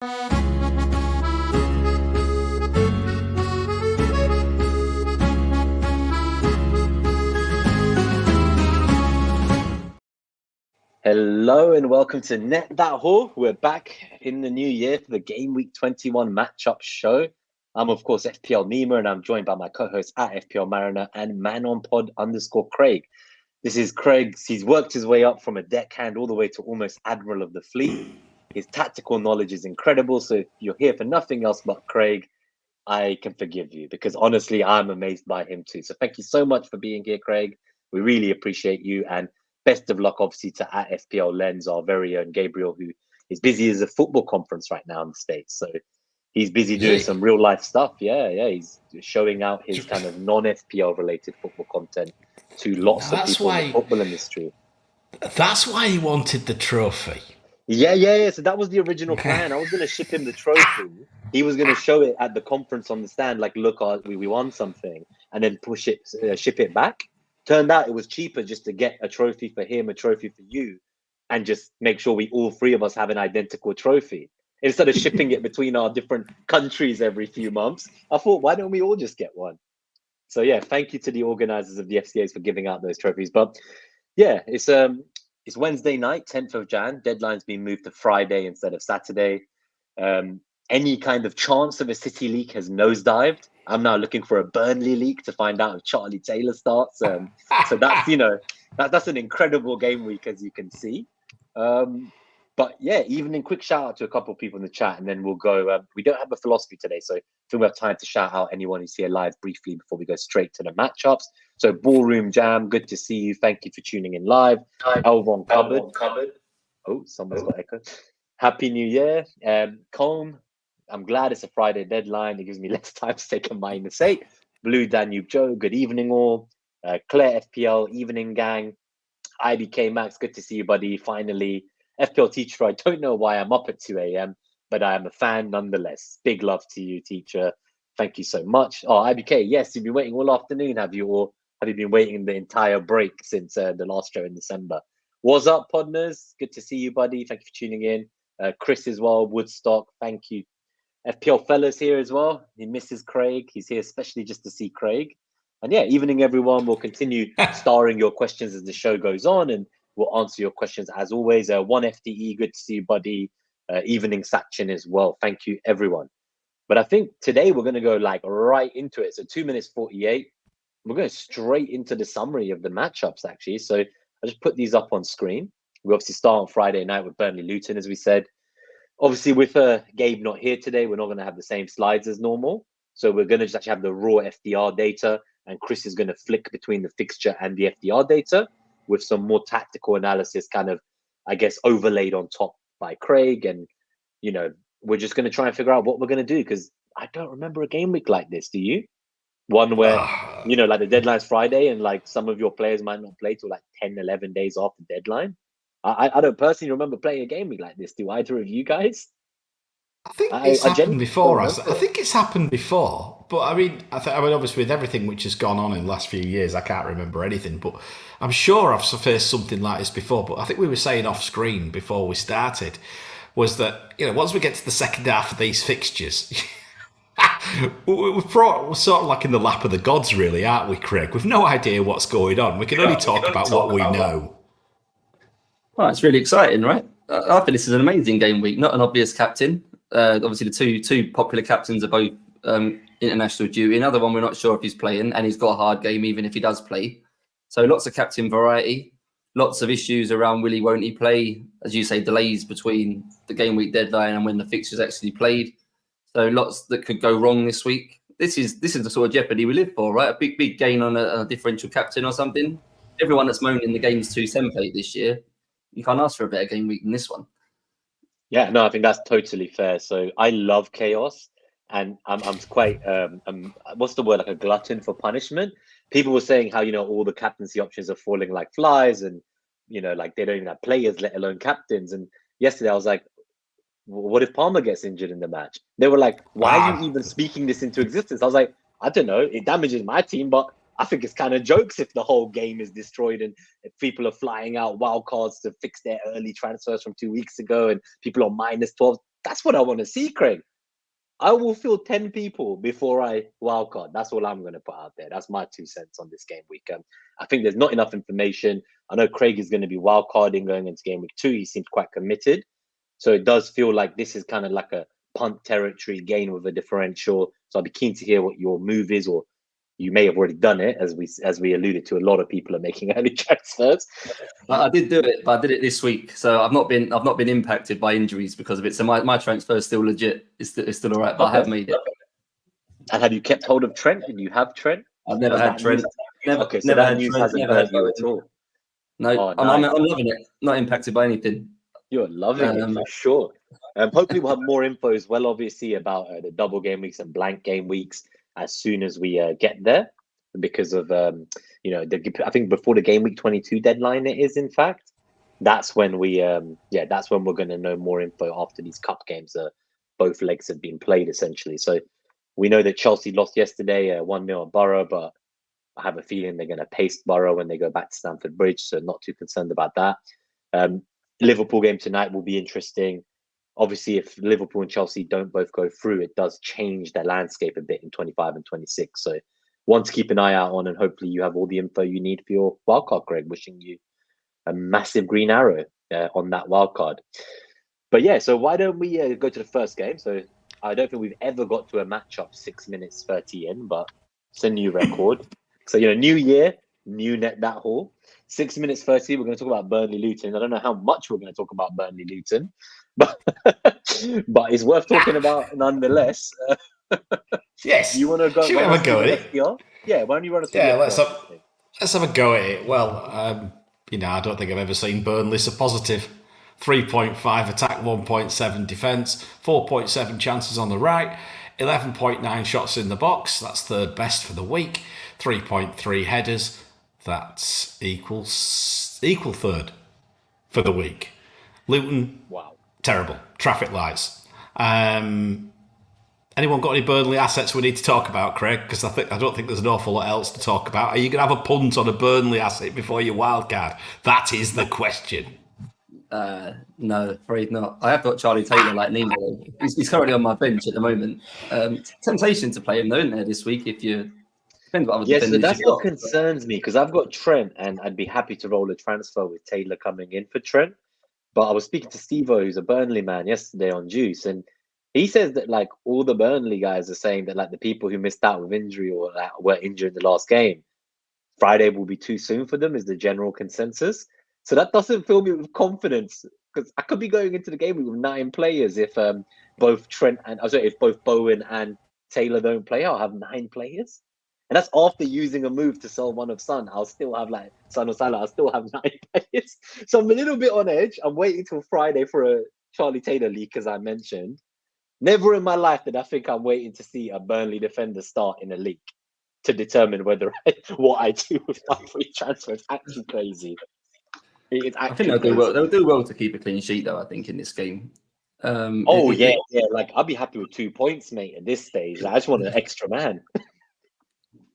Hello and welcome to Net That Haul. We're back in the new year for the Gameweek 21 Matchups show. I'm, of course, FPL Mima, and I'm joined by my co-host at FPL Mariner and manonpod_Craig. This is Craig. He's worked his way up from a deckhand all the way to almost Admiral of the Fleet. His tactical knowledge is incredible. So if you're here for nothing else but Craig, I can forgive you because honestly, I'm amazed by him too. So thank you so much for being here, Craig. We really appreciate you. And best of luck, obviously, to at FPL Lens, our very own Gabriel, who is busy as a football conference right now in the States. So he's busy doing some real life stuff. Yeah. He's showing out his kind of non-FPL related football content to lots of people in the football industry. That's why he wanted the trophy. Yeah. So that was the original plan. I was going to ship him the trophy. He was going to show it at the conference on the stand, like, look, we won something, and then ship it back. Turned out it was cheaper just to get a trophy for him, a trophy for you, and just make sure we all three of us have an identical trophy. Instead of shipping it between our different countries every few months, I thought, why don't we all just get one? So yeah, thank you to the organizers of the FCAs for giving out those trophies. But yeah, it's Wednesday night, 10th of Jan. Deadline's been moved to Friday instead of Saturday. Any kind of chance of a City leak has nosedived. I'm now looking for a Burnley leak to find out if Charlie Taylor starts. So that's, that's an incredible game week, as you can see. But yeah, evening, quick shout out to a couple of people in the chat, and then we'll go. We don't have a philosophy today, so I think we have time to shout out anyone who's here live briefly before we go straight to the matchups. So Ballroom Jam, good to see you. Thank you for tuning in live. Elron Cupboard. Oh, someone's got echo. Happy New Year. Colm, I'm glad it's a Friday deadline. It gives me less time to take a minus 8. Blue Danube Joe, good evening all. Claire FPL, evening gang. IBK Max, good to see you, buddy. Finally, FPL teacher, I don't know why I'm up at 2 a.m., but I am a fan nonetheless. Big love to you, teacher. Thank you so much. Oh, IBK, yes, you've been waiting all afternoon, have you? Or have you been waiting the entire break since the last show in December? What's up, Podners? Good to see you, buddy. Thank you for tuning in. Chris as well, Woodstock, thank you. FPL Fellas here as well. He misses Craig. He's here especially just to see Craig. And yeah, evening, everyone. We'll continue starring your questions as the show goes on, and we'll answer your questions as always. 1FDE, good to see you, buddy. Evening, Sachin as well. Thank you, everyone. But I think today we're going to go like right into it. So 2 minutes 48. We're going straight into the summary of the matchups, actually. So I just put these up on screen. We obviously start on Friday night with Burnley Luton, as we said. Obviously, with Gabe not here today, we're not going to have the same slides as normal. So we're going to just actually have the raw FDR data, and Chris is going to flick between the fixture and the FDR data with some more tactical analysis kind of, I guess, overlaid on top by Craig. And, we're just going to try and figure out what we're going to do, because I don't remember a game week like this. Do you? One where, like the deadline's Friday and like some of your players might not play till like 10, 11 days after deadline. I don't personally remember playing a game week like this. Do either of you guys? I think it's happened before. I think it's happened before, but I mean, obviously with everything which has gone on in the last few years, I can't remember anything. But I'm sure I've faced something like this before. But I think we were saying off screen before we started was that once we get to the second half of these fixtures, we're sort of like in the lap of the gods, really, aren't we, Craig? We've no idea what's going on. We can only talk about what we know. Well, it's really exciting, right? I think this is an amazing game week. Not an obvious captain. Obviously, the two popular captains are both international duty. Another one, we're not sure if he's playing, and he's got a hard game even if he does play. So lots of captain variety. Lots of issues around will he, won't he play? As you say, delays between the game week deadline and when the fixture's actually played. So lots that could go wrong this week. This is the sort of jeopardy we live for, right? A big gain on a differential captain or something. Everyone that's moaning the game's too template this year, you can't ask for a better game week than this one. Yeah, no, I think that's totally fair. So I love chaos, and I'm quite what's the word, like a glutton for punishment. People were saying how all the captaincy options are falling like flies, and like they don't even have players, let alone captains. And yesterday I was like, what if Palmer gets injured in the match? They were like, why are you even speaking this into existence? I was like, I don't know, it damages my team, but I think it's kind of jokes if the whole game is destroyed and if people are flying out wildcards to fix their early transfers from 2 weeks ago and people are -12. That's what I want to see, Craig. I will field 10 people before I wildcard. That's all I'm going to put out there. That's my 2 cents on this game week. I think there's not enough information. I know Craig is going to be wildcarding going into game week 2. He seems quite committed. So it does feel like this is kind of like a punt territory game with a differential. So I'd be keen to hear what your move is, or you may have already done it, as we alluded to. A lot of people are making early transfers. I did do it, but I did it this week, so I've not been impacted by injuries because of it. So my transfer is still legit. It's still all right, but okay. I have made it. And have you kept hold of Trent? Did you have Trent? I've never had Trent. Okay, so that news hasn't hurt you at all. No, I'm loving it. Not impacted by anything. You're loving it for sure. Hopefully we'll have more info as well, obviously, about the double game weeks and blank game weeks as soon as we get there, because of I think before the game week 22 deadline it is, in fact. That's when that's when we're going to know more info after these cup games. Both legs have been played essentially. So we know that Chelsea lost yesterday 1-0 at Borough, but I have a feeling they're going to pace Borough when they go back to Stamford Bridge, so not too concerned about that. Liverpool game tonight will be interesting. Obviously, if Liverpool and Chelsea don't both go through, it does change their landscape a bit in 25 and 26. So one to keep an eye out on, and hopefully you have all the info you need for your wildcard, Greg. Wishing you a massive green arrow on that wildcard. But yeah, so why don't we go to the first game? So I don't think we've ever got to a matchup 6 minutes 30 in, but it's a new record. So, new year, new Net That Haul. 6 minutes 30, we're going to talk about Burnley-Luton. I don't know how much we're going to talk about Burnley-Luton, but it's worth talking about nonetheless. Yes. You want to go? Should we have a go at it? FPL? Yeah, why don't you run us through let's have a go at it. Well, I don't think I've ever seen Burnley so positive. 3.5 attack, 1.7 defence, 4.7 chances on the right, 11.9 shots in the box. That's third best for the week. 3.3 headers. That's equal third for the week. Luton, wow, terrible. Traffic lights. Anyone got any Burnley assets we need to talk about, Craig? Because I don't think there's an awful lot else to talk about. Are you going to have a punt on a Burnley asset before your wildcard? That is the question. No, afraid not. I have got Charlie Taylor like Nemo. He's currently on my bench at the moment. Temptation to play him though, isn't there, this week? If you depends what other so that's what concerns me, because I've got Trent, and I'd be happy to roll a transfer with Taylor coming in for Trent. But I was speaking to Steve-O, who's a Burnley man, yesterday on Juice, and he says that like all the Burnley guys are saying that like the people who missed out with injury or were injured in the last game, Friday will be too soon for them, is the general consensus. So that doesn't fill me with confidence, because I could be going into the game with 9 players if both Bowen and Taylor don't play. I'll have 9 players, and that's after using a move to sell one of Son. I'll still have like Son or Salah. I'll still have 9 players. So I'm a little bit on edge. I'm waiting till Friday for a Charlie Taylor leak, as I mentioned. Never in my life did I think I'm waiting to see a Burnley defender start in a league to determine what I do with my free transfer. It's actually crazy. I think they'll do well. They'll do well to keep a clean sheet, though. I think in this game. Yeah. Like I'll be happy with 2 points, mate. At this stage, I just want an extra man.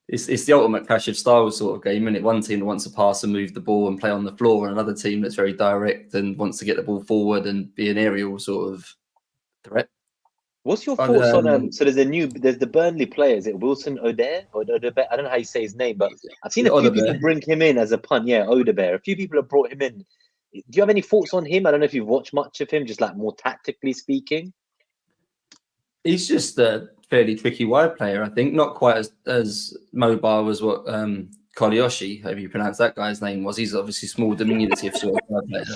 It's the ultimate clash of styles sort of game, isn't it? One team that wants to pass and move the ball and play on the floor, and another team that's very direct and wants to get the ball forward and be an aerial sort of threat. What's your thoughts on so there's the Burnley player, is it Wilson Odebear or Odebear? I don't know how you say his name, but I've seen a few people bring him in as a punt. Yeah, Odebear. A few people have brought him in. Do you have any thoughts on him? I don't know if you've watched much of him, just like more tactically speaking. He's just a fairly tricky wide player, I think. Not quite as mobile as what Kolioshi, however you pronounce that guy's name, was. He's obviously small, diminutive sort of wide player.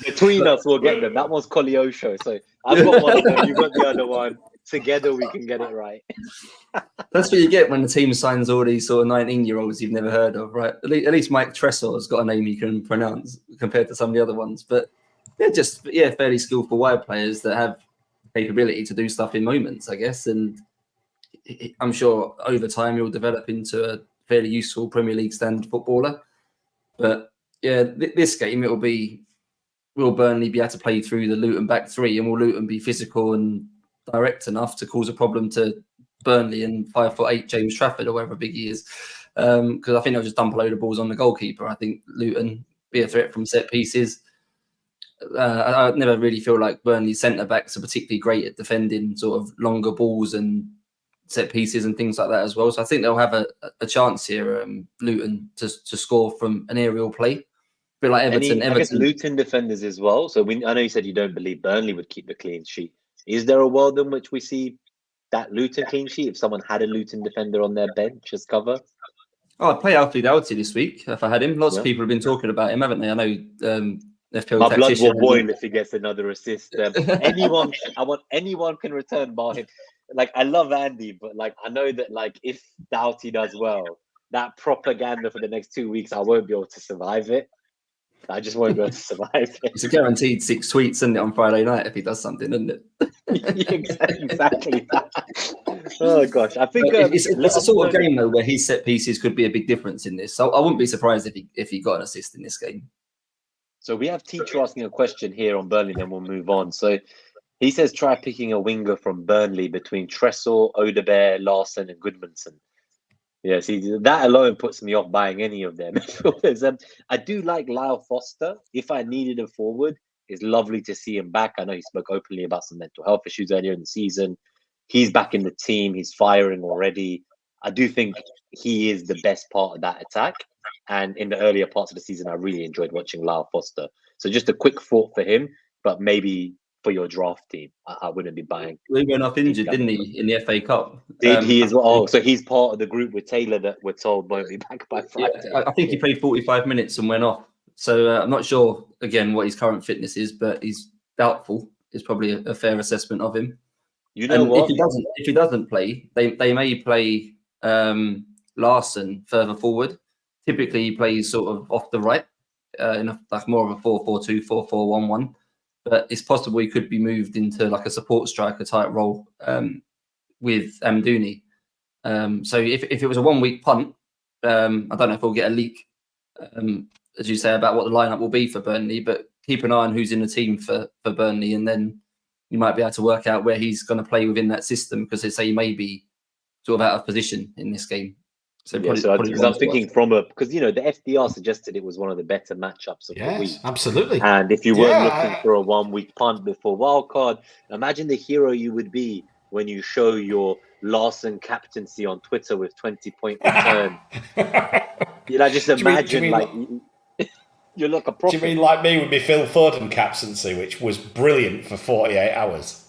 Between us, we'll get them. That one's Koliosho. So I've got one of them, you've got the other one. Together, we can get it right. That's what you get when the team signs all these sort of 19-year-olds you've never heard of, right? At least Mike Tressor's got a name you can pronounce compared to some of the other ones. But they're just, fairly skillful wide players that have capability to do stuff in moments, I guess. And I'm sure over time he'll develop into a fairly useful Premier League standard footballer. But this game, will Burnley be able to play through the Luton back three, and will Luton be physical and direct enough to cause a problem to Burnley and 5'8" James Trafford or whatever big he is? Because I think they'll just dump a load of balls on the goalkeeper. I think Luton be a threat from set pieces. I never really feel like Burnley centre-backs are particularly great at defending sort of longer balls and set pieces and things like that as well. So I think they'll have a chance here, Luton, to score from an aerial play. A bit like Everton. I guess Luton defenders as well. So I know you said you don't believe Burnley would keep the clean sheet. Is there a world in which we see that Luton clean sheet if someone had a Luton defender on their bench as cover? Oh, I'd play Alfie Doughty this week if I had him. Lots of people have been talking about him, haven't they? I know FPL my blood will boil if he gets another assist. Anyone can return bar him. Like, I love Andy, but like I know that like if Doughty does well, that propaganda for the next 2 weeks, I won't be able to survive it. I just won't be able to survive it. It's a guaranteed 6 tweets, isn't it, on Friday night if he does something, isn't it? Exactly that. Oh gosh, I think it's a sort of game though where his set pieces could be a big difference in this. So I wouldn't be surprised if he got an assist in this game. So we have Teacher asking a question here on Burnley, then we'll move on. So he says try picking a winger from Burnley between Tressel, Odebear, Larson, and Goodmanson. Yeah, see, that alone puts me off buying any of them. I do like Lyle Foster. If I needed a forward, it's lovely to see him back. I know he spoke openly about some mental health issues earlier in the season. He's back in the team. He's firing already. I do think he is the best part of that attack. And in the earlier parts of the season, I really enjoyed watching Lyle Foster. So just a quick thought for him, but maybe for your draft team, I wouldn't be buying. He went off injured, didn't he, in the FA Cup? Did he as well? Oh, so he's part of the group with Taylor that we're told won't be back by Friday. Yeah, I think he played 45 minutes and went off. So I'm not sure, again, what his current fitness is, but he's doubtful. Is probably a fair assessment of him. You know what? If he doesn't play, they may play Larson further forward. Typically, he plays sort of off the right, in like more of a 4-4-2, 4-4-1-1. But it's possible he could be moved into like a support striker type role with Amdouni. So if it was a 1 week punt, I don't know if we'll get a leak, as you say, about what the lineup will be for Burnley. But keep an eye on who's in the team for Burnley, and then you might be able to work out where he's going to play within that system, because they say he may be sort of out of position in this game. So I'm thinking because the FDR suggested it was one of the better matchups of the week. Absolutely. And if you weren't looking for a 1 week punt before Wildcard, imagine the hero you would be when you show your Larson captaincy on Twitter with 20-point return. Just imagine you look a prophet. Do you mean like me with my Phil Foden captaincy, which was brilliant for 48 hours?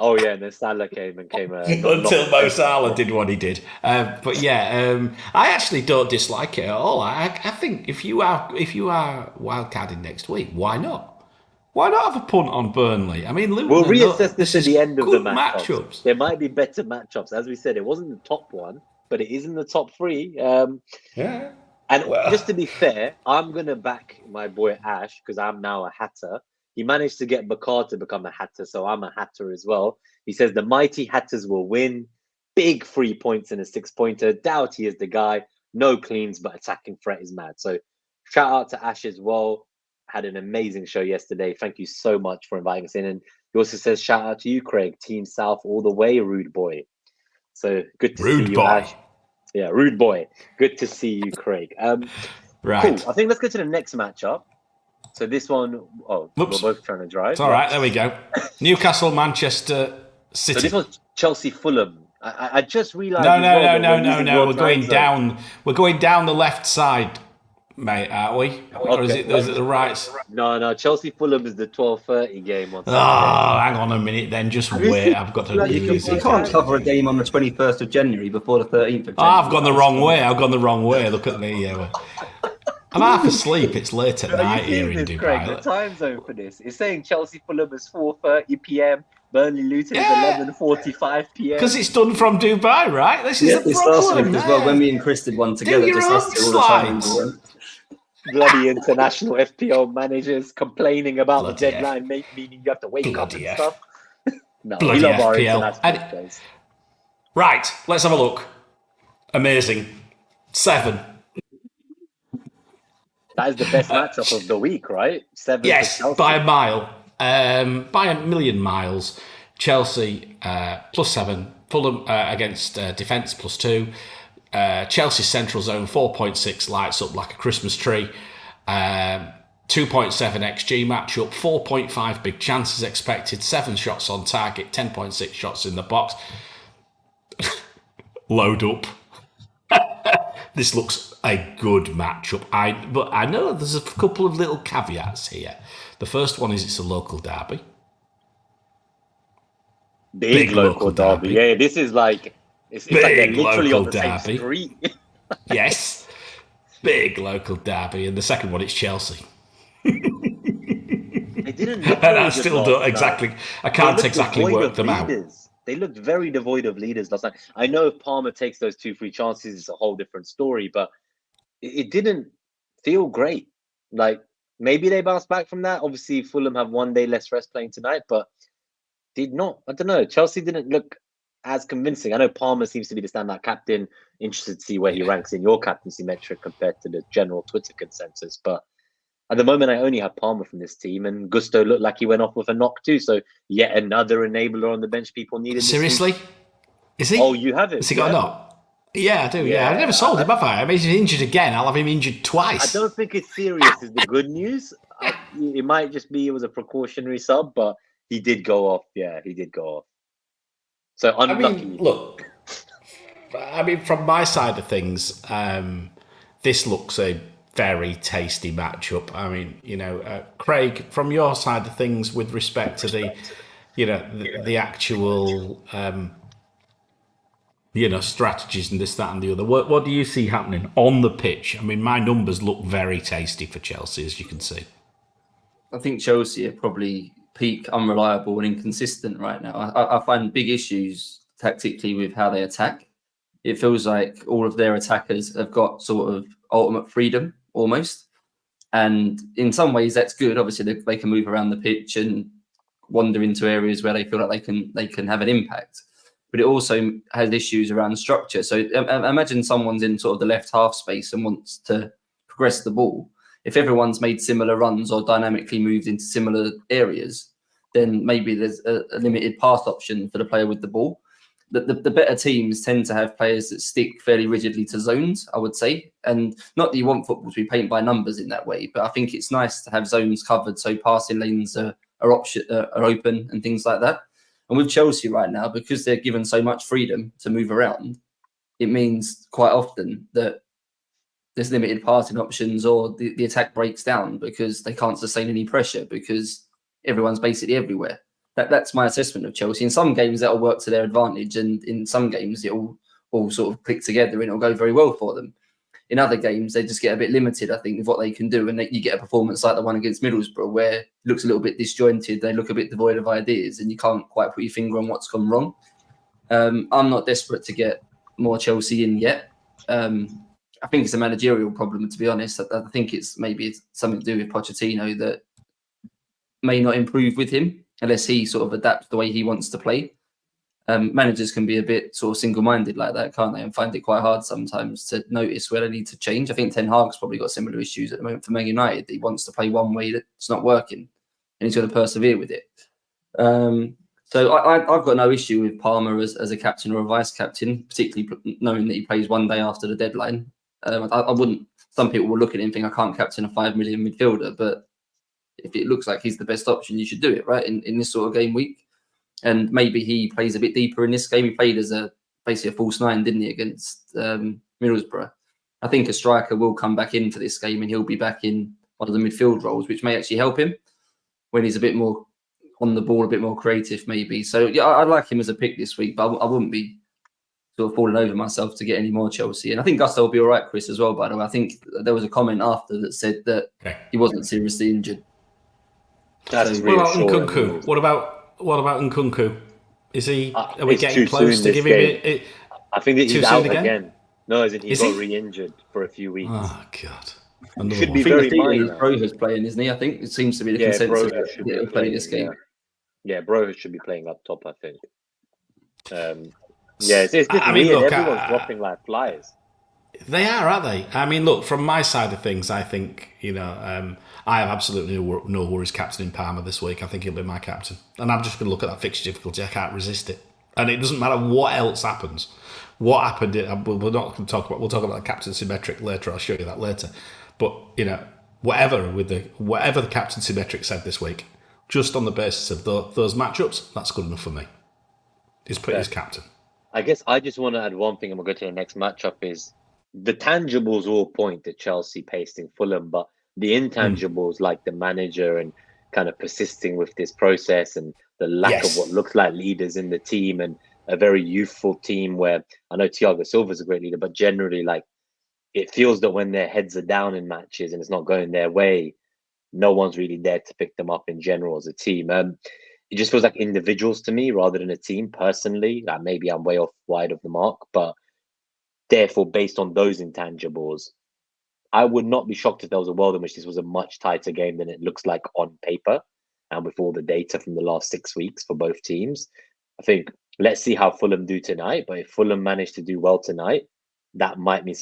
Oh yeah, and then Salah came until Mo Salah did what he did. But yeah, I actually don't dislike it at all. I think if you are wildcarding next week, why not? Why not have a punt on Burnley? I mean, we'll reassess this at the end of the matchups. There might be better matchups. As we said, it wasn't the top one, but it is in the top 3. Yeah. And just to be fair, I'm gonna back my boy Ash because I'm now a Hatter. He managed to get Bakar to become a Hatter, so I'm a Hatter as well. He says the mighty Hatters will win. Big 3 points and a 6-pointer. Doughty is the guy. No cleans, but attacking threat is mad. So shout out to Ash as well. Had an amazing show yesterday. Thank you so much for inviting us in. And he also says shout out to you, Craig. Team South all the way, rude boy. So good to see you, Ash. Yeah, rude boy. Good to see you, Craig. Right. Cool. I think let's go to the next matchup. So this one, we're both trying to drive. It's all right, there we go. Newcastle, Manchester City. So this one's Chelsea, Fulham. I just realised. No. We're going down. We're going down the left side, mate, aren't we? Or is it the right? No. Chelsea, Fulham is the 12:30 game on Saturday. Hang on a minute, then. Just wait. I've got to. You can't cover a game on the 21st of January before the 13th of January. I've gone the wrong way. Look at me. I'm half asleep. It's late at night here in Dubai. Craig, the time zone for this is saying Chelsea Fulham is 4:30 p.m. Burnley Luton is 11:45 p.m. Because it's done from Dubai, right? This is the problem. As well. When me and Chris did one together, just us two all the time. Bloody international FPL managers complaining about the deadline, meaning you have to wake up and stuff. No, we love our international guys. Right, let's have a look. Amazing. 7. That is the best matchup of the week, right? 7. Yes, by a mile. By a million miles. Chelsea +7. Fulham against defence +2. Chelsea central zone 4.6 lights up like a Christmas tree. 2.7 XG matchup, 4.5 big chances expected, 7 shots on target, 10.6 shots in the box. Load up. This looks a good matchup. But I know there's a couple of little caveats here. The first one is it's a local derby. Big local derby. Yeah, this is like it's like they're literally on the same street. Yes. Big local derby. And the second one, it's Chelsea. They didn't look and I still don't exactly. I can't exactly work them out. They looked very devoid of leaders last night. I know if Palmer takes those 2 free chances, it's a whole different story, but it didn't feel great. Like, maybe they bounce back from that. Obviously, Fulham have 1 day less rest playing tonight, but did not. I don't know. Chelsea didn't look as convincing. I know Palmer seems to be the standout captain. Interested to see where he ranks in your captaincy metric compared to the general Twitter consensus, but at the moment, I only have Palmer from this team, and Gusto looked like he went off with a knock too. So yet another enabler on the bench people needed. Seriously? Is he? Oh, you have it? Has he got a knock? Yeah, I do. Yeah, I've never sold him, have I? I mean, he's injured again. I'll have him injured twice. I don't think it's serious is the good news. It might just be it was a precautionary sub, but he did go off. Yeah, he did go off. So unlucky. I mean, look, from my side of things, this looks a very tasty matchup. I mean, Craig, from your side of things, with respect to the actual, strategies and this, that, and the other, what do you see happening on the pitch? I mean, my numbers look very tasty for Chelsea, as you can see. I think Chelsea are probably peak unreliable and inconsistent right now. I find big issues tactically with how they attack. It feels like all of their attackers have got sort of ultimate freedom almost. And in some ways that's good. Obviously they can move around the pitch and wander into areas where they feel like they can have an impact. But it also has issues around structure. So imagine someone's in sort of the left half space and wants to progress the ball. If everyone's made similar runs or dynamically moved into similar areas, then maybe there's a limited pass option for the player with the ball. The better teams tend to have players that stick fairly rigidly to zones, I would say. And not that you want football to be paint by numbers in that way, but I think it's nice to have zones covered so passing lanes are open and things like that. And with Chelsea right now, because they're given so much freedom to move around, it means quite often that there's limited passing options or the attack breaks down because they can't sustain any pressure because everyone's basically everywhere. That's my assessment of Chelsea. In some games, that'll work to their advantage, and in some games, it'll all sort of click together and it'll go very well for them. In other games, they just get a bit limited, I think, with what they can do, and you get a performance like the one against Middlesbrough, where it looks a little bit disjointed, they look a bit devoid of ideas, and you can't quite put your finger on what's gone wrong. I'm not desperate to get more Chelsea in yet. I think it's a managerial problem, to be honest. I think it's something to do with Pochettino that may not improve with him unless he sort of adapts the way he wants to play. Managers can be a bit sort of single-minded like that, can't they? And find it quite hard sometimes to notice where they need to change. I think Ten Hag's probably got similar issues at the moment for Man United. He wants to play one way that's not working, and he's got to persevere with it. So I've got no issue with Palmer as a captain or a vice captain, particularly knowing that he plays 1 day after the deadline. I wouldn't. Some people will look at him and think I can't captain a 5 million midfielder, but if it looks like he's the best option, you should do it, right? In this sort of game week. And maybe he plays a bit deeper in this game. He played as basically a false 9, didn't he, against Middlesbrough? I think a striker will come back in for this game and he'll be back in one of the midfield roles, which may actually help him when he's a bit more on the ball, a bit more creative maybe. So yeah, I'd like him as a pick this week, but I wouldn't be sort of falling over myself to get any more Chelsea. And I think Gusto will be all right, Chris, as well, by the way. I think there was a comment after that said that he wasn't seriously injured. That's what about Nkunku? What about Nkunku? Is he? Are we getting close to giving him? I think that he's out again. No, as in he got re-injured for a few weeks. Oh God! It should be very minor. Broja's playing, isn't he? I think it seems to be the consensus that he'll play this game. Yeah, Broja should be playing up top, I think. It's different. I mean, look, everyone's dropping like flies. They are, aren't they? I mean, look, from my side of things, I think, I have absolutely no worries captaining Palmer this week. I think he'll be my captain. And I'm just going to look at that fixture difficulty. I can't resist it. And it doesn't matter what else happens. What happened, we're not going to talk about, we'll talk about the captaincy metric later. I'll show you that later. But, whatever the captaincy metric said this week, just on the basis of those matchups, that's good enough for me. He's put his captain. I guess I just want to add one thing, and we'll go to the next matchup. Is the tangibles all point to Chelsea pasting Fulham, but the intangibles like the manager and kind of persisting with this process and the lack of what looks like leaders in the team and a very youthful team where I know Thiago Silva's a great leader, but generally like it feels that when their heads are down in matches and it's not going their way, no one's really there to pick them up in general as a team. It just feels like individuals to me rather than a team personally. Like maybe I'm way off wide of the mark, but therefore, based on those intangibles, I would not be shocked if there was a world in which this was a much tighter game than it looks like on paper. And with all the data from the last 6 weeks for both teams, I think let's see how Fulham do tonight. But if Fulham manage to do well tonight, that might mean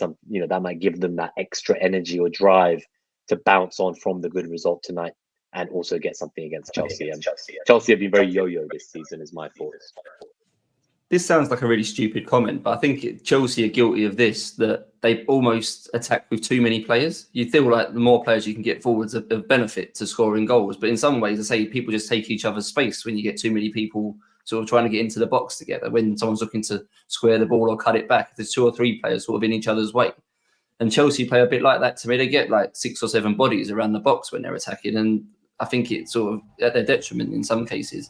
that might give them that extra energy or drive to bounce on from the good result tonight and also get something against Chelsea. And Chelsea have been very yo-yo this season, is my thoughts. This sounds like a really stupid comment, but I think Chelsea are guilty of this, that they almost attack with too many players. You feel like the more players you can get forwards of benefit to scoring goals. But in some ways, I say people just take each other's space when you get too many people sort of trying to get into the box together. When someone's looking to square the ball or cut it back, there's 2 or 3 players sort of in each other's way. And Chelsea play a bit like that to me. They get like 6 or 7 bodies around the box when they're attacking. And I think it's sort of at their detriment in some cases.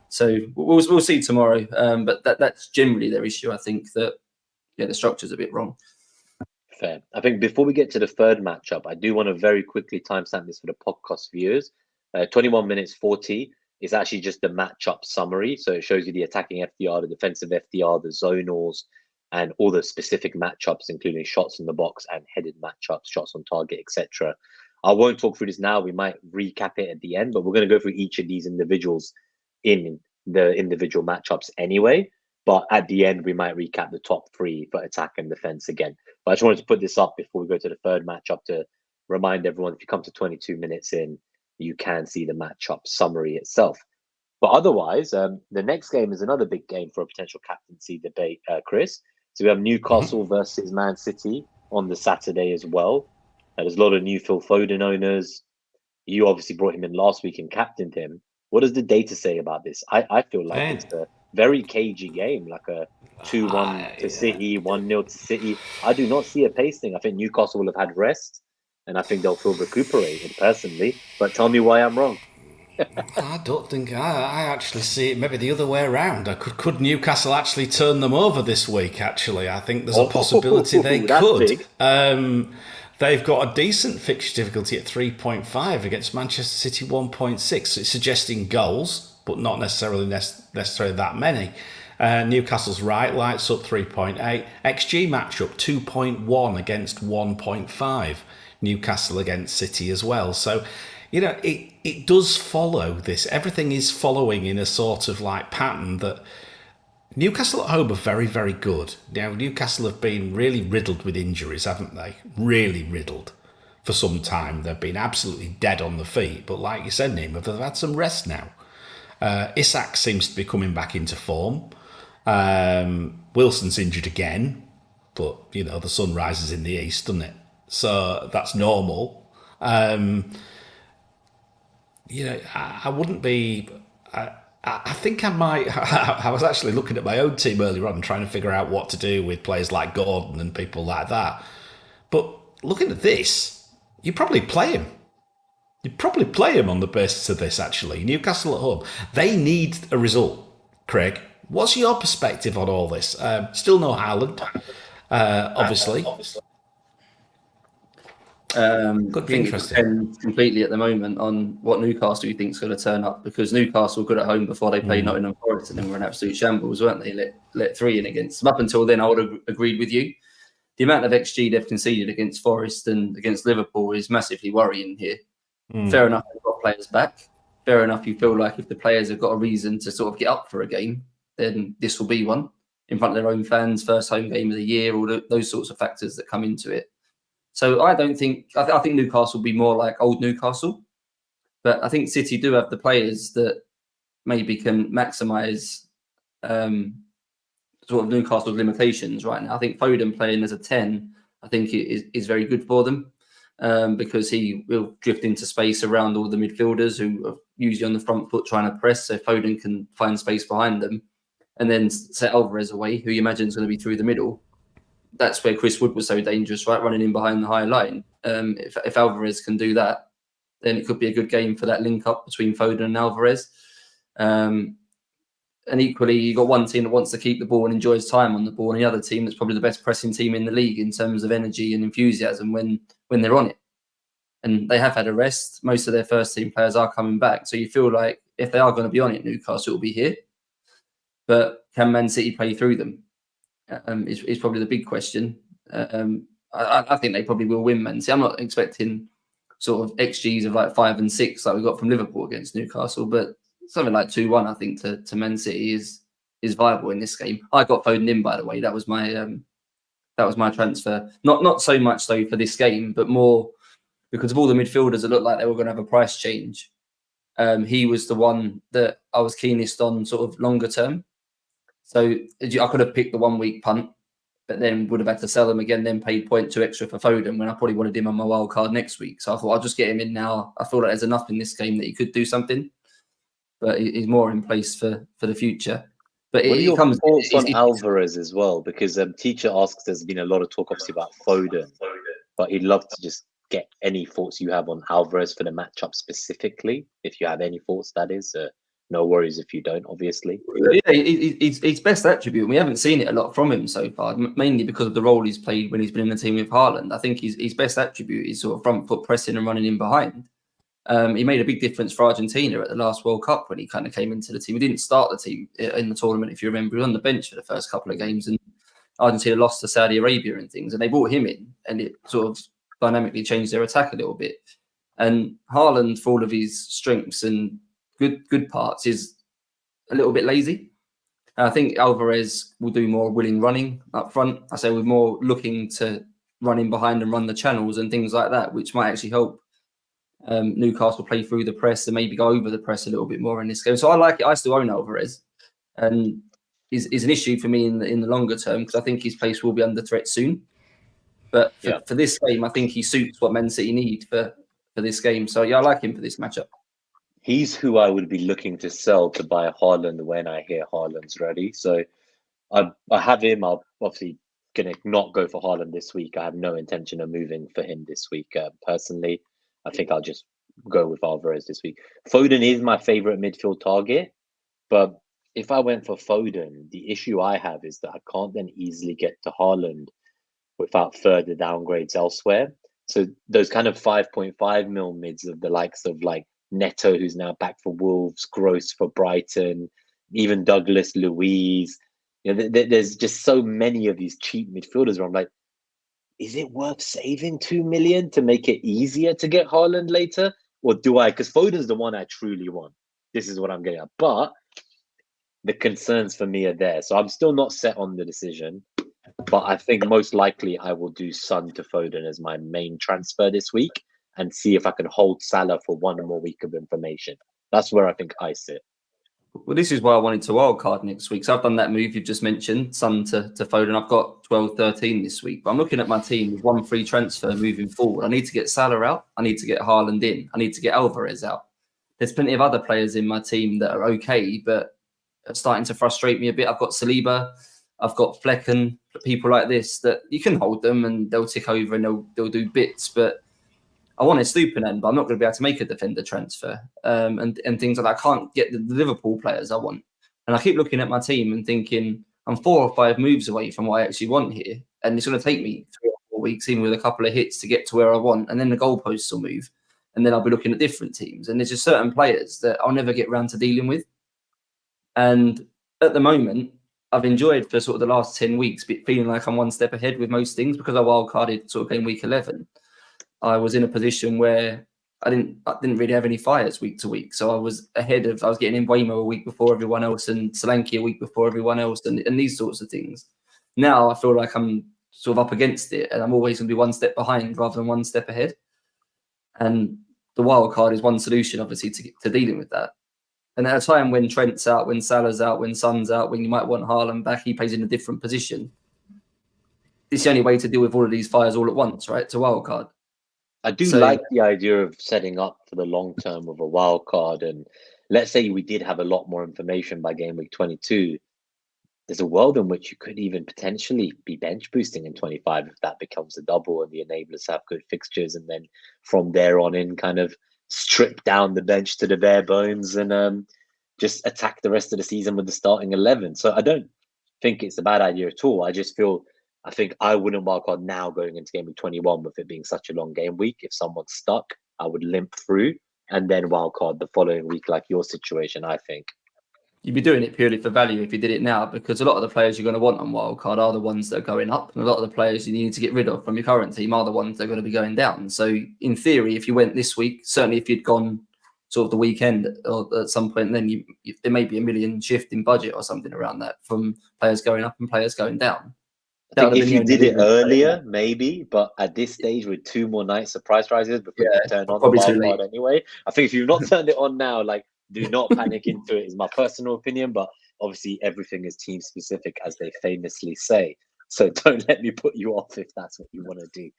So we'll see tomorrow. But that's generally their issue. I think that, the structure's a bit wrong. Fair. I think before we get to the third matchup, I do want to very quickly timestamp this for the podcast viewers. 21 minutes 40 is actually just the matchup summary. So it shows you the attacking FDR, the defensive FDR, the zonals, and all the specific matchups, including shots in the box and headed matchups, shots on target, etc. I won't talk through this now. We might recap it at the end, but we're going to go through each of these individuals in the individual matchups anyway. But at the end, we might recap the top 3 for attack and defense again. But I just wanted to put this up before we go to the third matchup to remind everyone, if you come to 22 minutes in, you can see the matchup summary itself. But otherwise, the next game is another big game for a potential captaincy debate, Chris. So we have Newcastle versus Man City on the Saturday as well. There's a lot of new Phil Foden owners. You obviously brought him in last week and captained him. What does the data say about this? I feel like it's a very cagey game, like a 2-1 to City, 1-0 to City. I do not see a pacing. I think Newcastle will have had rest, and I think they'll feel recuperated personally. But tell me why I'm wrong. I don't think I actually see it maybe the other way around. Could Newcastle actually turn them over this week, actually? I think there's a possibility they could. They've got a decent fixture difficulty at 3.5 against Manchester City 1.6. So it's suggesting goals, but not necessarily that many. Newcastle's right lights up 3.8. XG matchup 2.1 against 1.5. Newcastle against City as well. So, it does follow this. Everything is following in a sort of like pattern that Newcastle at home are very, very good. Now, Newcastle have been really riddled with injuries, haven't they? Really riddled for some time. They've been absolutely dead on the feet. But like you said, Neem, they've had some rest now. Isak seems to be coming back into form. Wilson's injured again. But, the sun rises in the east, doesn't it? So that's normal. I wouldn't be... I think I might... I was actually looking at my own team earlier on trying to figure out what to do with players like Gordon and people like that. But looking at this, you probably play him. You'd probably play him on the basis of this, actually. Newcastle at home. They need a result, Craig. What's your perspective on all this? Still no Haaland, obviously. Could be interesting. It depends completely at the moment on what Newcastle you think is going to turn up, because Newcastle were good at home before they played Nottingham Forest and then were an absolute shambles, weren't they? Let 3 in against them. Up until then, I would have agreed with you. The amount of XG they've conceded against Forest and against Liverpool is massively worrying here. Fair enough, they've got players back. Fair enough, you feel like if the players have got a reason to sort of get up for a game, then this will be one in front of their own fans, first home game of the year, all those sorts of factors that come into it. So I think Newcastle will be more like old Newcastle, but I think City do have the players that maybe can maximise sort of Newcastle's limitations right now. I think Foden playing as a 10, I think is very good for them. because he will drift into space around all the midfielders who are usually on the front foot trying to press, so Foden can find space behind them, and then set Alvarez away, who you imagine is going to be through the middle. That's where Chris Wood was so dangerous, right? Running in behind the high line. If Alvarez can do that, then it could be a good game for that link up between Foden and Alvarez. And equally, you've got one team that wants to keep the ball and enjoys time on the ball, and the other team that's probably the best pressing team in the league in terms of energy and enthusiasm when they're on it. And they have had a rest. Most of their first team players are coming back. So you feel like if they are going to be on it, Newcastle will be here. But can Man City play through them? Is probably the big question. I think they probably will win, Man City. I'm not expecting sort of XGs of like 5 and 6 like we got from Liverpool against Newcastle, but something like 2-1, I think, to Man City is viable in this game. I got Foden in, by the way. That was my transfer. Not so much though for this game, but more because of all the midfielders that looked like they were going to have a price change. He was the one that I was keenest on sort of longer term. So I could have picked the 1 week punt, but then would have had to sell him again, then paid 0.2 extra for Foden when I probably wanted him on my wild card next week. So I thought I'll just get him in now. I feel like there's enough in this game that he could do something, but he's more in place for the future. But what are your thoughts on Alvarez as well? Because Teacher asks, there's been a lot of talk obviously about Foden, but he'd love to just get any thoughts you have on Alvarez for the matchup specifically. If you have any thoughts, that is. No worries if you don't, obviously. Yeah, his best attribute, we haven't seen it a lot from him so far, mainly because of the role he's played when he's been in the team with Haaland. I think his best attribute is sort of front foot pressing and running in behind. He made a big difference for Argentina at the last World Cup when he kind of came into the team. He didn't start the team in the tournament, if you remember. He was on the bench for the first couple of games, and Argentina lost to Saudi Arabia and things, and they brought him in, and it sort of dynamically changed their attack a little bit. And Haaland, for all of his strengths and good parts, is a little bit lazy. I think Alvarez will do more willing running up front. I say we're more looking to run in behind and run the channels and things like that, which might actually help Newcastle play through the press and maybe go over the press a little bit more in this game. So I like it. I still own Alvarez, and is an issue for me in the longer term because I think his place will be under threat soon. But for this game, I think he suits what Man City need for this game. So yeah, I like him for this matchup. He's who I would be looking to sell to buy Haaland when I hear Haaland's ready. So I have him. I'm obviously going to not go for Haaland this week. I have no intention of moving for him this week. Personally, I think I'll just go with Alvarez this week. Foden is my favorite midfield target. But if I went for Foden, the issue I have is that I can't then easily get to Haaland without further downgrades elsewhere. So those kind of 5.5 mil mids of the likes of like Neto, who's now back for Wolves, Gross for Brighton, even Douglas Luiz. There's just so many of these cheap midfielders where I'm like, is it worth saving 2 million to make it easier to get Haaland later? Or do I? Because Foden's the one I truly want. This is what I'm getting at. But the concerns for me are there. So I'm still not set on the decision. But I think most likely I will do Son to Foden as my main transfer this week and see if I can hold Salah for one more week of information. That's where I think I sit. Well, this is why I wanted to wildcard next week. So I've done that move you've just mentioned, Son to Foden. I've got 12-13 this week. But I'm looking at my team with one free transfer moving forward. I need to get Salah out. I need to get Haaland in. I need to get Alvarez out. There's plenty of other players in my team that are okay, but are starting to frustrate me a bit. I've got Saliba. I've got Flecken, people like this that you can hold them and they'll tick over and they'll do bits. But I want a Stupinan, but I'm not going to be able to make a defender transfer and things like that. I can't get the Liverpool players I want. And I keep looking at my team and thinking, I'm 4 or 5 moves away from what I actually want here. And it's going to take me 3 or 4 weeks, even with a couple of hits, to get to where I want. And then the goalposts will move. And then I'll be looking at different teams. And there's just certain players that I'll never get around to dealing with. And at the moment, I've enjoyed for sort of the last 10 weeks feeling like I'm one step ahead with most things because I wildcarded sort of game week 11. I was in a position where I didn't really have any fires week to week. So I was ahead of, I was getting in Waymo a week before everyone else and Solanke a week before everyone else and these sorts of things. Now I feel like I'm sort of up against it and I'm always going to be one step behind rather than one step ahead. And the wild card is one solution, obviously, to dealing with that. And at a time when Trent's out, when Salah's out, when Son's out, when you might want Haaland back, he plays in a different position. It's the only way to deal with all of these fires all at once, right? To wild card. I do like the idea of setting up for the long term of a wild card. And let's say we did have a lot more information by game week 22. There's a world in which you could even potentially be bench boosting in 25 if that becomes a double and the enablers have good fixtures. And then from there on in, kind of strip down the bench to the bare bones and just attack the rest of the season with the starting 11. So I don't think it's a bad idea at all. I think I wouldn't wildcard now going into game week 21 with it being such a long game week. If someone's stuck, I would limp through and then wildcard the following week, like your situation, I think. You'd be doing it purely for value if you did it now, because a lot of the players you're going to want on wildcard are the ones that are going up, and a lot of the players you need to get rid of from your current team are the ones that are going to be going down. So in theory, if you went this week, certainly if you'd gone sort of the weekend or at some point, then there may be $1 million shift in budget or something around that from players going up and players going down. I think if you did it earlier, maybe, but at this stage with 2 more nights of price rises before you turn on the wildcard anyway, I think if you've not turned it on now, like, do not panic into it, is my personal opinion. But obviously, everything is team specific, as they famously say. So don't let me put you off if that's what you want to do.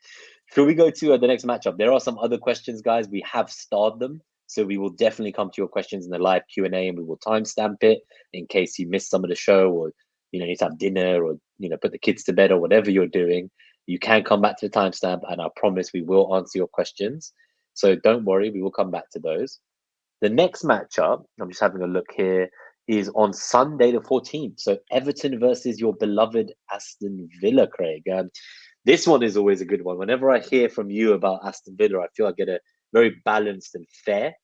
Shall we go to the next matchup? There are some other questions, guys. We have starred them. So we will definitely come to your questions in the live Q&A, and we will timestamp it in case you missed some of the show, or need to have dinner, or put the kids to bed, or whatever you're doing. You can come back to the timestamp, and I promise we will answer your questions. So don't worry, we will come back to those. The next matchup, I'm just having a look here, is on Sunday the 14th. So Everton versus your beloved Aston Villa, Craig. This one is always a good one. Whenever I hear from you about Aston Villa, I feel I get a very balanced and fair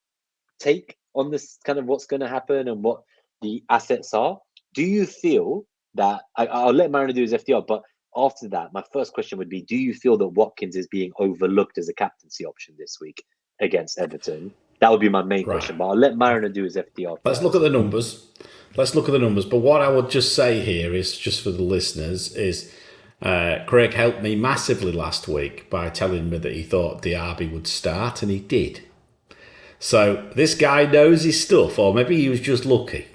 take on this kind of what's going to happen and what the assets are. Do you feel that, I'll let Mariner do his FDR, but after that, my first question would be, do you feel that Watkins is being overlooked as a captaincy option this week against Everton? That would be my main question, but I'll let Mariner do his FDR. Let's look at the numbers. But what I would just say here is, just for the listeners, is Craig helped me massively last week by telling me that he thought Diaby would start, and he did. So this guy knows his stuff, or maybe he was just lucky.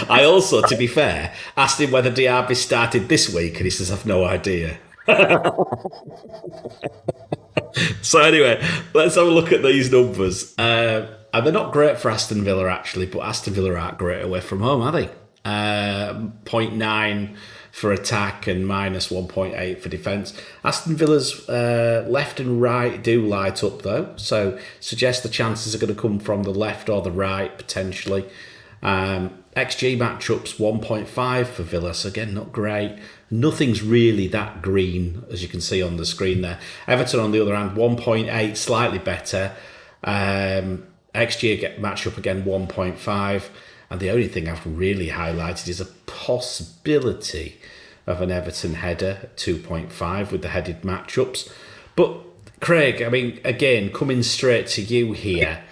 I also, to be fair, asked him whether Diaby started this week, and he says, I've no idea. So anyway, let's have a look at these numbers. And they're not great for Aston Villa, actually, but Aston Villa aren't great away from home, are they? 0.9 for attack and minus 1.8 for defence. Aston Villa's left and right do light up, though, so suggest the chances are going to come from the left or the right, potentially. XG matchups 1.5 for Villa, so again, not great. Nothing's really that green, as you can see on the screen there. Everton, on the other hand, 1.8, slightly better. XG matchup again, 1.5. And the only thing I've really highlighted is a possibility of an Everton header at 2.5 with the headed matchups. But, Craig, I mean, again, coming straight to you here,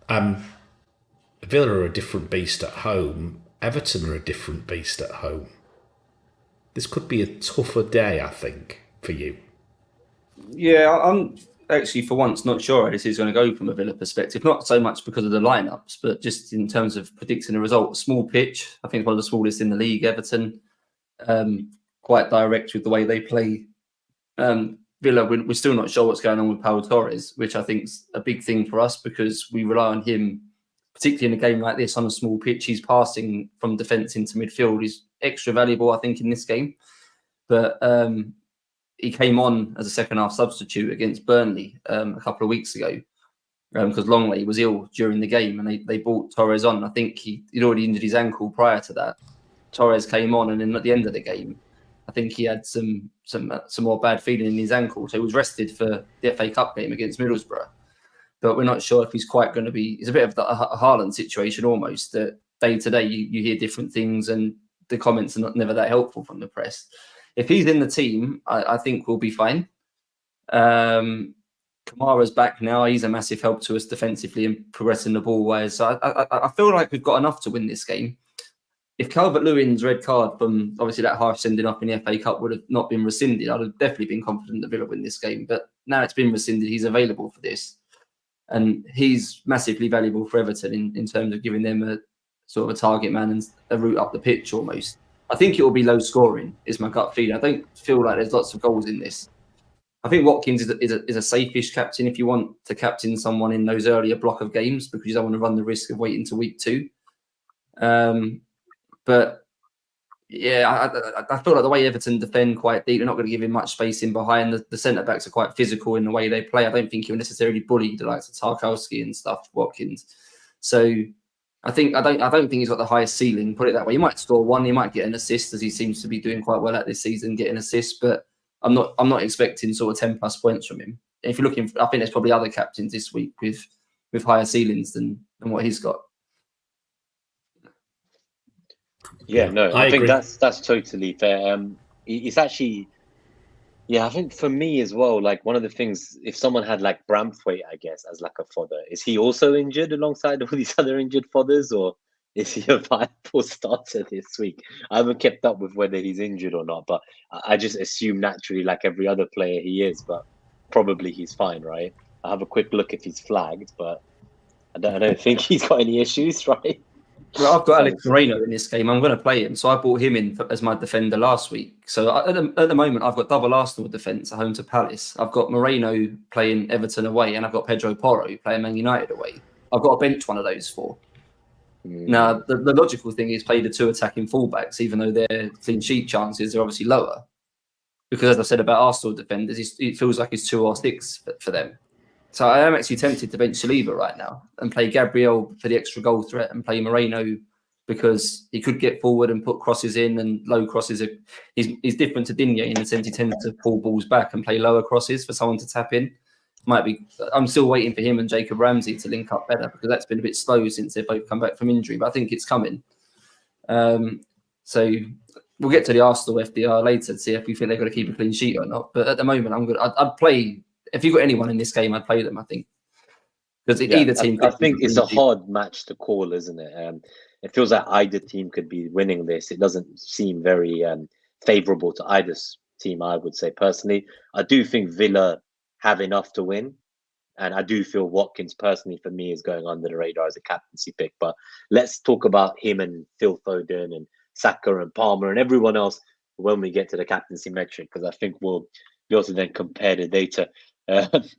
Villa are a different beast at home. Everton are a different beast at home. This could be a tougher day, I think, for you. Yeah, I'm actually, for once, not sure how this is going to go from a Villa perspective. Not so much because of the lineups, but just in terms of predicting the result. Small pitch, I think one of the smallest in the league, Everton. Quite direct with the way they play. Villa, we're still not sure what's going on with Pau Torres, which I think is a big thing for us because we rely on him, particularly in a game like this on a small pitch. He's passing from defence into midfield. He's extra valuable, I think, in this game. But he came on as a second-half substitute against Burnley a couple of weeks ago because Longley was ill during the game and they brought Torres on. I think he'd already injured his ankle prior to that. Torres came on, and then at the end of the game, I think he had some more bad feeling in his ankle. So he was rested for the FA Cup game against Middlesbrough. But we're not sure if he's quite going to be... It's a bit of a Haaland situation almost, that day to day you hear different things and the comments are never that helpful from the press. If he's in the team, I think we'll be fine. Kamara's back now. He's a massive help to us defensively and progressing the ball wise. So I feel like we've got enough to win this game. If Calvert-Lewin's red card from obviously that harsh sending off in the FA Cup would have not been rescinded, I'd have definitely been confident that Villa win this game. But now it's been rescinded, he's available for this. And he's massively valuable for Everton in terms of giving them a sort of a target man and a route up the pitch almost. I think it will be low scoring, is my gut feeling. I don't feel like there's lots of goals in this. I think Watkins is a safe-ish captain if you want to captain someone in those earlier block of games because you don't want to run the risk of waiting to week 2. But yeah, I feel like the way Everton defend quite deep, they're not going to give him much space in behind. The centre-backs are quite physical in the way they play. I don't think he'll necessarily bully the likes of Tarkowski and stuff, Watkins. So I don't think he's got the highest ceiling, put it that way. He might score one, he might get an assist, as he seems to be doing quite well at this season, getting assists, but I'm not expecting sort of 10 plus points from him. If you're looking, I think there's probably other captains this week with higher ceilings than what he's got. Yeah, no, I think agree. that's totally fair. It's actually, yeah, I think for me as well, like one of the things, if someone had like Bramthwaite, I guess, as like a fodder, is he also injured alongside all these other injured fodders, or is he a viable starter this week? I haven't kept up with whether he's injured or not, but I just assume naturally, like every other player, he is, but probably he's fine, right? I'll have a quick look if he's flagged, but I don't think he's got any issues, right? Well, I've got Alex Moreno in this game. I'm going to play him. So I brought him in as my defender last week. So at the moment, I've got double Arsenal defence at home to Palace. I've got Moreno playing Everton away, and I've got Pedro Porro playing Man United away. I've got to bench one of those 4. Now, the logical thing is play the 2 attacking fullbacks, even though their clean sheet chances are obviously lower. Because as I said about Arsenal defenders, it feels like it's 2 or 6 for them. So I am actually tempted to bench Saliba right now and play Gabriel for the extra goal threat and play Moreno because he could get forward and put crosses in, and low crosses he's different to Digne in the sense he tends to pull balls back and play lower crosses for someone to tap in. I'm still waiting for him and Jacob Ramsey to link up better because that's been a bit slow since they've both come back from injury, but I think it's coming. So we'll get to the Arsenal FDR later to see if we think they're going to keep a clean sheet or not. But at the moment, I'd play. If you've got anyone in this game, I'd play them, I think. Because either team... I think it's a hard match to call, isn't it? It feels like either team could be winning this. It doesn't seem very favourable to either team, I would say, personally. I do think Villa have enough to win. And I do feel Watkins, personally, for me, is going under the radar as a captaincy pick. But let's talk about him and Phil Foden and Saka and Palmer and everyone else when we get to the captaincy metric, because I think we'll be able to then compare the data.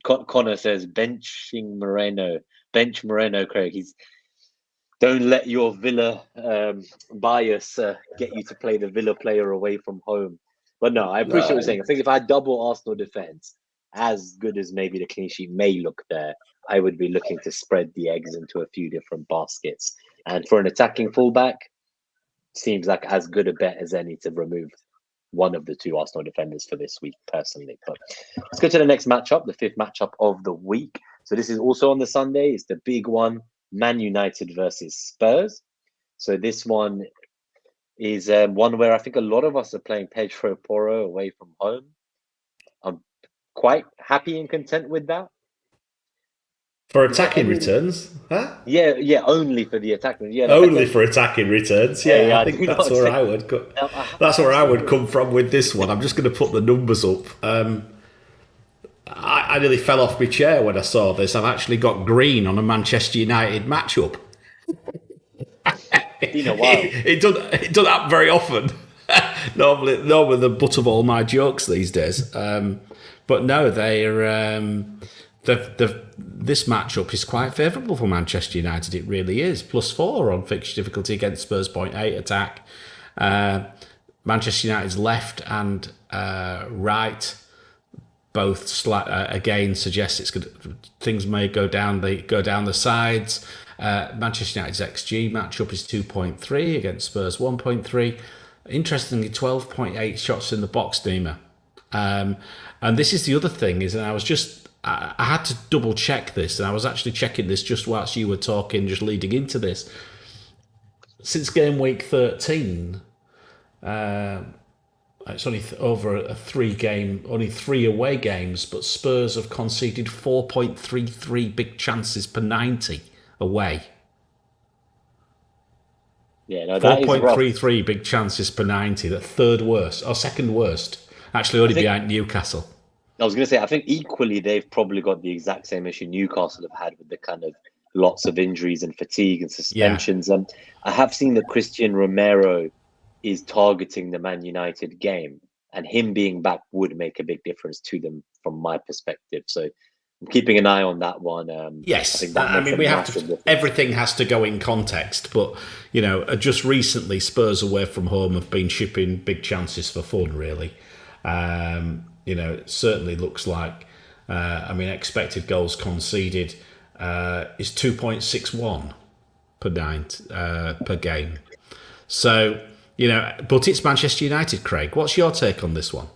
Connor says bench Moreno, Craig. Don't let your Villa bias get you to play the Villa player away from home. But no, I appreciate what you're saying. I think if I double Arsenal defense, as good as maybe the clean sheet may look there, I would be looking to spread the eggs into a few different baskets. And for an attacking fullback, seems like as good a bet as any to remove one of the 2 Arsenal defenders for this week, personally. But let's go to the next matchup, the 5th matchup of the week. So this is also on the Sunday. It's the big one, Man United versus Spurs. So this one is one where I think a lot of us are playing Pedro Porro away from home. I'm quite happy and content with that. For attacking returns, huh? Yeah, only for the attacking. Yeah, only for attacking returns. Yeah, I think that's where I would go. That's where I would come from with this one. I'm just going to put the numbers up. I nearly fell off my chair when I saw this. I've actually got green on a Manchester United matchup. Been a while. It doesn't happen very often. normally the butt of all my jokes these days. But no, this matchup is quite favourable for Manchester United. It really is. +4 on fixture difficulty against Spurs 0.8 attack. Manchester United's left and right both again suggest things may go down the sides. Manchester United's XG matchup is 2.3 against Spurs 1.3. Interestingly, 12.8 shots in the box, Dima. And this is the other thing is, and I had to double check this, and I was actually checking this just whilst you were talking, just leading into this. Since game week 13, it's only over only 3 away games, but Spurs have conceded 4.33 big chances per 90 away. Yeah, no, that is 4.33 big chances per 90, the third worst, or second worst, actually only behind Newcastle. I was going to say, I think equally they've probably got the exact same issue Newcastle have had with the kind of lots of injuries and fatigue and suspensions. I have seen that Christian Romero is targeting the Man United game. and him being back would make a big difference to them from my perspective. So I'm keeping an eye on that one. Yes, I think that makes we a have to. difference. Everything has to go in context, but just recently, Spurs away from home have been shipping big chances for fun. Really, it certainly looks like. Expected goals conceded is 2.61 per game. So but it's Manchester United, Craig. What's your take on this one?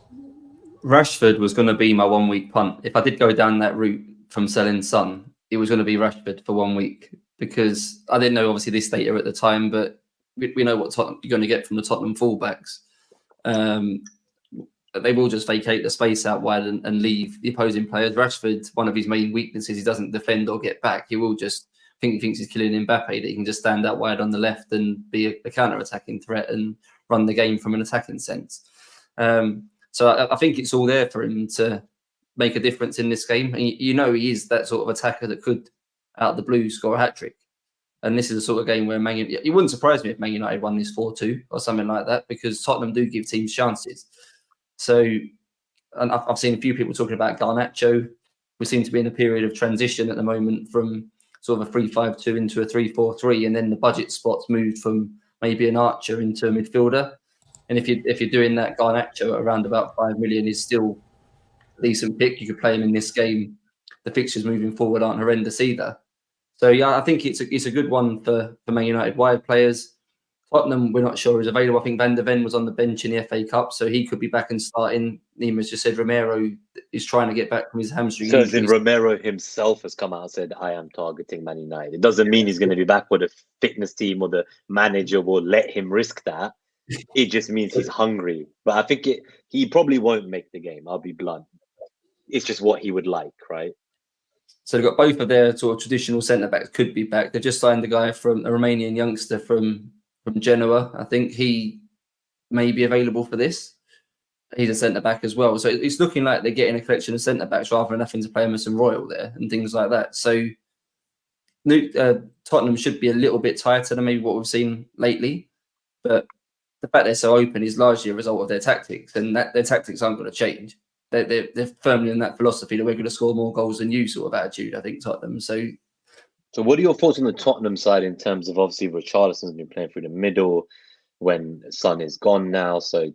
Rashford was going to be my 1 week punt. If I did go down that route from selling Son, it was going to be Rashford for 1 week, because I didn't know obviously this data at the time, but we know what Tottenham, you're going to get from the Tottenham fullbacks. They will just vacate the space out wide and leave the opposing players. Rashford, one of his main weaknesses, he doesn't defend or get back. He will just he thinks he's killing Mbappe, that he can just stand out wide on the left and be a counter-attacking threat and run the game from an attacking sense. So I think it's all there for him to make a difference in this game. And he is that sort of attacker that could, out of the blue, score a hat-trick. And this is the sort of game where it wouldn't surprise me if Man United won this 4-2 or something like that, because Tottenham do give teams chances. So, and I've seen a few people talking about Garnacho. We seem to be in a period of transition at the moment from sort of a 3-5-2 into a 3-4-3, and then the budget spots moved from maybe an archer into a midfielder. And if you're doing that, Garnacho at around about 5 million is still a decent pick. You could play him in this game. The fixtures moving forward aren't horrendous either. So yeah, I think it's a good one for Man United wide players. Tottenham, we're not sure is available. I think Van der Ven was on the bench in the FA Cup, so he could be back and starting. Neema's just said Romero is trying to get back from his hamstring. So then Romero himself has come out and said, I am targeting Man United. It doesn't mean he's going to be back, or the fitness team or the manager will let him risk that. It just means he's hungry. But I think he probably won't make the game. I'll be blunt. It's just what he would like, right? So they've got both of their sort of traditional centre-backs could be back. They just signed a guy from a Romanian youngster from Genoa. I think he may be available for this. He's a centre-back as well. So it's looking like they're getting a collection of centre-backs rather than having to play Emerson Royal there and things like that. So Tottenham should be a little bit tighter than maybe what we've seen lately. But the fact they're so open is largely a result of their tactics, and that their tactics aren't going to change. They're firmly in that philosophy that we're going to score more goals than you sort of attitude, I think, Tottenham. So what are your thoughts on the Tottenham side in terms of, obviously, Richarlison's been playing through the middle when Son is gone now. So,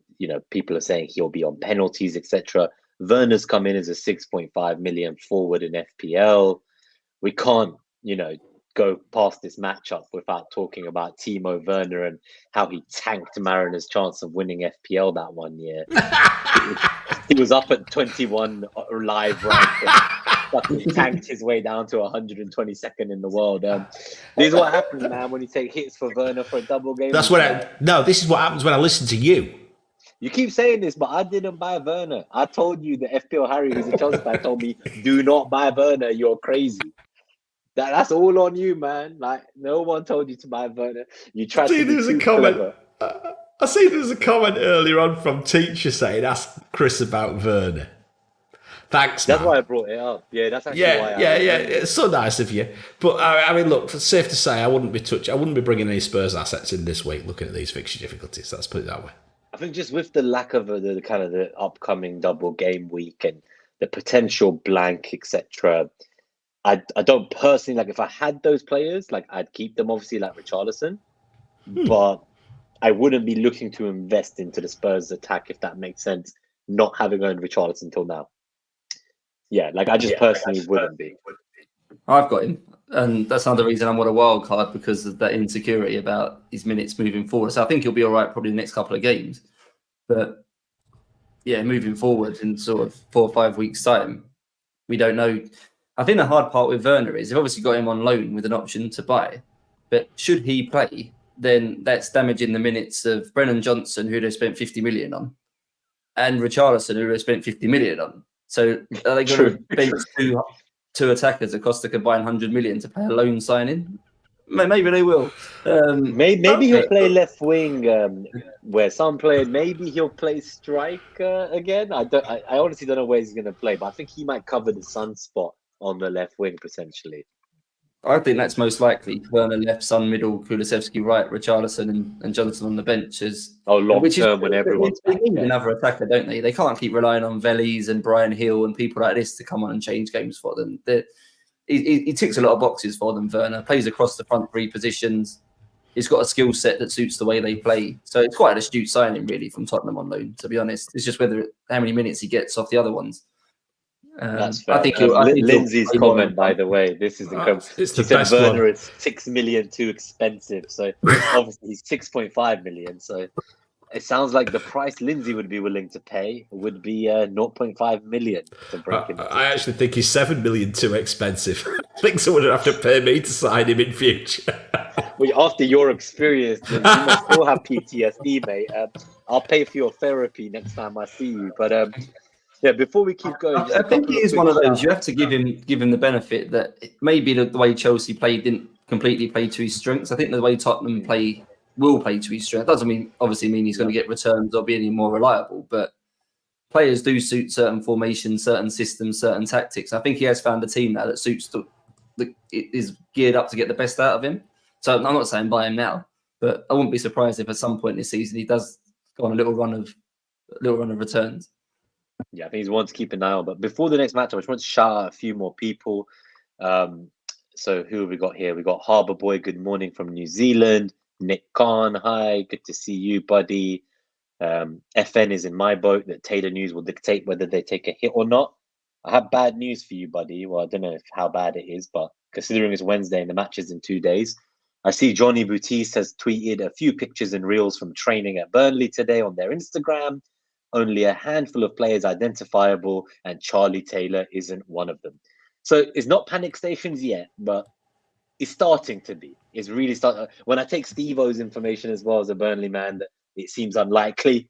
people are saying he'll be on penalties, etc. Werner's come in as a 6.5 million forward in FPL. We can't, go past this matchup without talking about Timo Werner and how he tanked Mariners' chance of winning FPL that 1 year. He was up at 21 live rank but he tanked his way down to 122nd in the world. This is what happens, man, when you take hits for Werner for a double game. This is what happens when I listen to you. You keep saying this, but I didn't buy Werner. I told you, the FPL Harry, who's a Chelsea fan, told me, do not buy Werner, you're crazy. That's all on you, man. Like, no one told you to buy Werner. You tried to be too clever. I see there's a comment earlier on from Teacher saying, ask Chris about Werner. Thanks, man. That's why I brought it up. Yeah, that's actually why. It's so nice of you. But look, it's safe to say I wouldn't be bringing any Spurs assets in this week looking at these fixture difficulties. Let's put it that way. I think just with the lack of the kind of the upcoming double game week and the potential blank, etc. I don't personally, like, if I had those players, like, I'd keep them, obviously, like Richarlison, but I wouldn't be looking to invest into the Spurs attack, if that makes sense, not having owned Richarlison until now. Yeah, like, I just personally wouldn't be. I've got him, and that's another reason I'm on a wild card, because of that insecurity about his minutes moving forward. So I think he'll be all right probably the next couple of games. But yeah, moving forward in sort of 4 or 5 weeks' time, we don't know. I think the hard part with Werner is they've obviously got him on loan with an option to buy. But should he play, then that's damaging the minutes of Brennan Johnson, who they spent 50 million on, and Richarlison, who they spent 50 million on. So are they going to bench two attackers that cost a combined 100 million to play a loan signing? Maybe they will. Maybe he'll play left wing where some played. Maybe he'll play striker again. I honestly don't know where he's going to play, but I think he might cover the Sun spot on the left wing potentially. I think that's most likely. Werner left, Son middle, Kulusevski right, Richarlison and Johnson on the bench. Long term when everyone's they back. need another attacker, don't they? They can't keep relying on Veliz and Brian Hill and people like this to come on and change games for them. He ticks a lot of boxes for them, Werner. Plays across the front three positions. He's got a skill set that suits the way they play. So it's quite an astute signing, really, from Tottenham on loan, to be honest. It's just how many minutes he gets off the other ones. That's fair. I think Lindsay's comment, by the way, this is incredible. She said Werner is 6 million too expensive. So obviously he's 6.5 million. So it sounds like the price Lindsay would be willing to pay would be 0.5 million to break him. I actually think he's 7 million too expensive. I think someone would have to pay me to sign him in future. Well, after your experience, you must still have PTSD, mate. I'll pay for your therapy next time I see you. But yeah, before we keep going, I think he is one of those. You have to give him the benefit that maybe the way Chelsea played didn't completely play to his strengths. I think the way Tottenham will play to his strengths. Doesn't obviously mean he's going to get returns or be any more reliable, but players do suit certain formations, certain systems, certain tactics. I think he has found a team now that suits is geared up to get the best out of him. So I'm not saying buy him now, but I wouldn't be surprised if at some point this season he does go on a little run of returns. Yeah, I think he's one to keep an eye on. But before the next match, I just want to shout out a few more people. So who have we got here? We got Harbour Boy, good morning from New Zealand. Nick Khan, hi, good to see you, buddy. FN is in my boat that Taylor News will dictate whether they take a hit or not. I have bad news for you, buddy. Well, I don't know how bad it is, but considering it's Wednesday and the match is in 2 days, I see Johnny Boutis has tweeted a few pictures and reels from training at Burnley today on their Instagram. Only a handful of players identifiable, and Charlie Taylor isn't one of them. So it's not panic stations yet, but it's starting to be. It's really starting. When I take Steve-O's information as well as a Burnley man, that it seems unlikely.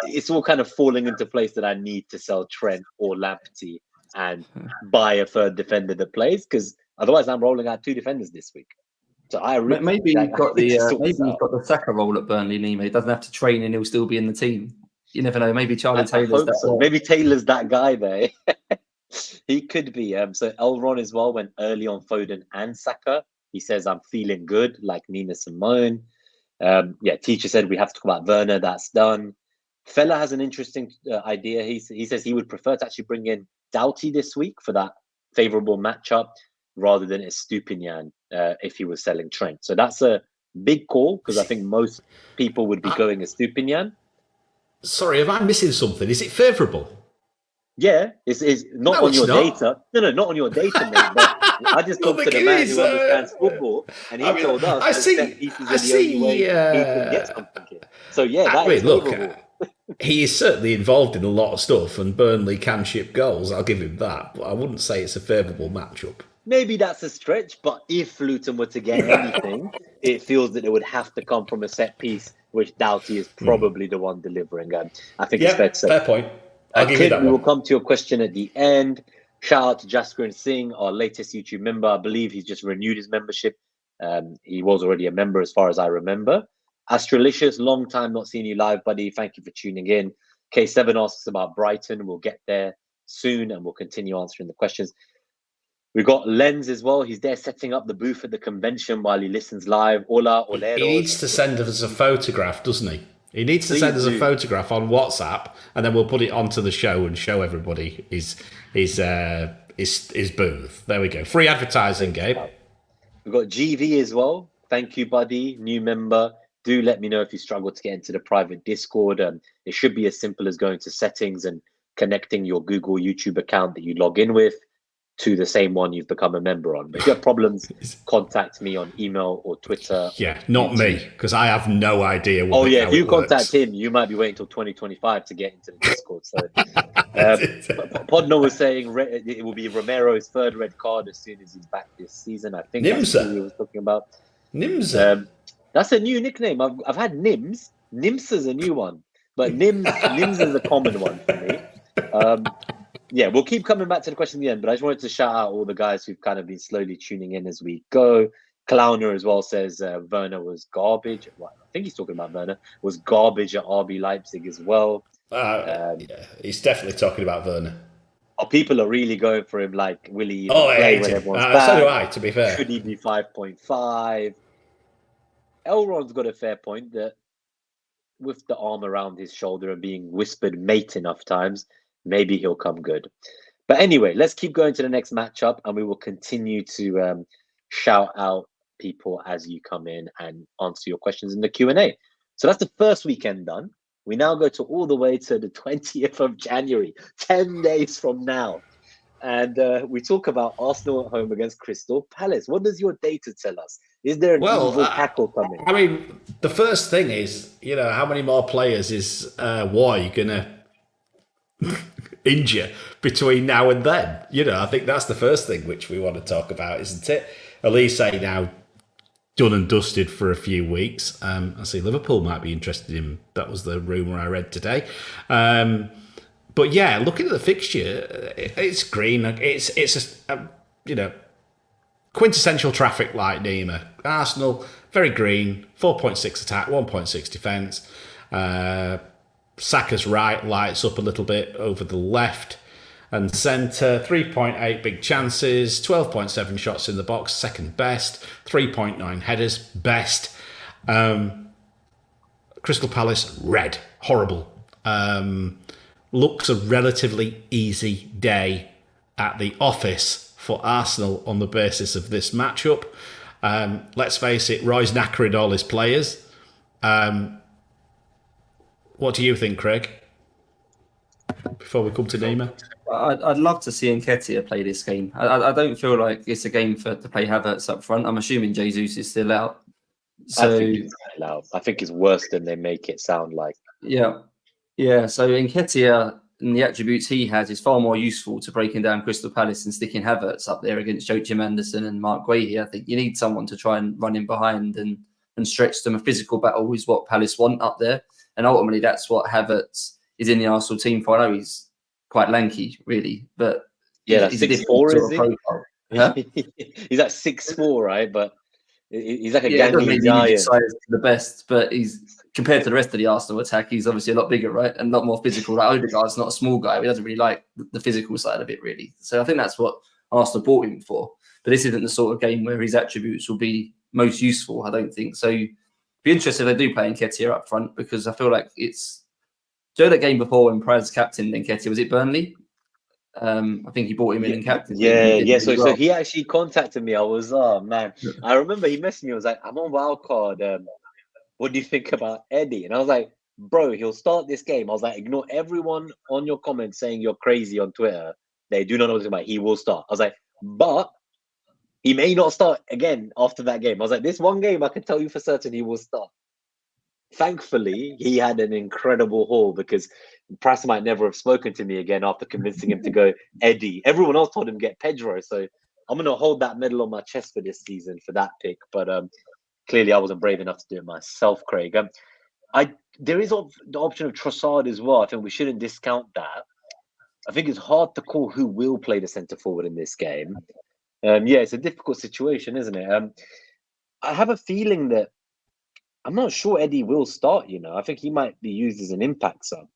It's all kind of falling into place that I need to sell Trent or Lamptey and buy a third defender that plays, because otherwise I'm rolling out 2 defenders this week. So maybe he's got the Saka role at Burnley. Nima. He doesn't have to train and he'll still be in the team. You never know. Maybe Charlie Taylor's that. So. Maybe Taylor's that guy there. He could be. So Elron as well went early on Foden and Saka. He says, I'm feeling good, like Nina Simone. Teacher said we have to talk about Werner. That's done. Fella has an interesting idea. He says he would prefer to actually bring in Doughty this week for that favourable matchup rather than Estupinian if he was selling Trent. So that's a big call because I think most people would be going Estupinian. Sorry, am I missing something? Is it favourable? Yeah, it's not on your data. No, not on your data, mate. But I just talked to the man who understands football, and he told us that set pieces are the only way he can get something here. So yeah, that is favourable. He is certainly involved in a lot of stuff, and Burnley can ship goals. I'll give him that, but I wouldn't say it's a favourable matchup. Maybe that's a stretch, but if Luton were to get anything, it feels that it would have to come from a set piece, which Doughty is probably the one delivering. I think it's fair to say. Fair point. I'll give you that one. We will come to your question at the end. Shout out to Jasker Singh, our latest YouTube member. I believe he's just renewed his membership. He was already a member as far as I remember. Astralicious, long time not seeing you live, buddy. Thank you for tuning in. K7 asks about Brighton. We'll get there soon and we'll continue answering the questions. We've got Lens as well. He's there setting up the booth at the convention while he listens live. Hola, Olero. He needs to send us a photograph, doesn't he? He needs to send us a photograph on WhatsApp, and then we'll put it onto the show and show everybody his booth. There we go. Free advertising, Gabe. We've got GV as well. Thank you, buddy. New member. Do let me know if you struggle to get into the private Discord. It should be as simple as going to settings and connecting your Google YouTube account that you log in with to the same one you've become a member on. But if you have problems, contact me on email or Twitter. Yeah, not YouTube. Me, because I have no idea what if you contact him, you might be waiting until 2025 to get into the Discord. So Podno was saying it will be Romero's 3rd red card as soon as he's back this season. I think that's what he was talking about. Nimsa. That's a new nickname. I've had Nims. Nims is a new one. But Nims is a common one for me. Yeah, we'll keep coming back to the question at the end, but I just wanted to shout out all the guys who've kind of been slowly tuning in as we go. Clowner as well says Werner was garbage. Well, I think he's talking about Werner. Was garbage at RB Leipzig as well. Yeah, he's definitely talking about Werner. Oh, people are really going for him. Like, will he even I play hate when him. everyone's back? So do I, to be fair. Should he be 5.5? Elrond's got a fair point that with the arm around his shoulder and being whispered mate enough times, maybe he'll come good. But anyway, let's keep going to the next matchup, and we will continue to shout out people as you come in and answer your questions in the Q&A. So that's the first weekend done. We now go to all the way to the 20th of January, 10 days from now. And we talk about Arsenal at home against Crystal Palace. What does your data tell us? Is there an evil tackle coming? I mean, the first thing is, how many more players is Roy going to injure between now and then? I think that's the first thing which we want to talk about, isn't it? Elise now done and dusted for a few weeks. I see Liverpool might be interested in him. That was the rumour I read today. But yeah, looking at the fixture, it's green. It's a quintessential traffic light Nima. Arsenal, very green, 4.6 attack, 1.6 defence. Saka's right lights up a little bit over the left and centre. 3.8 big chances, 12.7 shots in the box, second best. 3.9 headers, best. Crystal Palace, red, horrible. Looks a relatively easy day at the office for Arsenal on the basis of this matchup. Let's face it, Roy's knackering all his players. What do you think, Craig? Before we come to Nima, I'd love to see Nketiah play this game. I don't feel like it's a game to play Havertz up front. I'm assuming Jesus is still out. So I think he's still out. I think it's worse than they make it sound like. Yeah. So Nketiah and the attributes he has is far more useful to breaking down Crystal Palace and sticking Havertz up there against Joachim Anderson and Mark Guehi. I think you need someone to try and run in behind and stretch them. A physical battle is what Palace want up there. And ultimately, that's what Havertz is in the Arsenal team for. I know he's quite lanky, really, but yeah, he's 6'4", is he? Huh? He's at 6'4", right? But he's like a gangly giant. Size the best, but he's compared to the rest of the Arsenal attack, he's obviously a lot bigger, right, and a lot more physical. Like Odegaard's not a small guy; he doesn't really like the physical side of it, really. So I think that's what Arsenal bought him for. But this isn't the sort of game where his attributes will be most useful. I don't think so. Be interested if they do play Nketiah up front, because I feel like it's. Do you know that game before when Praz captained Nketiah? Was it Burnley? I think he bought him in and captained. Yeah. So he actually contacted me. I was, oh man, I remember he messaged me. I was like, I'm on Wildcard. What do you think about Eddie? And I was like, bro, he'll start this game. I was like, ignore everyone on your comments saying you're crazy on Twitter. They do not know what to about. He will start. I was like, but he may not start again after that game. I was like, this one game, I can tell you for certain he will start. Thankfully, he had an incredible haul because Price might never have spoken to me again after convincing him to go Eddie. Everyone else told him get Pedro. So I'm going to hold that medal on my chest for this season for that pick. But clearly, I wasn't brave enough to do it myself, Craig. There is the option of Trossard as well. I think we shouldn't discount that. I think it's hard to call who will play the centre forward in this game. It's a difficult situation, isn't it? I have a feeling that I'm not sure Eddie will start, I think he might be used as an impact sub.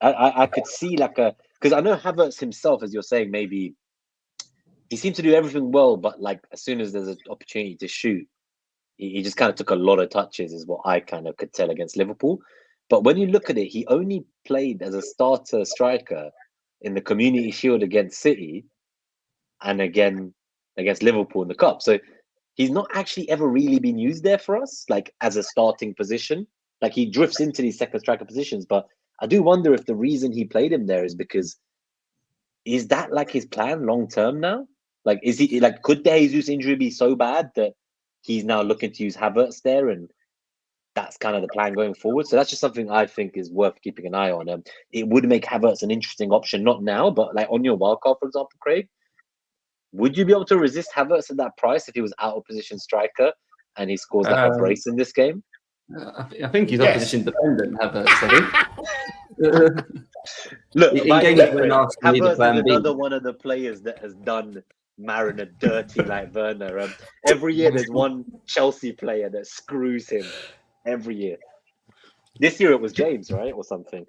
I could see because I know Havertz himself, as you're saying, maybe he seems to do everything well, but like as soon as there's an opportunity to shoot, he just kind of took a lot of touches, is what I kind of could tell against Liverpool. But when you look at it, he only played as a starter striker in the Community Shield against City and again against Liverpool in the Cup. So he's not actually ever really been used there for us, like as a starting position. Like he drifts into these second striker positions, but I do wonder if the reason he played him there is because is that like his plan long term now? Like, is he like, could the Jesus injury be so bad that he's now looking to use Havertz there, and that's kind of the plan going forward? So that's just something I think is worth keeping an eye on. It would make Havertz an interesting option, not now, but like on your wildcard, for example, Craig. Would you be able to resist Havertz at that price if he was out of position striker and he scores like a brace in this game? I think he's opposition dependent, Havertz, I think. Look, Havertz is another one of the players that has done Mariner dirty like Werner. Every year there's one Chelsea player that screws him. Every year. This year it was James, right? Or something.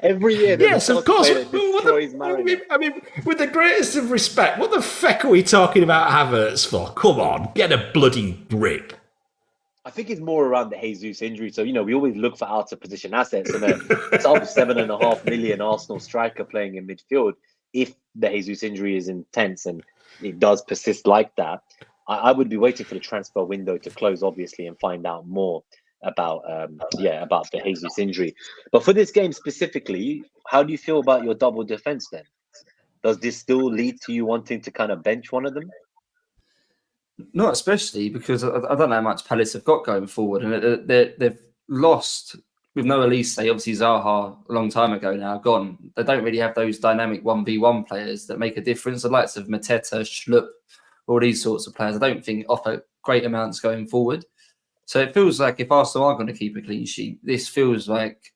Every year, yes, of course. That destroys Mariner. I mean, with the greatest of respect, what the feck are we talking about Havertz for? Come on, get a bloody grip. I think it's more around the Jesus injury. So, we always look for out of position assets, and a sub 7.5 million Arsenal striker playing in midfield. If the Jesus injury is intense and it does persist like that, I would be waiting for the transfer window to close, obviously, and find out more about the Jesus injury. But for this game specifically, how do you feel about your double defense then? Does this still lead to you wanting to kind of bench one of them? Not especially, because I don't know how much Palace have got going forward, and they've lost with no Elise. Obviously, Zaha a long time ago now gone. They don't really have those dynamic 1v1 players that make a difference. The likes of Mateta, Schlupp, all these sorts of players, I don't think offer great amounts going forward. So it feels like if Arsenal are going to keep a clean sheet, this feels like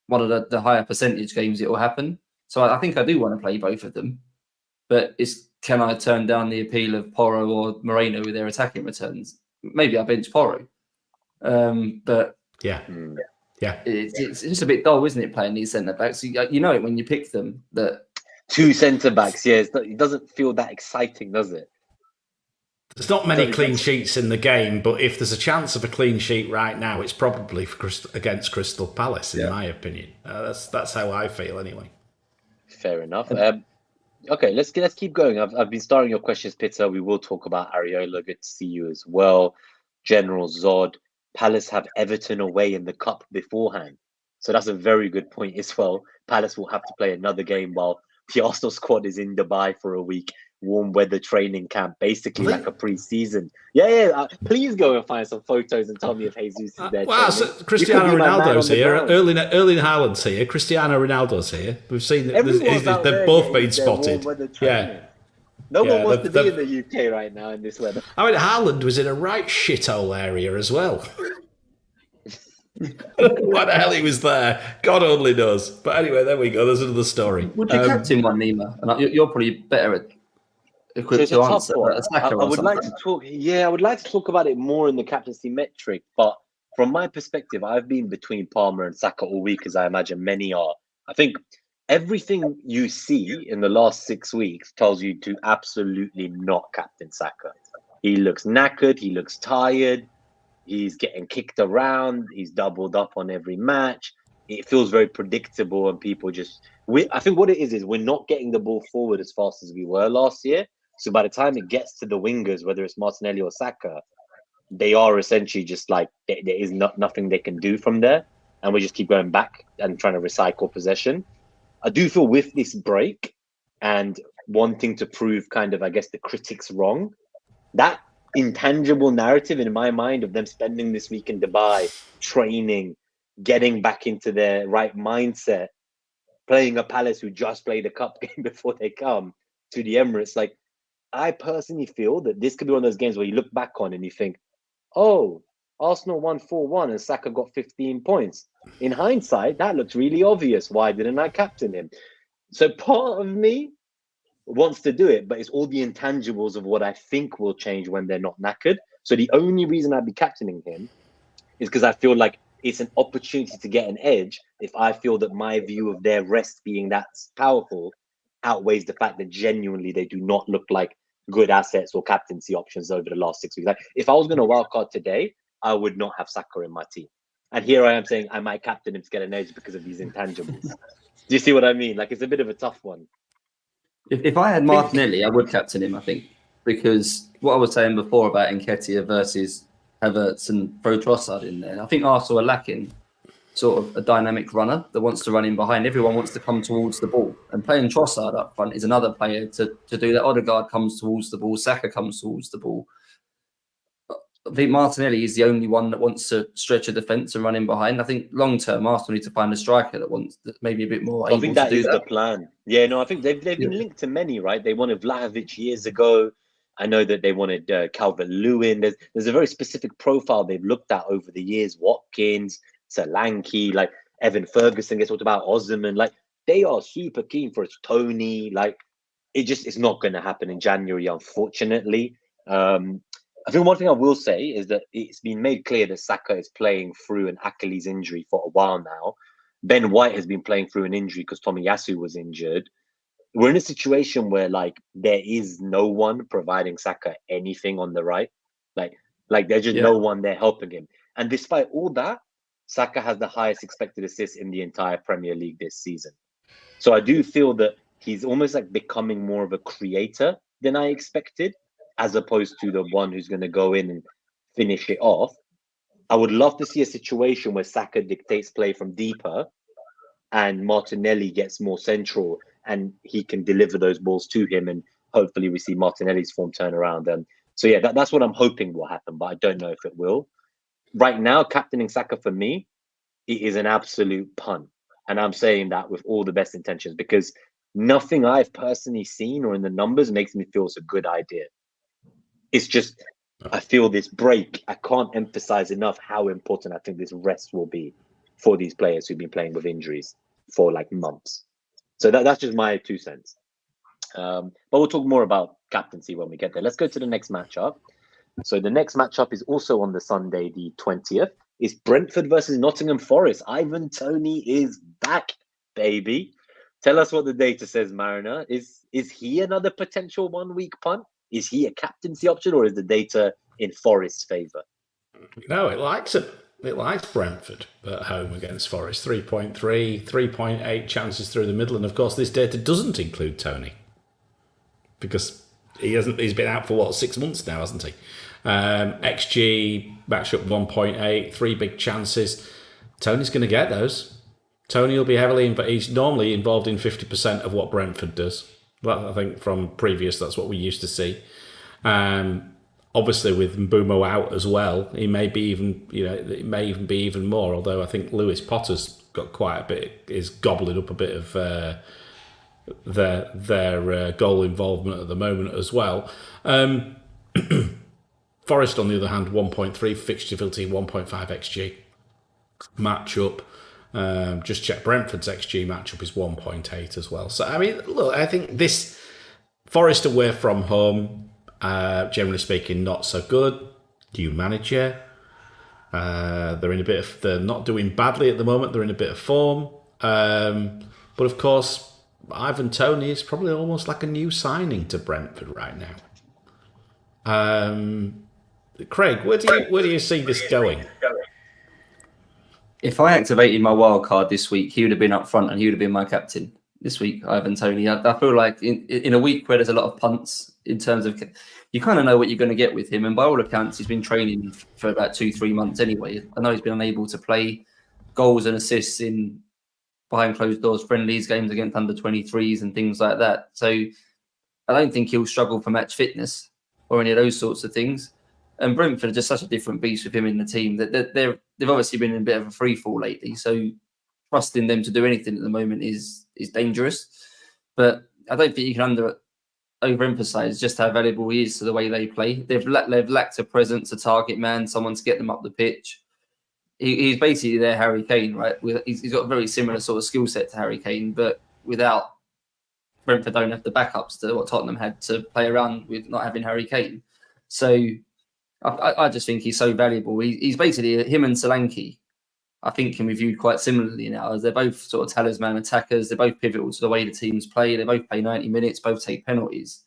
one of the higher percentage games it will happen. So I think I do want to play both of them, but can I turn down the appeal of Porro or Moreno with their attacking returns? Maybe I bench Porro, but yeah. It's just a bit dull, isn't it, playing these centre backs? You know it when you pick them that two centre backs. Yeah, it doesn't feel that exciting, does it? There's not many clean sheets in the game, but if there's a chance of a clean sheet right now, it's probably against Crystal Palace, in my opinion. That's how I feel, anyway. Fair enough. Okay, let's keep going. I've been starting your questions, Peter. We will talk about Areola. Good to see you as well. General Zod. Palace have Everton away in the cup beforehand, so that's a very good point as well. Palace will have to play another game while the Arsenal squad is in Dubai for a week. Warm weather training camp, basically like a pre-season. Yeah. Please go and find some photos and tell me if Jesus is there. Wow, so Cristiano Ronaldo's here. Erling Haaland's here. Cristiano Ronaldo's here. We've seen that they've both been spotted. Yeah. No one wants to be in the UK right now in this weather. I mean, Haaland was in a right shithole area as well. What the hell he was there? God only knows. But anyway, there we go. There's another story. Would you captain one, Nima? And you're probably better at equipped to answer. I would like to talk. Yeah, I would like to talk about it more in the captaincy metric. But from my perspective, I've been between Palmer and Saka all week, as I imagine many are. I think everything you see in the last 6 weeks tells you to absolutely not captain Saka. He looks knackered. He looks tired. He's getting kicked around. He's doubled up on every match. It feels very predictable, and people I think what it is we're not getting the ball forward as fast as we were last year. So by the time it gets to the wingers, whether it's Martinelli or Saka, they are essentially just like there is nothing they can do from there, and we just keep going back and trying to recycle possession. I do feel with this break and wanting to prove kind of, I guess, the critics wrong, that intangible narrative in my mind of them spending this week in Dubai, training, getting back into their right mindset, playing a Palace who just played a cup game before they come to the Emirates. Like, I personally feel that this could be one of those games where you look back on and you think, oh, Arsenal won 4-1 and Saka got 15 points. In hindsight, that looks really obvious. Why didn't I captain him? So part of me wants to do it, but it's all the intangibles of what I think will change when they're not knackered. So the only reason I'd be captaining him is because I feel like it's an opportunity to get an edge if I feel that my view of their rest being that powerful outweighs the fact that genuinely they do not look like good assets or captaincy options over the last 6 weeks. Like, if I was going to wildcard today, I would not have Saka in my team. And here I am saying I might captain him to get an edge because of these intangibles. Do you see what I mean? Like, it's a bit of a tough one. If I had Martinelli, I would captain him, I think, because what I was saying before about Nketiah versus Havertz and throw Trossard in there, I think Arsenal are lacking sort of a dynamic runner that wants to run in behind. Everyone wants to come towards the ball, and playing Trossard up front is another player to do that. Odegaard comes towards the ball, Saka comes towards the ball. I think Martinelli is the only one that wants to stretch a defence and run in behind. I think long term, Arsenal need to find a striker that wants maybe a bit more able to do that. I think that is the plan. Yeah, no, I think they've been linked to many, right? They wanted Vlahovic years ago. I know that they wanted Calvert-Lewin. There's a very specific profile they've looked at over the years. Watkins, Solanke, like Evan Ferguson gets talked about, Osimhen. Like, they are super keen for it. Tony, like, it's not going to happen in January, unfortunately. I think one thing I will say is that it's been made clear that Saka is playing through an Achilles injury for a while now. Ben White has been playing through an injury because Tomiyasu was injured. We're in a situation where like there is no one providing Saka anything on the right. Like there's just no one there helping him. And despite all that, Saka has the highest expected assists in the entire Premier League this season. So I do feel that he's almost like becoming more of a creator than I expected, as opposed to the one who's going to go in and finish it off. I would love to see a situation where Saka dictates play from deeper and Martinelli gets more central and he can deliver those balls to him, and hopefully we see Martinelli's form turn around. So yeah, that's what I'm hoping will happen, but I don't know if it will. Right now, captaining Saka for me, it is an absolute pun. And I'm saying that with all the best intentions, because nothing I've personally seen or in the numbers makes me feel it's a good idea. It's just, I feel this break, I can't emphasize enough how important I think this rest will be for these players who've been playing with injuries for like months. So that's just my 2 cents. But we'll talk more about captaincy when we get there. Let's go to the next matchup. So the next matchup is also on the Sunday, the 20th. It's Brentford versus Nottingham Forest. Ivan Toney is back, baby. Tell us what the data says, Mariner. Is he another potential 1 week punt? Is he a captaincy option, or is the data in Forest's favour? No, it likes it. It likes Brentford at home against Forest. 3.3, 3.8 chances through the middle. And of course, this data doesn't include Toney, because he's been out for 6 months now, hasn't he? XG matchup 1.8, 3 big chances. Toney's going to get those. Toney will be he's normally involved in 50% of what Brentford does. I think from previous, that's what we used to see. Obviously, with Mbeumo out as well, he may be even, it may even be even more. Although I think Lewis Potter's got quite a bit, is gobbling up a bit of their goal involvement at the moment as well. Forest, on the other hand, 1.3 fixture difficulty, 1.5 XG matchup. Just check Brentford's XG matchup is 1.8 as well. So I mean, look, I think this Forest away from home, generally speaking, not so good. New manager. They're in a bit of. They're not doing badly at the moment. They're in a bit of form. But of course, Ivan Toney is probably almost like a new signing to Brentford right now. Craig, where do you see this going? If I activated my wild card this week, he would have been up front and he would have been my captain this week, Ivan Toney. I feel like in a week where there's a lot of punts in terms of, you kind of know what you're going to get with him. And by all accounts, he's been training for about 2-3 months anyway. I know he's been unable to play goals and assists in behind closed doors friendlies, games against under 23s and things like that. So I don't think he'll struggle for match fitness or any of those sorts of things. And Brentford are just such a different beast with him in the team that they've obviously been in a bit of a free fall lately. So trusting them to do anything at the moment is dangerous. But I don't think you can overemphasize just how valuable he is to the way they play. They've lacked a presence, a target man, someone to get them up the pitch. He's basically their Harry Kane, right? He's got a very similar sort of skill set to Harry Kane, but without Brentford don't have the backups to what Tottenham had to play around with not having Harry Kane. So I just think he's so valuable. He's basically him and Solanke, I think, can be viewed quite similarly now, as they're both sort of talisman attackers. They're both pivotal to the way the teams play. They both play 90 minutes, both take penalties.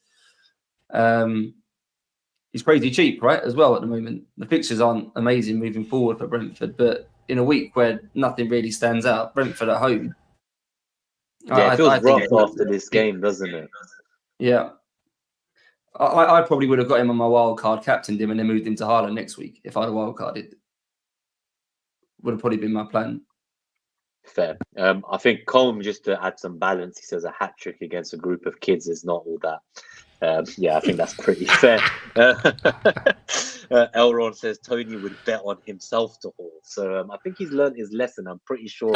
He's crazy cheap, right, as well at the moment. The fixtures aren't amazing moving forward for Brentford, but in a week where nothing really stands out, Brentford at home. Yeah, it feels rough after this game, doesn't it? Yeah. I probably would have got him on my wild card, captained him, and then moved him to Haaland next week if I'd have wild carded. Would have probably been my plan. Fair. I think Colm, just to add some balance, he says a hat trick against a group of kids is not all that. Yeah, I think that's pretty fair. Elron says Toney would bet on himself to haul. So I think he's learned his lesson. I'm pretty sure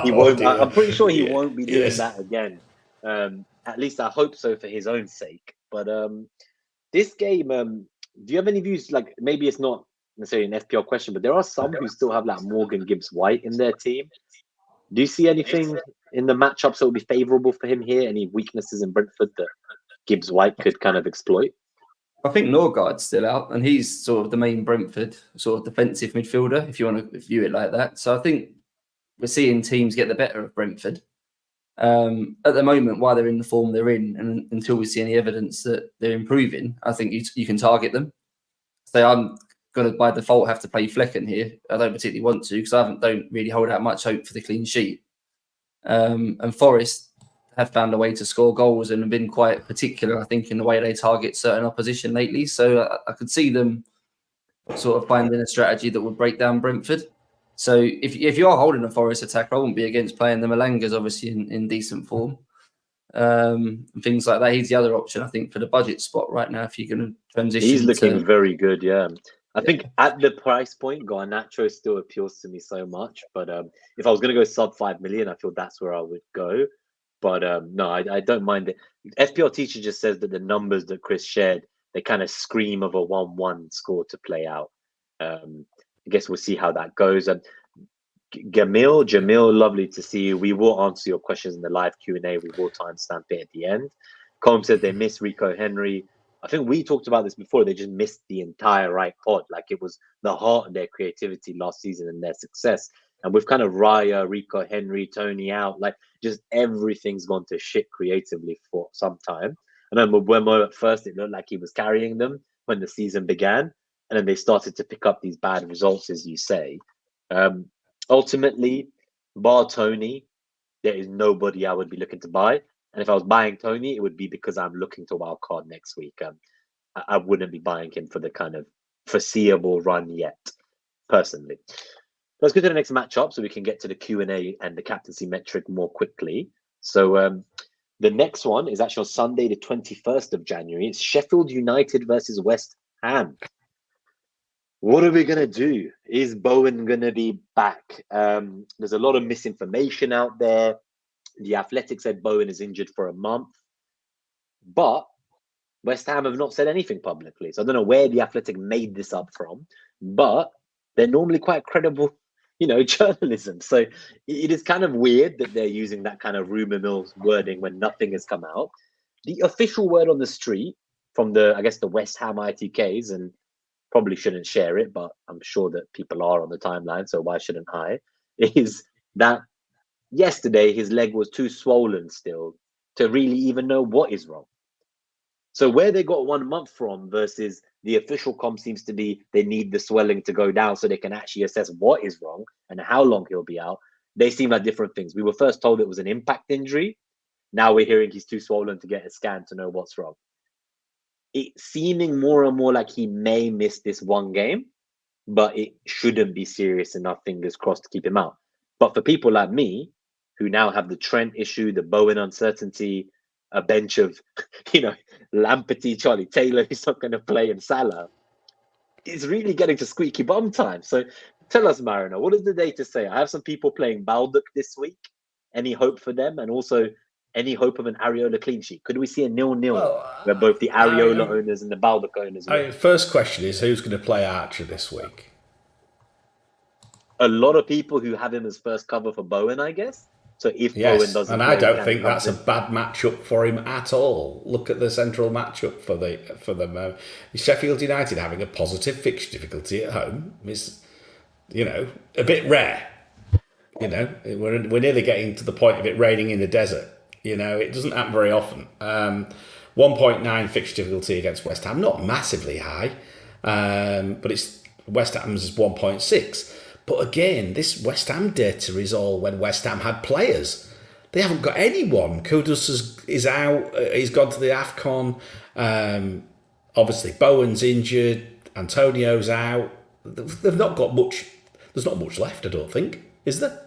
he won't. I'm pretty sure he won't be doing that again. At least I hope so for his own sake. But this game, do you have any views? Like, maybe it's not necessarily an FPL question, but there are some who still have like Morgan Gibbs-White in their team. Do you see anything in the matchups that would be favourable for him here? Any weaknesses in Brentford that Gibbs-White could kind of exploit? I think Norgard's still out, and he's sort of the main Brentford sort of defensive midfielder, if you want to view it like that. So I think we're seeing teams get the better of Brentford. At the moment, while they're in the form they're in, and until we see any evidence that they're improving, I think you can target them. So I'm going to, by default, have to play Flecken here. I don't particularly want to because I don't really hold out much hope for the clean sheet. And Forest have found a way to score goals and have been quite particular, I think, in the way they target certain opposition lately. So I could see them sort of finding a strategy that would break down Brentford. So if you are holding a Forest attack, I wouldn't be against playing the Malangas, obviously in decent form. And things like that. He's the other option, I think, for the budget spot right now. If you're going to transition, he's looking very good. Yeah, I think at the price point, Garnacho still appeals to me so much. But if I was going to go sub 5 million, I feel that's where I would go. But no, I don't mind it. FPL Teacher just says that the numbers that Chris shared, they kind of scream of a 1-1 score to play out. I guess we'll see how that goes. Jamil, lovely to see you. We will answer your questions in the live Q&A. We will timestamp it at the end. Colm said they miss Rico Henry. I think we talked about this before. They just missed the entire right pod. Like it was the heart of their creativity last season and their success. And with kind of Raya, Rico Henry, Tony out, like just everything's gone to shit creatively for some time. And then Mbeumo at first, it looked like he was carrying them when the season began. And then they started to pick up these bad results, as you say. Ultimately, bar Tony, there is nobody I would be looking to buy. And if I was buying Tony, it would be because I'm looking to wildcard next week. I wouldn't be buying him for the kind of foreseeable run yet, personally. Let's go to the next matchup so we can get to the Q&A and the captaincy metric more quickly. So the next one is actually on Sunday, the 21st of January. It's Sheffield United versus West Ham. What are we going to do? Is Bowen going to be back? There's a lot of misinformation out there. The Athletic said Bowen is injured for a month. But West Ham have not said anything publicly. So I don't know where the Athletic made this up from. But they're normally quite credible, journalism. So it is kind of weird that they're using that kind of rumor mill wording when nothing has come out. The official word on the street from the West Ham ITKs, and probably shouldn't share it, but I'm sure that people are on the timeline, so why shouldn't I? Is that yesterday his leg was too swollen still to really even know what is wrong. So where they got 1 month from versus the official comp seems to be they need the swelling to go down so they can actually assess what is wrong and how long he'll be out. They seem like different things. We were first told it was an impact injury. Now we're hearing he's too swollen to get a scan to know what's wrong. It's seeming more and more like he may miss this one game, but it shouldn't be serious enough, fingers crossed, to keep him out. But for people like me, who now have the Trent issue, the Bowen uncertainty, a bench of, Lamperty, Charlie Taylor, who's not going to play, and Salah, it's really getting to squeaky bum time. So tell us, Mariner, what does the data say? I have some people playing Baldock this week. Any hope for them? And also, any hope of an Areola clean sheet? Could we see a 0-0 where both the Areola owners and the Baldock owners win? First question is, who's going to play Archer this week? A lot of people who have him as first cover for Bowen, I guess. So if Bowen doesn't play, I don't think that's a bad matchup for him at all. Look at the central matchup for them. Sheffield United having a positive fixture difficulty at home is, a bit rare. We're nearly getting to the point of it raining in the desert. It doesn't happen very often. 1.9 fixture difficulty against West Ham, not massively high, but it's West Ham's is 1.6. But again, this West Ham data is all when West Ham had players. They haven't got anyone. Kudus is out. He's gone to the AFCON. Obviously, Bowen's injured. Antonio's out. They've not got much. There's not much left, I don't think. Is there?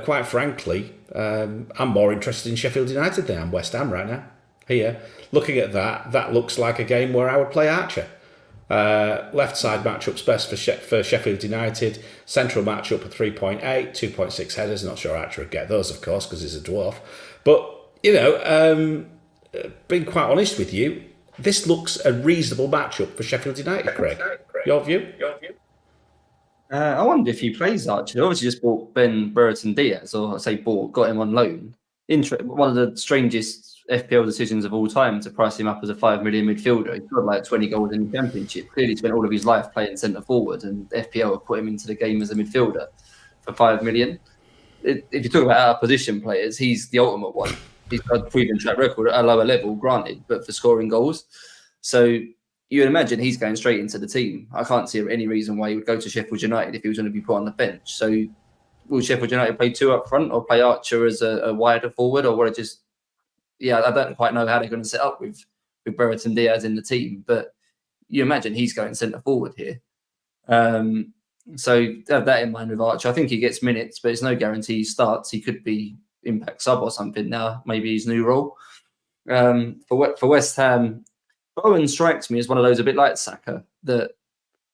Quite frankly, I'm more interested in Sheffield United than I am West Ham right now. Here, looking at that looks like a game where I would play Archer. Left side matchups best for Sheffield United. Central matchup at 3.8, 2.6 headers. Not sure Archer would get those, of course, because he's a dwarf. But, being quite honest with you, this looks a reasonable matchup for Sheffield United, Craig. Your view? I wonder if he plays Archer. They obviously just bought Ben Brereton Diaz, or got him on loan. One of the strangest FPL decisions of all time to price him up as a 5 million midfielder. He's got like 20 goals in the Championship. Clearly spent all of his life playing centre forward, and FPL have put him into the game as a midfielder for 5 million. If you talk about our position players, he's the ultimate one. He's got a proven track record at a lower level, granted, but for scoring goals. So you would imagine he's going straight into the team. I can't see any reason why he would go to Sheffield United if he was going to be put on the bench. So will Sheffield United play 2 up front or play Archer as a wider forward, or will it just... Yeah, I don't quite know how they're going to set up with Brereton Diaz in the team, but you imagine he's going centre forward here. So have that in mind with Archer. I think he gets minutes, but it's no guarantee he starts. He could be impact sub or something now, maybe his new role. For West Ham, Bowen strikes me as one of those a bit like Saka, that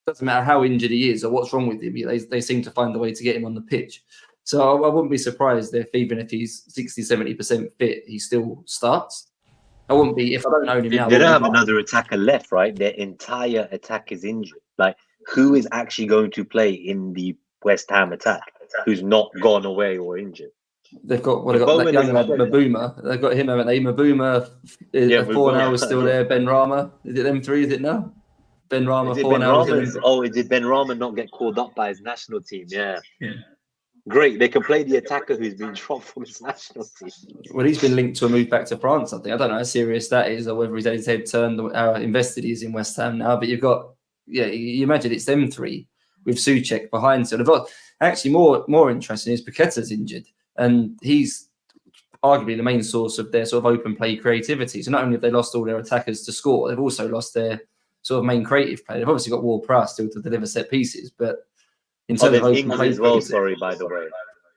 doesn't matter how injured he is or what's wrong with him, they seem to find a way to get him on the pitch. So I wouldn't be surprised if even if he's 60-70% fit, he still starts. I wouldn't be if I don't own him now. They don't have another attacker left, right? Their entire attack is injured. Like, who is actually going to play in the West Ham attack? Who's not gone away or injured? They've got that young lad Mabuma. They've got him, haven't they? Mabuma, Fornal is still there. Ben Rama, is it them three? Is it now? Ben Rama, Fornal. Did Ben Rama not get called up by his national team? Yeah. Great. They can play the attacker who's been dropped from his national team. Well, he's been linked to a move back to France, I think. I don't know how serious that is or whether his head turned how invested he is in West Ham now. But you've got, you imagine it's them three with Souček behind. So they've got, actually more interesting is Paqueta's injured. And he's arguably the main source of their sort of open play creativity. So not only have they lost all their attackers to score, they've also lost their sort of main creative player. They've obviously got Ward-Prowse still to deliver set pieces, but in terms of open play as well, sorry, by the way.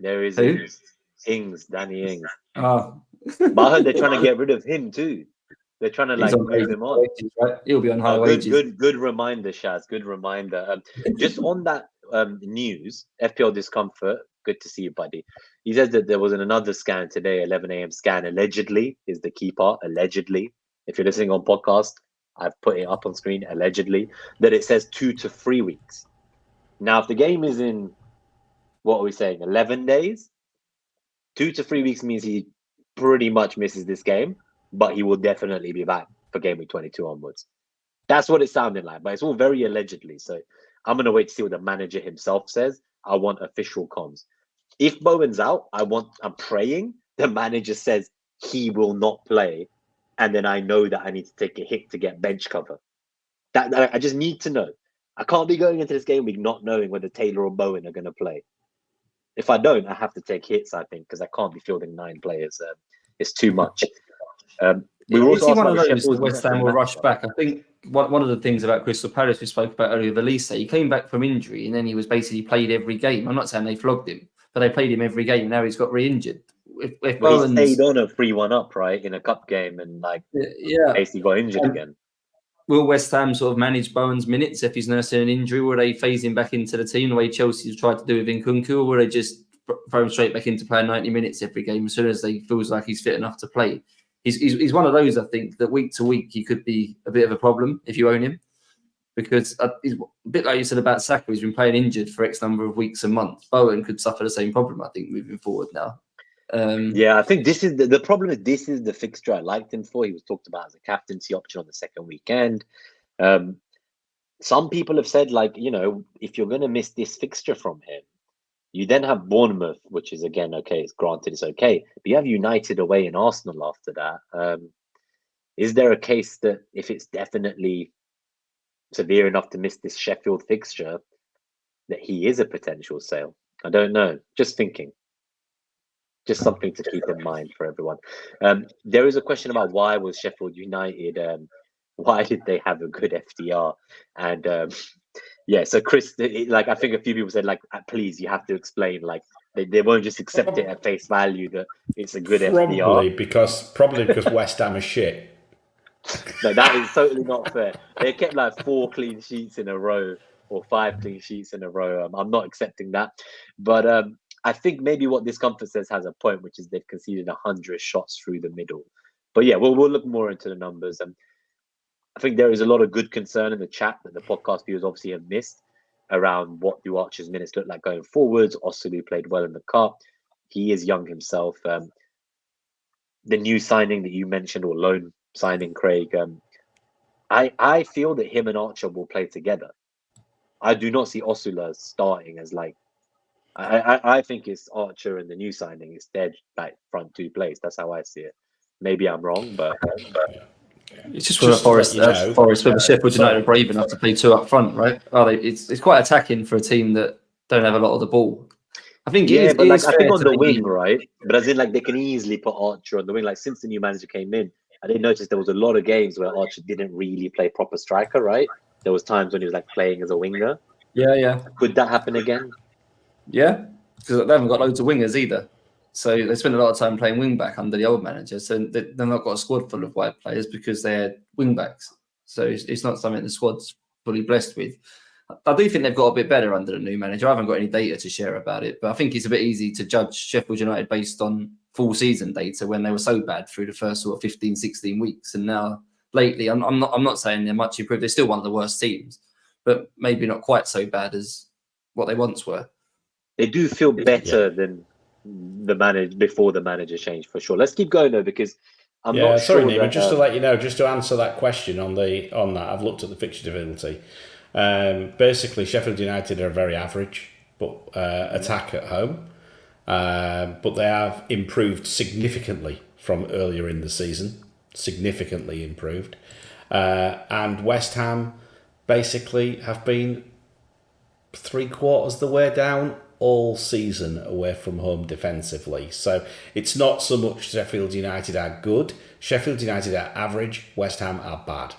There is Ings, Danny Ings. Oh. But I heard they're trying to get rid of him too. They're trying to move him on. Wages, right? He'll be on high wages. Good reminder, Shaz. Good reminder. Just on that news, FPL Discomfort, good to see you, buddy. He says that there was another scan today, 11 a.m. scan, allegedly, is the key part, allegedly. If you're listening on podcast, I've put it up on screen, allegedly, that it says 2 to 3 weeks. Now, if the game is in, what are we saying, 11 days? 2 to 3 weeks means he pretty much misses this game, but he will definitely be back for Gameweek 22 onwards. That's what it sounded like, but it's all very allegedly. So I'm going to wait to see what the manager himself says. I want official comms. If Bowen's out, I'm praying the manager says he will not play, and then I know that I need to take a hit to get bench cover. That I just need to know. I can't be going into this game week not knowing whether Taylor or Bowen are going to play. If I don't, I have to take hits, I think, because I can't be fielding 9 players. It's too much. We were also one of those that West Ham will rush back. I think one of the things about Crystal Palace we spoke about earlier with Elise, he came back from injury and then he was basically played every game. I'm not saying they flogged him, but they played him every game. Now he's got re-injured. If Bowen's... he stayed on a 3-1 up, right, in a cup game and basically got injured again. Will West Ham sort of manage Bowen's minutes if he's nursing an injury? Will they phase him back into the team the way Chelsea's tried to do with Nkunku, or will they just throw him straight back into playing 90 minutes every game as soon as they feels like he's fit enough to play? He's one of those, I think, that week to week he could be a bit of a problem if you own him, because he's a bit like you said about Saka. He's been playing injured for X number of weeks and months. Bowen could suffer the same problem, I think, moving forward now. I think this is the problem. Is this is the fixture I liked him for. He was talked about as a captaincy option on the second weekend. Some people have said, if you're going to miss this fixture from him, you then have Bournemouth, which is, again, okay, it's granted, it's okay. But you have United away and Arsenal after that. Is there a case that if it's definitely severe enough to miss this Sheffield fixture, that he is a potential sale? I don't know. Just thinking. Just something to keep in mind for everyone. There is a question about why was Sheffield United, why did they have a good FDR? And so Chris, I think a few people said, please, you have to explain, they won't just accept it at face value that it's a good FDR. Probably because West Ham is shit. No, that is totally not fair. They kept 4 clean sheets in a row or 5 clean sheets in a row. I'm not accepting that. But I think maybe what Discomfort says has a point, which is they've conceded 100 shots through the middle. But yeah, we'll look more into the numbers. I think there is a lot of good concern in the chat that the podcast viewers obviously have missed around what do Archer's minutes look like going forwards. Osulu played well in the cup. He is young himself. The new signing that you mentioned, or loan signing, Craig, I feel that him and Archer will play together. I do not see Osula starting as I think it's Archer and the new signing. It's dead like front two place. That's how I see it. Maybe I'm wrong, but it's just for Forest with Sheffield United brave enough to play two up front, right? It's quite attacking for a team that don't have a lot of the ball. I think I think on the wing, right? But as in like they can easily put Archer on the wing. Like since the new manager came in, I did notice there was a lot of games where Archer didn't really play proper striker, right? There was times when he was like playing as a winger. Yeah. Could that happen again? Yeah, because they haven't got loads of wingers either. So they spent a lot of time playing wing back under the old manager. So they've not got a squad full of wide players because they're wing backs. So it's not something the squad's fully blessed with. I do think they've got a bit better under the new manager. I haven't got any data to share about it, but I think it's a bit easy to judge Sheffield United based on full season data when they were so bad through the first sort of 15, 16 weeks. And now lately, I'm not saying they're much improved. They're still one of the worst teams, but maybe not quite so bad as what they once were. They do feel better than the manager before the manager changed for sure. Let's keep going though, because I'm not sorry, sure. Neiman, just to let you know, just to answer that question on that, I've looked at the fixture difficulty. Basically, Sheffield United are very average, but attack at home. But they have improved significantly from earlier in the season. Significantly improved. And West Ham basically have been 3/4 the way down all season away from home defensively. So it's not so much Sheffield United are good. Sheffield United are average. West Ham are bad.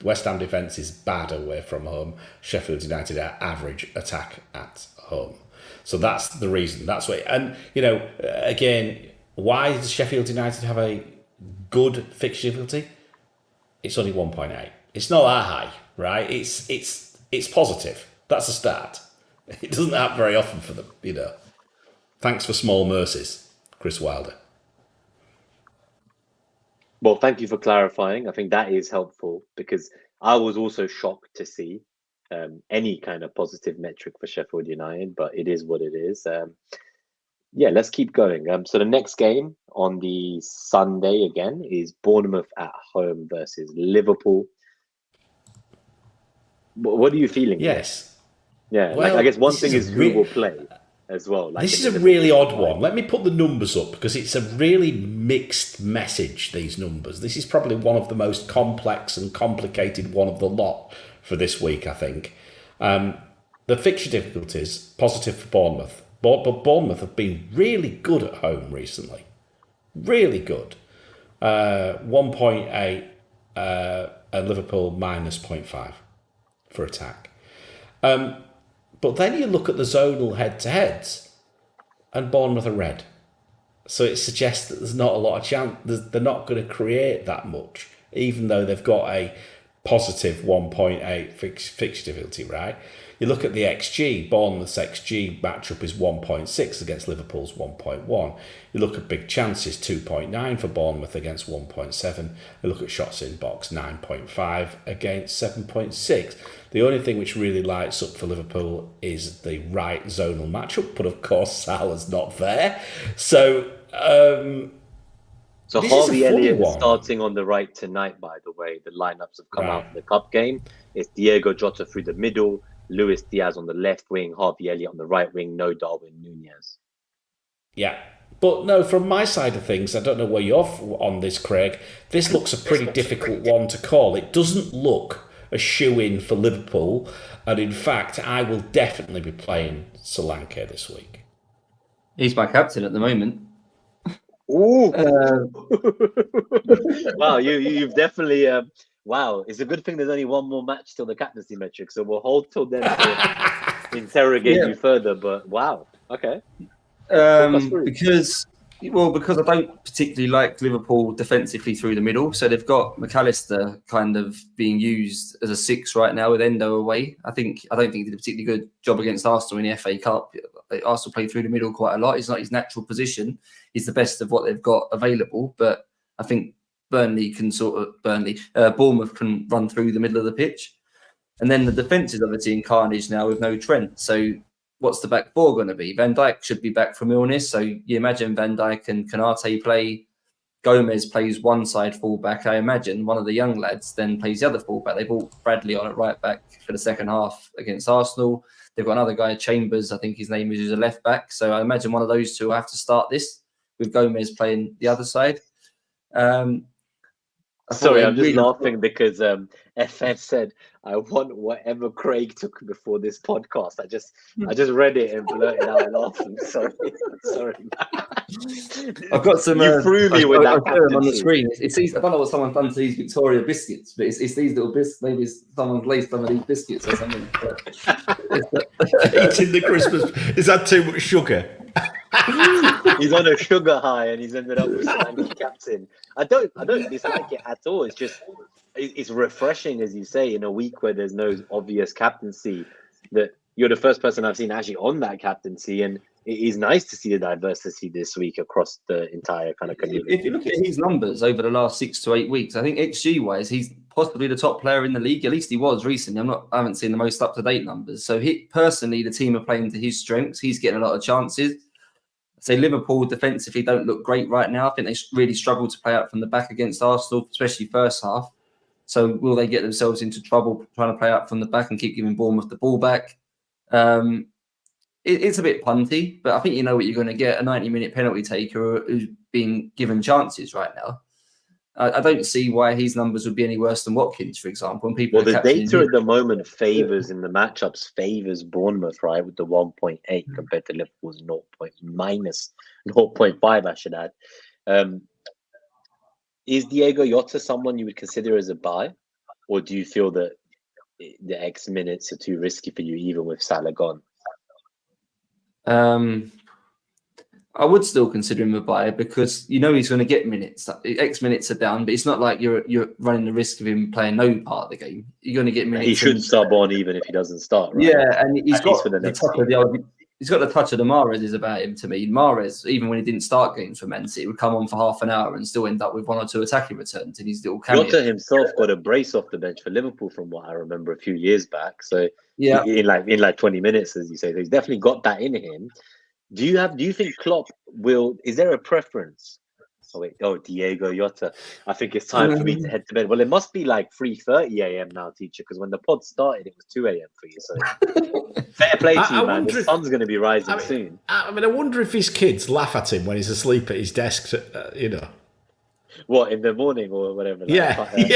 West Ham defence is bad away from home. Sheffield United are average attack at home. So that's the reason. That's what. And again, why does Sheffield United have a good fixture difficulty? It's only 1.8. It's not that high, right? It's positive. That's a start. It doesn't happen very often for them, Thanks for small mercies, Chris Wilder. Well, thank you for clarifying. I think that is helpful because I was also shocked to see any kind of positive metric for Sheffield United, but it is what it is. Let's keep going. So the next game on the Sunday again is Bournemouth at home versus Liverpool. What are you feeling? Yes. Yeah, well, I guess one thing is who will play as well. This is a really odd one. Let me put the numbers up because it's a really mixed message, these numbers. This is probably one of the most complex and complicated one of the lot for this week, I think. The fixture difficulties, positive for Bournemouth. But Bournemouth have been really good at home recently. Really good. 1.8 and Liverpool minus 0.5 for attack. But then you look at the zonal head-to-heads and Bournemouth are red. So it suggests that there's not a lot of chance. They're not going to create that much, even though they've got a positive 1.8 fixture difficulty, right? You look at the XG, Bournemouth's XG matchup is 1.6 against Liverpool's 1.1. You look at big chances, 2.9 for Bournemouth against 1.7. You look at shots in box, 9.5 against 7.6. The only thing which really lights up for Liverpool is the right zonal matchup, but of course Salah's not there. So Harvey Elliott is starting on the right tonight, by the way. The lineups have come out in the cup game. It's Diego Jota through the middle, Luis Diaz on the left wing, Harvey Elliott on the right wing, no Darwin Nunez. Yeah. But no, from my side of things, I don't know where you're on this, Craig. This looks a pretty difficult one to call. It doesn't look a shoe-in for Liverpool. And in fact, I will definitely be playing Solanke this week. He's my captain at the moment. Ooh. Wow, you've definitely... wow, it's a good thing there's only one more match till the captaincy metric, so we'll hold till then to interrogate you further. But wow, okay. Because I don't particularly like Liverpool defensively through the middle, so they've got McAllister kind of being used as a 6 right now with Endo away. I don't think he did a particularly good job against Arsenal in the FA Cup. Arsenal played through the middle quite a lot. It's not his natural position. He's the best of what they've got available, but I think Bournemouth can run through the middle of the pitch. And then the defence is obviously in carnage now with no Trent. So what's the back four going to be? Van Dijk should be back from illness. So you imagine Van Dijk and Konate play. Gomez plays one side fullback. I imagine one of the young lads then plays the other fullback. They brought Bradley on at right back for the second half against Arsenal. They've got another guy, Chambers, I think his name is, who's a left back. So I imagine one of those two will have to start this, with Gomez playing the other side. Sorry, I'm just laughing because FF said, I want whatever Craig took before this podcast. I just read it and blurted out laughing. Sorry. I've got some. You threw me with that captaincy on the screen. It's these. I don't know what someone's done to these Victoria biscuits, but it's these little biscuits. Maybe someone's laced some of these biscuits or something. Eating the Christmas. Is that too much sugar? He's on a sugar high and he's ended up with Slanky Captain. I don't dislike it at all. It's just it's refreshing, as you say, in a week where there's no obvious captaincy, that you're the first person I've seen actually on that captaincy, and it is nice to see the diversity this week across the entire kind of community. If you look at his numbers over the last 6 to 8 weeks, I think XG wise, he's possibly the top player in the league. At least he was recently. I haven't seen the most up to date numbers. So personally, the team are playing to his strengths. He's getting a lot of chances. Say Liverpool defensively don't look great right now. I think they really struggle to play out from the back against Arsenal, especially first half. So will they get themselves into trouble trying to play out from the back and keep giving Bournemouth the ball back? It's a bit punty, but I think you know what you're going to get, a 90-minute penalty taker who's being given chances right now. I don't see why his numbers would be any worse than Watkins, for example. And people the data at the moment favors in the matchups favors Bournemouth, right, with the 1.8 compared to Liverpool's minus 0.5, I should add. Is Diego Jota someone you would consider as a buy, or do you feel that the X minutes are too risky for you, even with Salah gone? I would still consider him a buy because you know he's going to get minutes. X minutes are down, but it's not like you're running the risk of him playing no part of the game. You're going to get minutes. He should sub on even if he doesn't start, right? Yeah, and he's got the touch of the Mahrez about him to me. Mahrez, even when he didn't start games for Man City, would come on for half an hour and still end up with 1 or 2 attacking returns in his little cameo. Jota himself got a brace off the bench for Liverpool, from what I remember a few years back. So yeah, in like 20 minutes, as you say, so he's definitely got that in him. Do you think Klopp will? Is there a preference? Diego Jota. I think it's time for me to head to bed. Well, it must be like 3:30 a.m. now, teacher, because when the pod started, it was 2 a.m. for you. So fair play to you, man. The sun's going to be rising soon. I wonder if his kids laugh at him when he's asleep at his desk. What, in the morning or whatever? Yeah, 9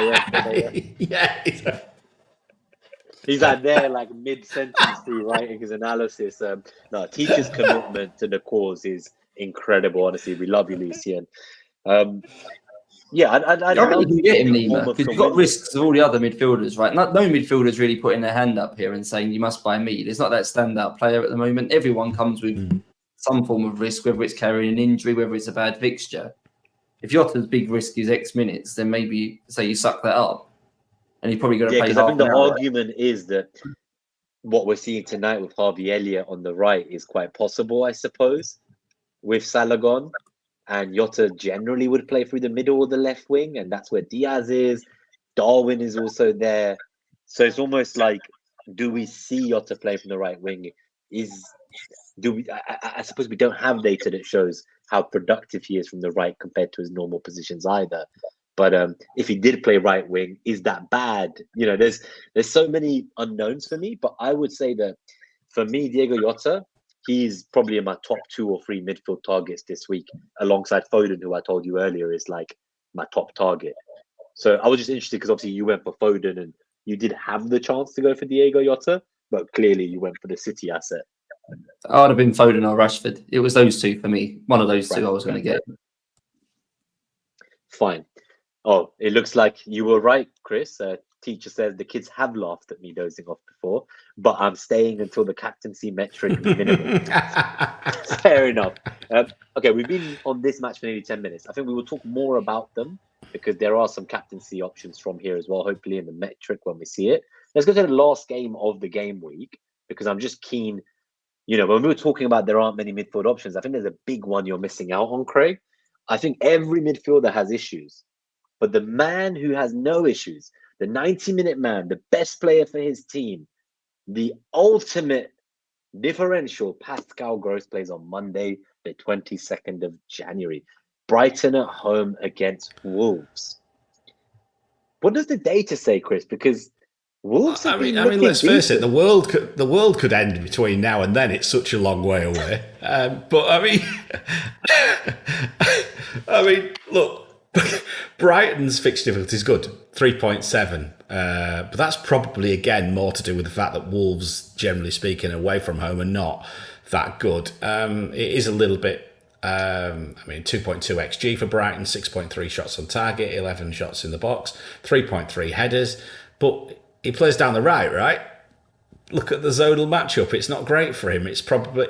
a.m. Yeah. He's like there, like mid-sentence through writing his analysis. No, teacher's commitment to the cause is incredible. Honestly, we love you, Lucien. I don't think you can get him, Nima, because you've got risks of all the other midfielders, right? No midfielders really putting their hand up here and saying you must buy me. There's not that standout player at the moment. Everyone comes with some form of risk, whether it's carrying an injury, whether it's a bad fixture. If Jota's big risk is X minutes, then maybe say you suck that up. And you're probably going to play half. I think the argument is that what we're seeing tonight with Harvey Elliott on the right is quite possible, I suppose, with Salah gone. And Jota generally would play through the middle or the left wing, and that's where Diaz is. Darwin is also there. So it's almost like, do we see Jota play from the right wing? I suppose we don't have data that shows how productive he is from the right compared to his normal positions either. But if he did play right wing, is that bad? You know, there's so many unknowns for me. But I would say that for me, Diego Jota, he's probably in my top 2 or 3 midfield targets this week, alongside Foden, who I told you earlier is like my top target. So I was just interested because obviously you went for Foden and you did have the chance to go for Diego Jota, but clearly you went for the City asset. I would have been Foden or Rashford. It was those two for me. One of those two I was going to get. Fine. Oh, it looks like you were right, Chris. Teacher says the kids have laughed at me dozing off before, but I'm staying until the captaincy metric minimum. Fair enough. Okay, we've been on this match for nearly 10 minutes. I think we will talk more about them because there are some captaincy options from here as well, hopefully in the metric when we see it. Let's go to the last game of the game week because I'm just keen. You know, when we were talking about there aren't many midfield options, I think there's a big one you're missing out on, Craig. I think every midfielder has issues. But the man who has no issues, the 90-minute man, the best player for his team, the ultimate differential, Pascal Gross plays on Monday, the 22nd of January. Brighton at home against Wolves. What does the data say, Chris? Because Wolves I mean, let's face it. The world could end between now and then. It's such a long way away. But I mean, look, Brighton's fixture difficulty is good, 3.7. But that's probably again more to do with the fact that Wolves, generally speaking, away from home, are not that good. It is a little bit. 2.2 XG for Brighton, 6.3 shots on target, 11 shots in the box, 3.3 headers, but he plays down the right? Look at the zonal matchup. It's not great for him. It's probably,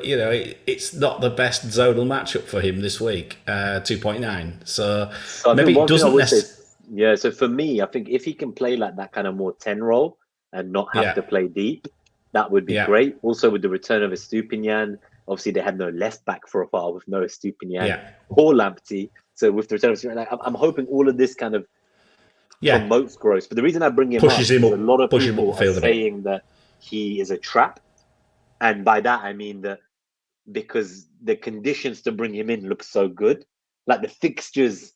it's not the best zonal matchup for him this week, 2.9. So maybe it doesn't yeah, so for me, I think if he can play like that kind of more 10 role and not have to play deep, that would be great. Also, with the return of Estupinian, obviously they had no left back for a while with no Estupinian or Lamptey. So with the return of Estupinian, I'm hoping all of this kind of promotes growth. But the reason I bring him up is a lot of people are saying that he is a trap. And by that, I mean that because the conditions to bring him in look so good. Like the fixtures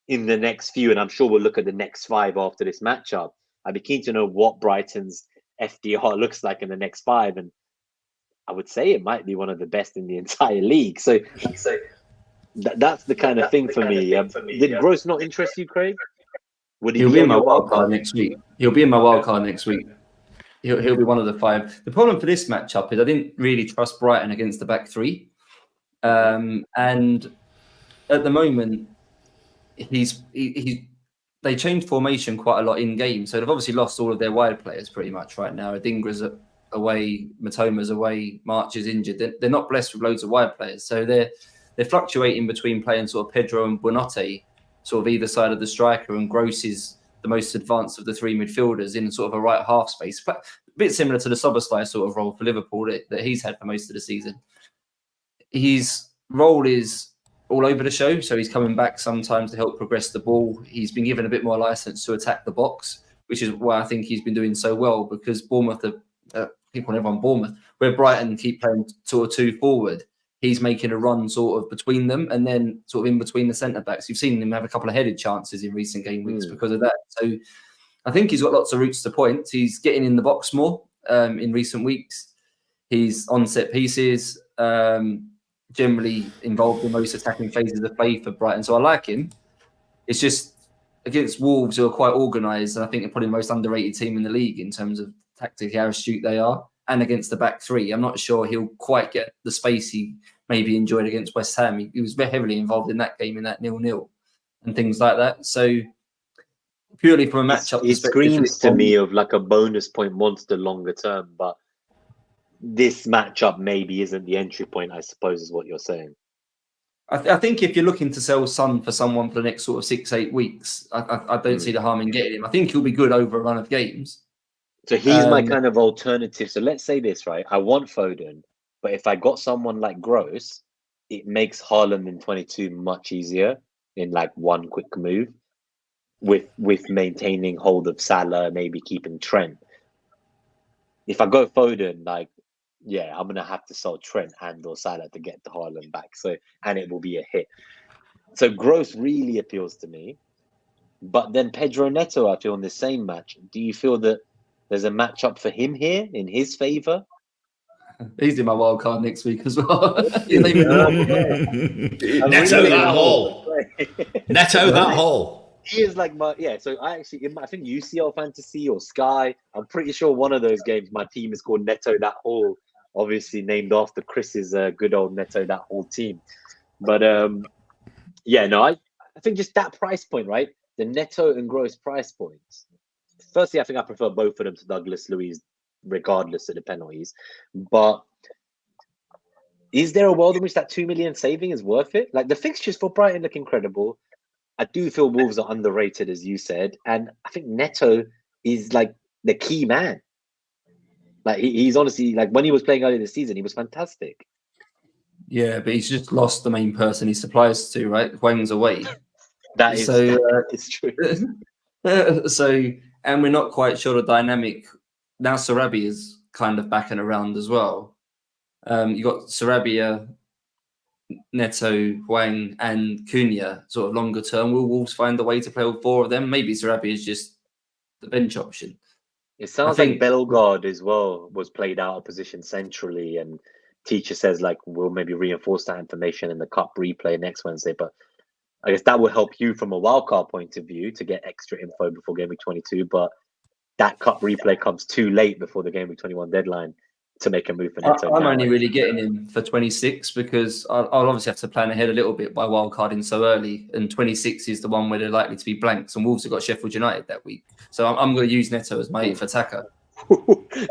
in the next few, and I'm sure we'll look at the next 5 after this matchup. I'd be keen to know what Brighton's FDR looks like in the next 5. And I would say it might be one of the best in the entire league. So that's the kind of thing for me. Did Gross not interest you, Craig? He'll be in my wildcard next week. He'll be one of the 5. The problem for this matchup is I didn't really trust Brighton against the back 3. And at the moment, they changed formation quite a lot in game. So they've obviously lost all of their wide players pretty much right now. Adingra's away, Matoma's away, March is injured. They're not blessed with loads of wide players. So they're fluctuating between playing sort of Pedro and Buonanotte, sort of either side of the striker, and Gross is the most advanced of the 3 midfielders in sort of a right half space. A bit similar to the Szoboszlai sort of role for Liverpool that he's had for most of the season. His role is all over the show, so he's coming back sometimes to help progress the ball. He's been given a bit more license to attack the box, which is why I think he's been doing so well, because Bournemouth, people never on Bournemouth, where Brighton keep playing sort of 2 forward, he's making a run sort of between them and then sort of in between the centre-backs. You've seen him have a couple of headed chances in recent game weeks because of that. So I think he's got lots of routes to points. He's getting in the box more in recent weeks. He's on set pieces, generally involved in most attacking phases of play for Brighton. So I like him. It's just against Wolves, who are quite organised, and I think they're probably the most underrated team in the league in terms of tactically how astute they are. And against the back 3, I'm not sure he'll quite get the space he maybe enjoyed against West Ham. He was very heavily involved in that game, in that 0-0 and things like that. So purely from a matchup perspective, it screams to me of like a bonus point monster longer term, but this matchup maybe isn't the entry point, I suppose, is what you're saying. I think if you're looking to sell Son for someone for the next sort of 6-8 weeks, I don't see the harm in getting him. I think he'll be good over a run of games. So he's my kind of alternative. So let's say this, right? I want Foden, but if I got someone like Gross, it makes Haaland in 22 much easier in like one quick move with maintaining hold of Salah, maybe keeping Trent. If I go Foden, like, yeah, I'm going to have to sell Trent and or Salah to get the Haaland back. So, and it will be a hit. So Gross really appeals to me. But then Pedro Neto, I feel in the same match. Do you feel that there's a matchup for him here in his favour? He's in my wild card next week as well. Neto that hole. Neto that hole. He is like my So I think UCL Fantasy or Sky. I'm pretty sure one of those games my team is called Neto that hole, obviously named after Chris's good old Neto that hole team. But I think just that price point, right? The Neto and Gross price points. Firstly, I think I prefer both of them to Douglas Luiz, regardless of the penalties. But is there a world in which that 2 million saving is worth it? Like the fixtures for Brighton look incredible. I do feel Wolves are underrated, as you said. And I think Neto is like the key man. Like he's honestly, like when he was playing earlier this season, he was fantastic. Yeah, but he's just lost the main person he supplies to, right? Huang's away. It's true. So, and we're not quite sure the dynamic. Now Sarabia is kind of backing around as well. You got Sarabia, Neto, Huang, and Cunha sort of longer term. Will Wolves find a way to play all 4 of them? Maybe Sarabia is just the bench option. It sounds like Bellegarde as well was played out of position centrally, and teacher says like we'll maybe reinforce that information in the cup replay next Wednesday. But I guess that will help you from a wildcard point of view to get extra info before Gameweek 22. But that cup replay comes too late before the Gameweek 21 deadline to make a move for Neto. I'm only really getting him for 26 because I'll obviously have to plan ahead a little bit by wildcarding so early. And 26 is the one where they're likely to be blanks. And Wolves have got Sheffield United that week. So I'm going to use Neto as my 8th attacker.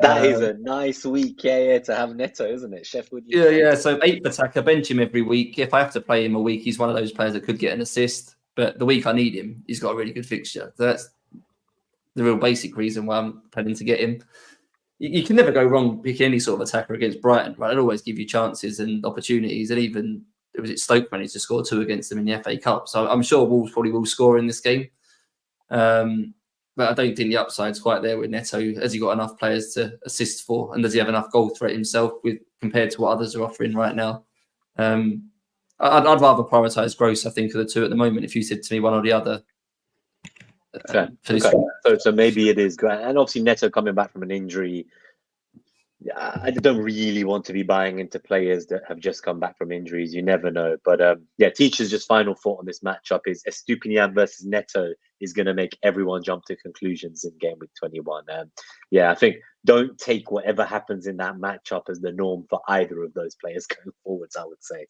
That is a nice week, to have Neto, isn't it? Sheffield United. Yeah. So 8th attacker, bench him every week. If I have to play him a week, he's one of those players that could get an assist. But the week I need him, he's got a really good fixture. So that's the real basic reason why I'm planning to get him. You can never go wrong picking any sort of attacker against Brighton, right? It'll always give you chances and opportunities. And even, Stoke managed to score 2 against them in the FA Cup. So I'm sure Wolves probably will score in this game. But I don't think the upside's quite there with Neto. Has he got enough players to assist for? And does he have enough goal threat himself compared to what others are offering right now? I'd rather prioritise Gross, I think, of the two at the moment. If you said to me one or the other. Okay. So maybe it is great. And obviously Neto coming back from an injury. I don't really want to be buying into players that have just come back from injuries. You never know. But teacher's just final thought on this matchup is Estupinian versus Neto is going to make everyone jump to conclusions in Gameweek 21. I think don't take whatever happens in that matchup as the norm for either of those players going forwards, I would say.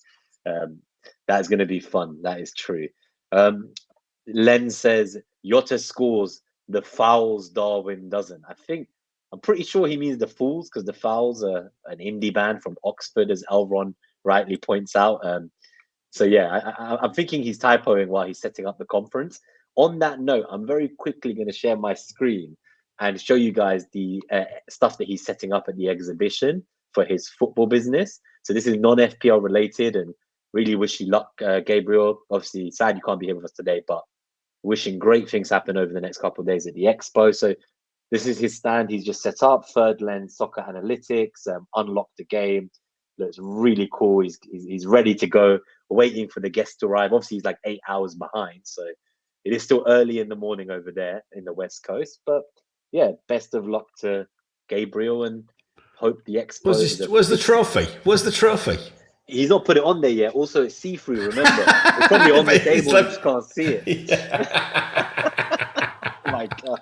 That's going to be fun. That is true. Len says, Jota scores, the fouls Darwin doesn't. I'm pretty sure he means the Fools because the Fouls are an indie band from Oxford, as Elron rightly points out. I'm thinking he's typoing while he's setting up the conference. On that note, I'm very quickly going to share my screen and show you guys the stuff that he's setting up at the exhibition for his football business. So this is non-FPL related, and really wish you luck, Gabriel. Obviously, sad you can't be here with us today, but wishing great things happen over the next couple of days at the expo. So this is his stand he's just set up, third lens soccer analytics, unlock the game. Looks really cool. He's ready to go, waiting for the guests to arrive. Obviously, he's like 8 hours behind. So it is still early in the morning over there in the West Coast. But yeah, best of luck to Gabriel and hope the expo... Where's the trophy? Where's the trophy? He's not put it on there yet. Also, it's see-through, remember? It's probably on the table, you just can't see it. Yeah. Oh my God.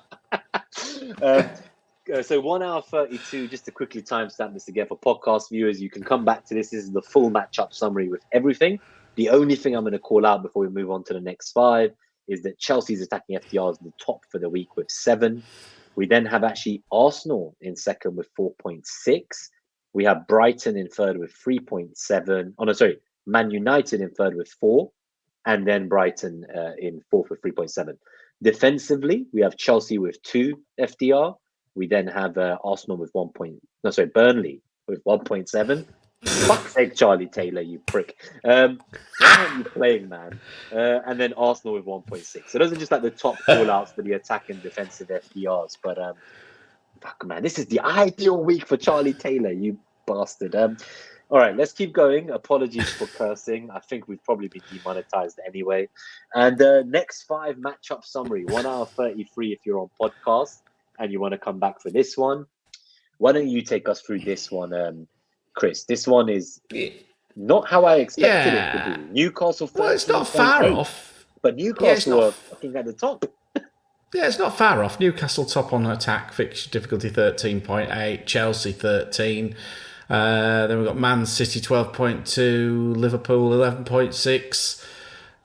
So 1 hour 32, just to quickly timestamp this again for podcast viewers, you can come back to this. This is the full matchup summary with everything. The only thing I'm going to call out before we move on to the next 5 is that Chelsea's attacking FPL is the top for the week with 7. We then have actually Arsenal in second with 4.6. We have Brighton in third with 3.7. Man United in third with 4. And then Brighton in fourth with 3.7. Defensively, we have Chelsea with 2 FDR. We then have Arsenal with Burnley with 1.7. Fuck's sake, Charlie Taylor, you prick. Why aren't you playing, man? And then Arsenal with 1.6. So those are just like the top call-outs for the attack and defensive FDRs. But fuck, man, this is the ideal week for Charlie Taylor, you bastard. All right, let's keep going. Apologies for cursing. I think we've probably been demonetized anyway. And next 5 matchup summary, 1 hour 33 if you're on podcast and you want to come back for this one. Why don't you take us through this one, Chris? This one is not how I expected it to be. Newcastle. Well, it's not far off. But Newcastle are fucking at the top. Yeah, it's not far off. Newcastle top on attack, fixture difficulty 13.8, Chelsea 13. Then we've got Man City 12.2, Liverpool 11.6.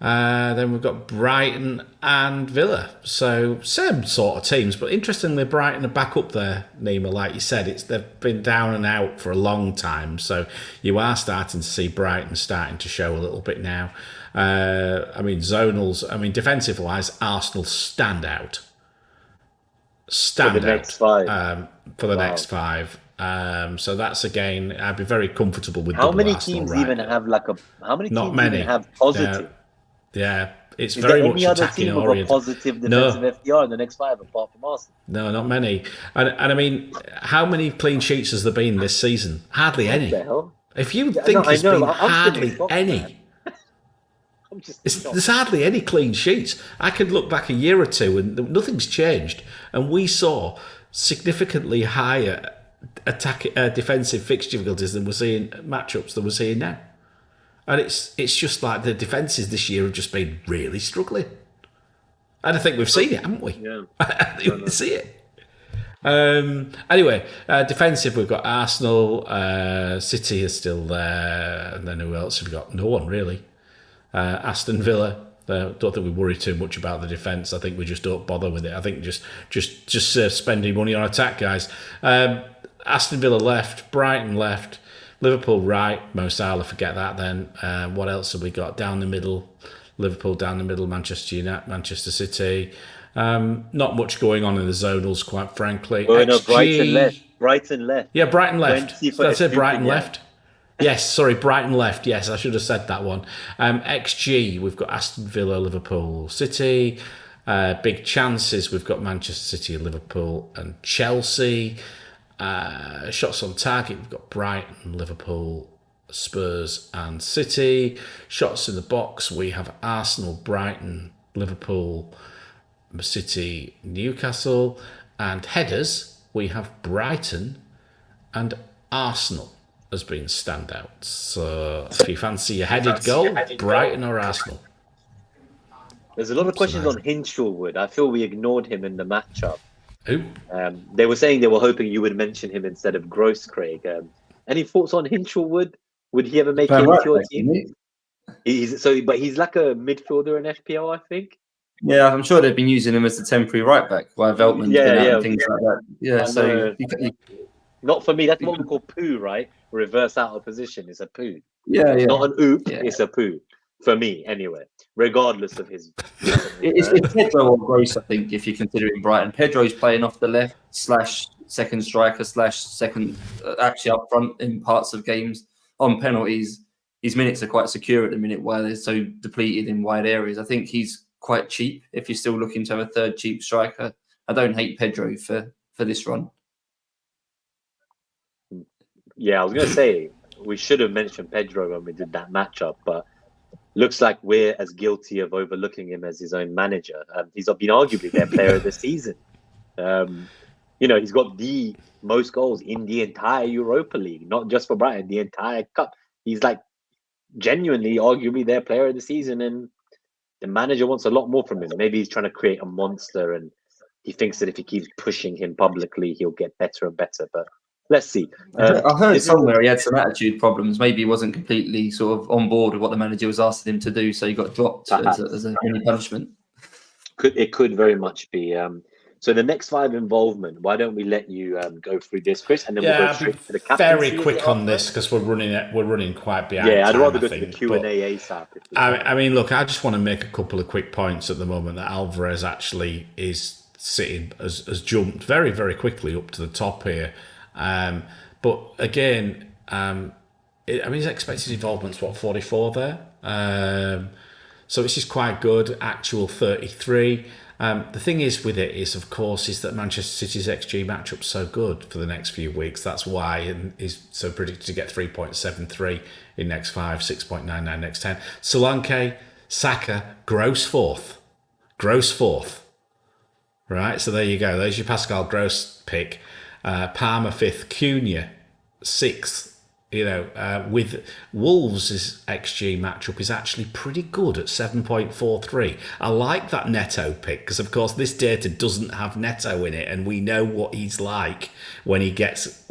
Then we've got Brighton and Villa. So same sort of teams, but interestingly, Brighton are back up there, Nima. Like you said, they've been down and out for a long time. So you are starting to see Brighton starting to show a little bit now. Zonals, defensive-wise, Arsenal stand out. For the next 5. So that's a gain. I'd be very comfortable with how many Arsenal teams right even now. Have how many Not teams many. even have positive? Yeah, it's Is very there much any other attacking team with oriented. a positive defensive FDR in the next 5 apart from Arsenal? No, not many. And how many clean sheets has there been this season? Hardly any. What the hell? If you think there's been hardly shocked, any. Man. There's hardly any clean sheets. I could look back a year or two and nothing's changed. And we saw significantly higher defensive fixture difficulties than we're seeing matchups than we're seeing now. And it's just like the defences this year have just been really struggling. And I think we've seen it, haven't we? Yeah. I think we see it. Anyway, defensive, we've got Arsenal, City is still there, and then who else have we got? No one really. Aston Villa. Don't think we worry too much about the defence. I think we just don't bother with it. I think just spending money on attack, guys. Aston Villa left, Brighton left, Liverpool right. Mo Salah, forget that. Then what else have we got down the middle? Liverpool down the middle, Manchester United, Manchester City. Not much going on in the zonals, quite frankly. Oh, no, Brighton left. Yeah, Brighton left. That's it, Brighton yeah. left. Yes, sorry, Brighton left. Yes, I should have said that one. XG, we've got Aston Villa, Liverpool, City. Big chances, we've got Manchester City, Liverpool and Chelsea. Shots on target, we've got Brighton, Liverpool, Spurs and City. Shots in the box, we have Arsenal, Brighton, Liverpool, City, Newcastle. And headers, we have Brighton and Arsenal as being standouts. So if you fancy a headed goal, Brighton or Arsenal. There's a lot of questions on Hinchillwood. I feel we ignored him in the matchup. Who? They were saying they were hoping you would mention him instead of Gross, Craig. Any thoughts on Hinchillwood? Would he ever make it into your team? But he's like a midfielder in FPL, I think. Yeah, I'm sure they've been using him as a temporary right back while Veltman's been out and things like that. Yeah, so not for me. That's what we call poo, right? Reverse out of position. It's a poo. Yeah. Not an oop. Yeah. It's a poo. For me, anyway. Regardless of his. It's Pedro or Gross, I think, if you're considering Brighton. Pedro's playing off the left / second striker / second, actually up front in parts of games on penalties. His minutes are quite secure at the minute while they're so depleted in wide areas. I think he's quite cheap if you're still looking to have a third cheap striker. I don't hate Pedro for this run. Yeah, I was going to say, we should have mentioned Pedro when we did that matchup, but looks like we're as guilty of overlooking him as his own manager. He's been arguably their player of the season. He's got the most goals in the entire Europa League, not just for Brighton, the entire cup. He's like genuinely, arguably their player of the season, and the manager wants a lot more from him. Maybe he's trying to create a monster, and he thinks that if he keeps pushing him publicly, he'll get better and better. But let's see. I heard somewhere he had some attitude problems. Maybe he wasn't completely sort of on board with what the manager was asking him to do, so he got dropped as a mini punishment. It could very much be. So the next 5 involvement, why don't we let you go through this, Chris, and then we'll go straight to the captaincy. Very quick on this because we're running quite behind. Yeah, I'd rather go to the Q&A ASAP. I mean, look, I just want to make a couple of quick points at the moment that Alvarez actually is sitting, has jumped very, very quickly up to the top here. But again, his expected involvement's 44 there. So it's just quite good. Actual 33. The thing is with it is, of course, is that Manchester City's XG matchup's so good for the next few weeks. That's why he's so predicted to get 3.73 in next 5, 6.99 next 10. Solanke, Saka, Gross fourth. Right, so there you go. There's your Pascal Gross pick. Palmer 5th, Cunha 6th. With Wolves' XG matchup is actually pretty good at 7.43. I like that Neto pick because, of course, this data doesn't have Neto in it, and we know what he's like when he gets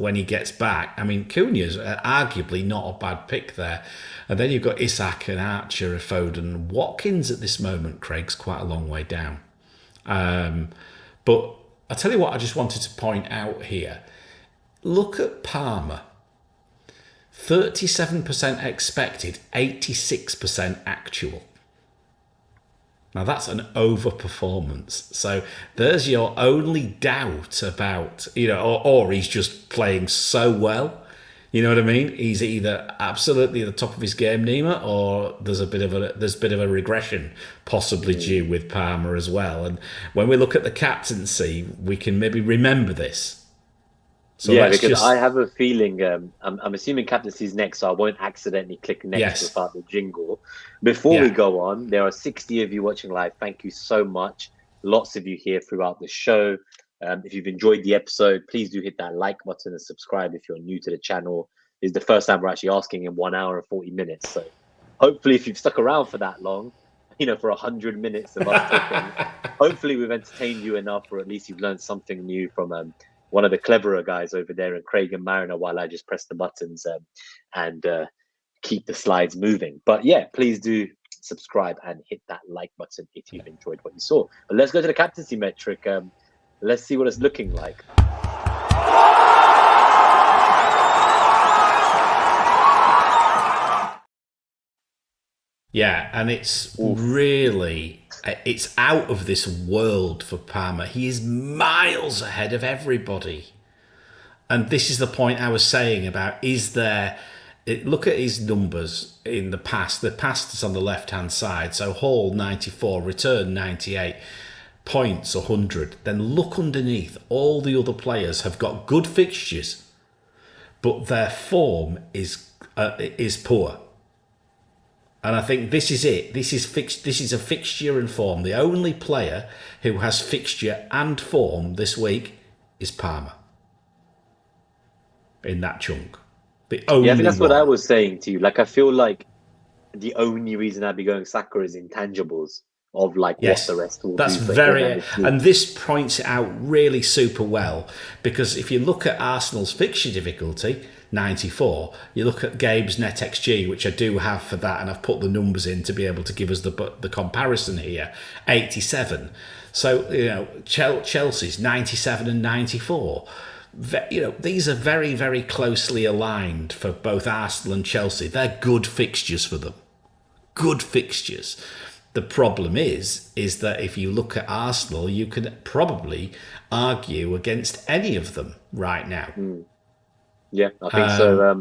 back. I mean, Cunha's arguably not a bad pick there. And then you've got Isak and Archer, Foden, Watkins at this moment. Craig's quite a long way down. But I'll tell you what I just wanted to point out here. Look at Palmer. 37% expected, 86% actual. Now that's an overperformance. So there's your only doubt about, or he's just playing so well. You know what I mean? He's either absolutely at the top of his game, Nima, or there's a bit of a regression possibly due with Palmer as well. And when we look at the captaincy, we can maybe remember this. So because I have a feeling, I'm assuming captaincy's next, so I won't accidentally click next without the jingle. Before we go on, there are 60 of you watching live. Thank you so much. Lots of you here throughout the show. If you've enjoyed the episode, please do hit that like button and subscribe if you're new to the channel. This is the first time we're actually asking in 1 hour and 40 minutes. So hopefully if you've stuck around for that long, for 100 minutes of us talking, hopefully we've entertained you enough, or at least you've learned something new from one of the cleverer guys over there, and Craig and Mariner, while I just press the buttons and keep the slides moving. But yeah, please do subscribe and hit that like button if you've enjoyed what you saw. But let's go to the captaincy metric. Let's see what it's looking like. Yeah, and it's really, it's out of this world for Palmer. He is miles ahead of everybody. And this is the point I was saying about, look at his numbers in the past. The past is on the left-hand side. So Hall, 94, Return, 98, points, 100. Then look underneath. All the other players have got good fixtures, but their form is poor. And I think this is it. This is a fixture and form. The only player who has fixture and form this week is Palmer. In that chunk. I think that's what I was saying to you. Like, I feel like the only reason I'd be going Saka is intangibles of what the rest will that's do. Very, and this points it out really super well, because if you look at Arsenal's fixture difficulty, 94, you look at Gabe's NetxG, which I do have for that, and I've put the numbers in to be able to give us the comparison here, 87. So, Chelsea's 97 and 94. These are very, very closely aligned for both Arsenal and Chelsea. They're good fixtures for them. Good fixtures. The problem is that if you look at Arsenal, you can probably argue against any of them right now. Yeah, I think so.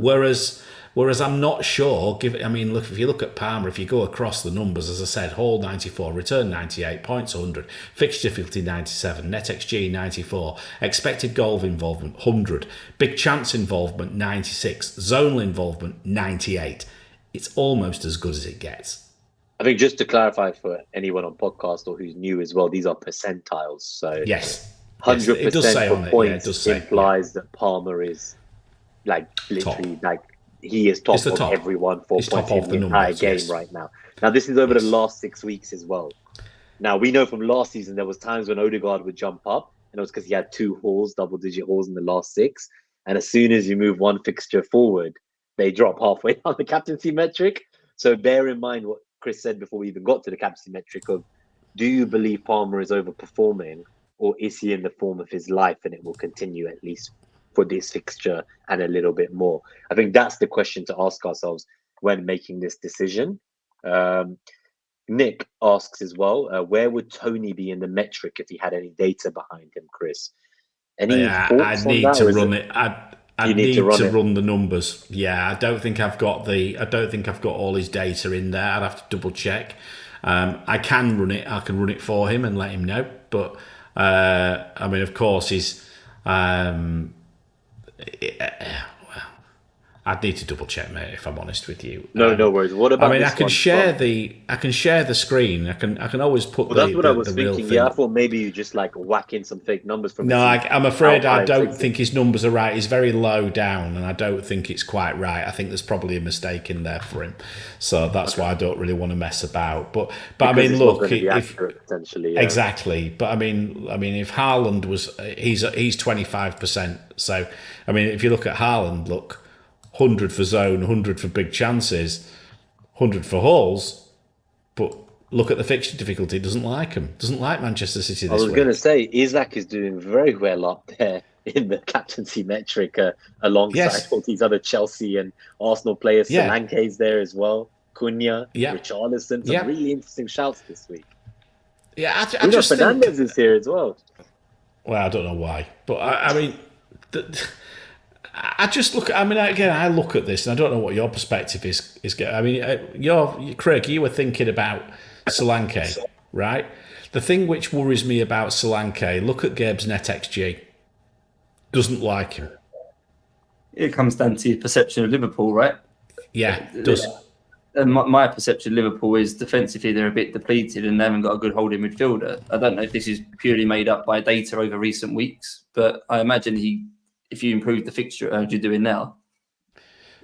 Whereas I'm not sure. Look, if you look at Palmer, if you go across the numbers, as I said, Hall 94, Return 98, points 100, Fixture difficulty 97, NetxG 94, expected goal involvement 100, big chance involvement 96, zonal involvement 98. It's almost as good as it gets. I think just to clarify for anyone on podcast or who's new as well, these are percentiles. So yes, 100% for points implies that Palmer is literally top. He is top of everyone for points in the entire game right now. Now this is over the last 6 weeks as well. Now we know from last season there was times when Odegaard would jump up, and it was because he had 2 hauls, double-digit hauls in the last 6. And as soon as you move one fixture forward, they drop halfway on the captaincy metric. So bear in mind what Chris said before we even got to the captaincy metric of, do you believe Palmer is overperforming, or is he in the form of his life and it will continue at least for this fixture and a little bit more? I think that's the question to ask ourselves when making this decision. Nick asks as well, where would Tony be in the metric if he had any data behind him, Chris? Any thoughts on that? I need to run the numbers. Yeah, I don't think I've got all his data in there. I'd have to double check. I can run it. I can run it for him and let him know. But of course, he's. I'd need to double check, mate, if I'm honest with you. No worries. What about? I can share the screen. I can always put. Well, that's what I was thinking. Yeah, I thought maybe you just whack in some fake numbers from. No, I'm afraid I don't think his numbers are right. He's very low down, and I don't think it's quite right. I think there's probably a mistake in there for him, so that's why I don't really want to mess about. But look, potentially exactly. But if Haaland was, he's 25%. So if you look at Haaland, look. 100 for zone, 100 for big chances, 100 for hauls, but look at the fixture difficulty. Doesn't like him. Doesn't like Manchester City this week. I was going to say, Isak is doing very well up there in the captaincy metric alongside all these other Chelsea and Arsenal players. Yeah. Solanke's there as well. Cunha, Richarlison. Some really interesting shouts this week. Yeah, I just Fernandes is here as well. Well, I don't know why, but I just look. I look at this, and I don't know what your perspective is. Craig, you were thinking about Solanke, right? The thing which worries me about Solanke, look at Gabe's NetxG. Doesn't like him. It comes down to your perception of Liverpool, right? Yeah, it does. my perception of Liverpool is defensively they're a bit depleted and they haven't got a good holding midfielder. I don't know if this is purely made up by data over recent weeks, but I imagine if you improve the fixture as you're doing now,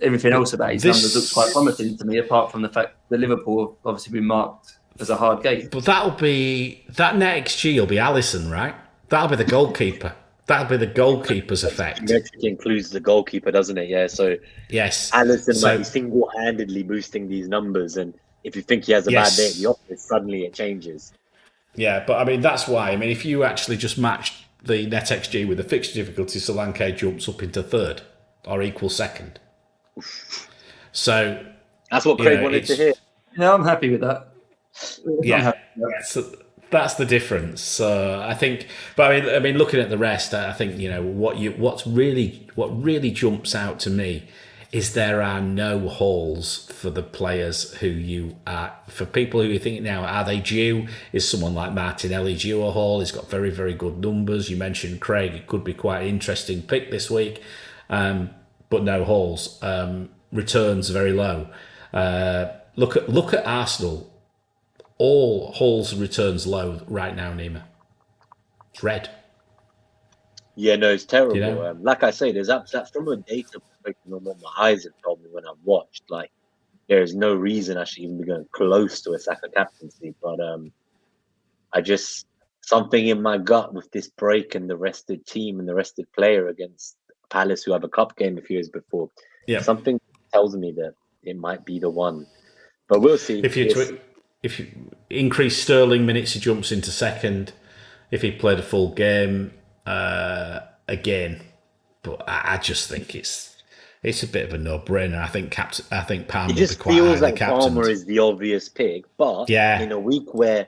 everything else about his numbers looks quite promising to me, apart from the fact that Liverpool have obviously been marked as a hard game. But that NetxG will be Alisson, right? That'll be the goalkeeper. That'll be the goalkeeper's effect. Metric includes the goalkeeper, doesn't it? Yeah. So yes, Alisson might be single-handedly boosting these numbers, and if you think he has a bad day at the office, suddenly it changes. Yeah, but I mean that's why. I mean, if you actually just matched the NetxG with the fixture difficulty, Solanke jumps up into third or equals second. So that's what Craig wanted to hear. Yeah, I'm happy with that. Yeah, so that's the difference. I think, but I mean, looking at the rest, I think what really jumps out to me is there are no hauls for the players who you are. For people who you think now, are they due? Is someone like Martinelli due a haul? He's got very, very good numbers. You mentioned Craig; it could be quite an interesting pick this week, but no hauls. Returns very low. Look at Arsenal. All hauls returns low right now, Nima. It's red. Yeah, no, it's terrible. Like I say, that's from a data perspective on what my eyes have told me when I've watched. Like, there is no reason I should even be going close to a Saka captaincy. But something in my gut with this break and the rested team and the rested player against Palace, who have a cup game a few years before. Yeah, something tells me that it might be the one. But we'll see. If you increase Sterling minutes, he jumps into second. If he played a full game again, but I just think it's a bit of a no-brainer. I think Palmer would be quite highly captained. It just feels like Palmer is the obvious pick, but in a week where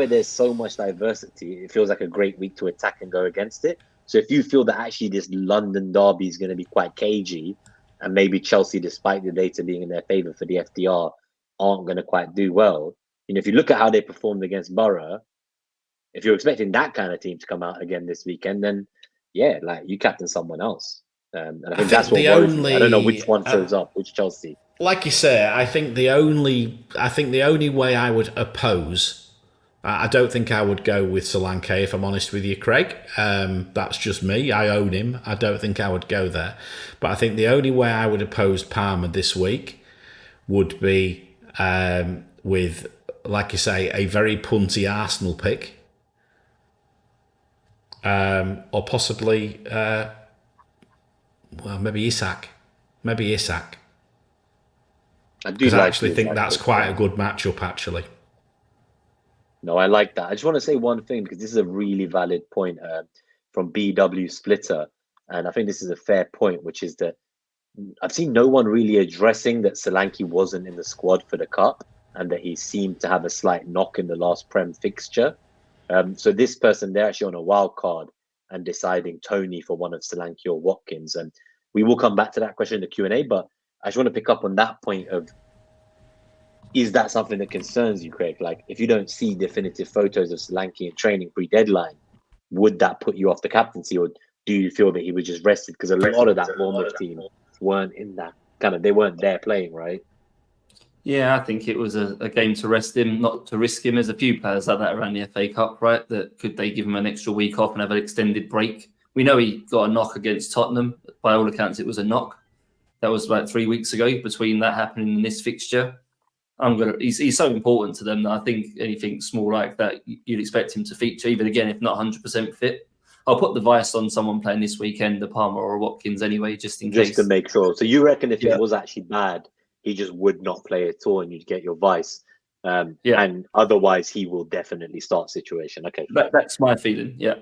there's so much diversity, it feels like a great week to attack and go against it. So if you feel that actually this London derby is going to be quite cagey, and maybe Chelsea, despite the data being in their favour for the FDR, aren't going to quite do well. If you look at how they performed against Borough, if you're expecting that kind of team to come out again this weekend, then you captain someone else. And I think that's what worries me. I don't know which one shows up, which Chelsea. Like you say, I think the only way I would oppose. I don't think I would go with Solanke, if I'm honest with you, Craig. That's just me. I own him. I don't think I would go there. But I think the only way I would oppose Palmer this week would be with, like you say, a very punty Arsenal pick. Or possibly, maybe Isak. Because I actually think that's quite a good matchup, actually. No, I like that. I just want to say one thing, because this is a really valid point from BW Splitter. And I think this is a fair point, which is that I've seen no one really addressing that Solanke wasn't in the squad for the Cup and that he seemed to have a slight knock in the last Prem fixture. So this person, they're actually on a wild card and deciding Tony for one of Solanke or Watkins. And we will come back to that question in the Q&A, but I just want to pick up on that point of, is that something that concerns you, Craig? Like, if you don't see definitive photos of Solanke in training pre-deadline, would that put you off the captaincy, or do you feel that he was just rested? Because a lot of that Bournemouth team weren't in that they weren't there playing, right? Yeah, I think it was a game to rest him, not to risk him. There's a few players like that around the FA Cup, right? That could they give him an extra week off and have an extended break? We know he got a knock against Tottenham. By all accounts, it was a knock. That was about 3 weeks ago. Between that happening and this fixture, he's so important to them that I think anything small like that, you'd expect him to feature, even again, if not 100% fit. I'll put the vice on someone playing this weekend, the Palmer or Watkins anyway, just in case. Just to make sure. So you reckon if it was actually bad, he just would not play at all and you'd get your vice. And otherwise, he will definitely start situation. Okay. That's my feeling, yeah.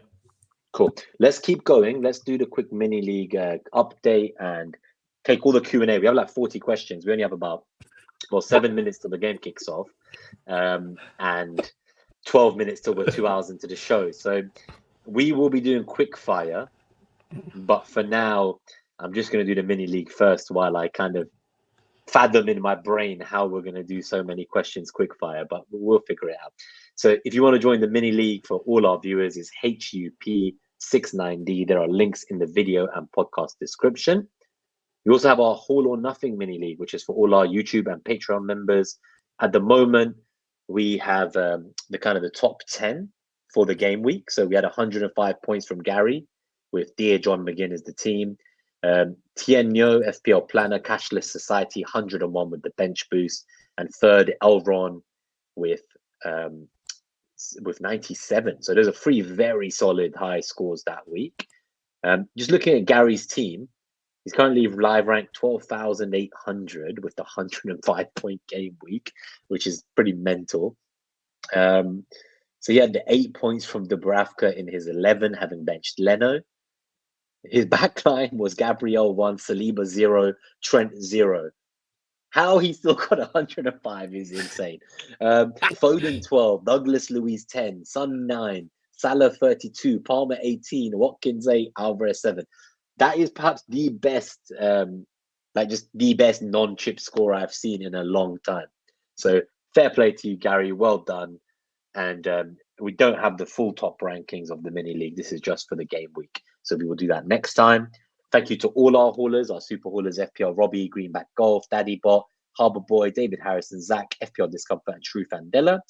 Cool. Let's keep going. Let's do the quick mini league update and take all the Q&A. We have like 40 questions. We only have about 7 minutes till the game kicks off, and 12 minutes till we're 2 hours into the show. So we will be doing quick fire, but for now, I'm just going to do the mini league first while I kind of fathom in my brain how we're going to do so many questions quick fire, but we'll figure it out. So if you want to join the mini league for all our viewers, it's HUP69D. There are links in the video and podcast description. We also have our Haul or Nothing mini league, which is for all our YouTube and Patreon members. At the moment, we have the top 10 for the game week. So we had 105 points from Gary, with Dear John McGinn as the team. Tienyo, FPL Planner, Cashless Society, 101 with the bench boost. And third, Elron with 97. So those are three very solid high scores that week. Just looking at Gary's team, he's currently live ranked 12,800 with the 105 point game week, which is pretty mental. So he had the 8 points from Dubravka in his 11, having benched Leno. His backline was Gabriel 1, Saliba 0, Trent 0. How he still got 105 is insane. Foden 12, Douglas Luiz 10, Son 9, Salah 32, Palmer 18, Watkins 8, Alvarez 7. That is perhaps the best, just the best non-chip score I've seen in a long time. So fair play to you, Gary. Well done. And we don't have the full top rankings of the mini league. This is just for the game week. So we will do that next time. Thank you to all our haulers, our super haulers, FPL Robbie, Greenback Golf, Daddy Bot, Harbour Boy, David Harrison, Zach, FPL Discomfort, and True Fandela.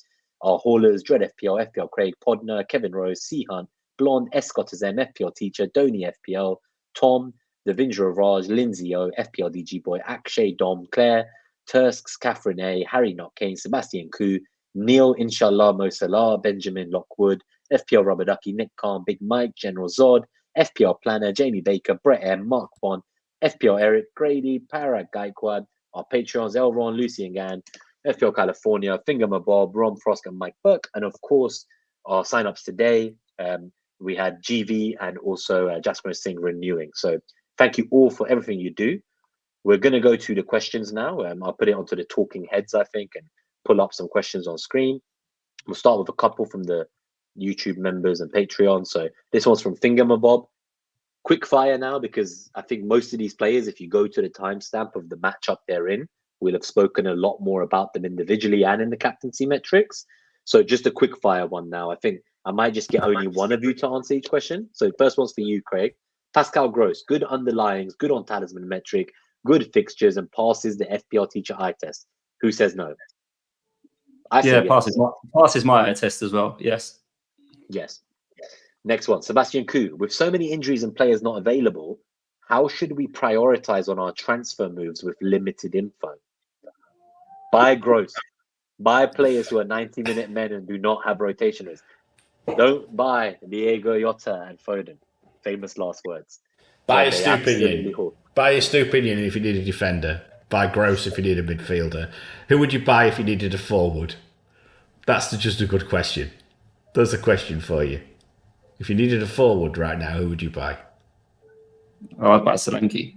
Our haulers, Dread FPL, FPL Craig, Podner, Kevin Rose, C Hunt, Blonde, Escott as M, FPL Teacher, Donny FPL, Tom, Devindra Raj, Lindsay O, FPL DG Boy, Akshay, Dom, Claire, Tursks, Catherine A, Harry Not Kane, Sebastian Koo, Neil, Inshallah, Mo Salah, Benjamin Lockwood, FPL Rubber Ducky, Nick Khan, Big Mike, General Zod, FPL Planner, Jamie Baker, Brett M, Mark Bond, FPL Eric, Grady, Parag Gaikwad, our Patreons, Elron, Lucy and Gann, FPL California, Fingermabob, Ron Frost, and Mike Burke. And of course, our sign-ups today, we had GV and also Jasper Singh renewing. So thank you all for everything you do. We're going to go to the questions now. I'll put it onto the talking heads, I think, and pull up some questions on screen. We'll start with a couple from the YouTube members and Patreon. So this one's from Fingermabob. Quick fire now, because I think most of these players, if you go to the timestamp of the matchup they're in, we'll have spoken a lot more about them individually and in the captaincy metrics. So just a quick fire one now. I think I might just get only one of you to answer each question. So first one's for you, Craig. Pascal Gross, good underlyings, good on talisman metric, good fixtures, and passes the FPL teacher eye test. Who says no? I say yes. passes my eye test as well. Yes. Yes. Next one, Sebastian Koo. With so many injuries and players not available, how should we prioritize on our transfer moves with limited info? Buy gross. Buy players who are 90-minute men and do not have rotationers. Don't buy Diego Jota and Foden. Famous last words. Buy a Stupinian. Buy a Stupinian if you need a defender. Buy Gross if you need a midfielder. Who would you buy if you needed a forward? That's just a good question. There's a question for you. If you needed a forward right now, who would you buy? Oh, I'd buy Solanke.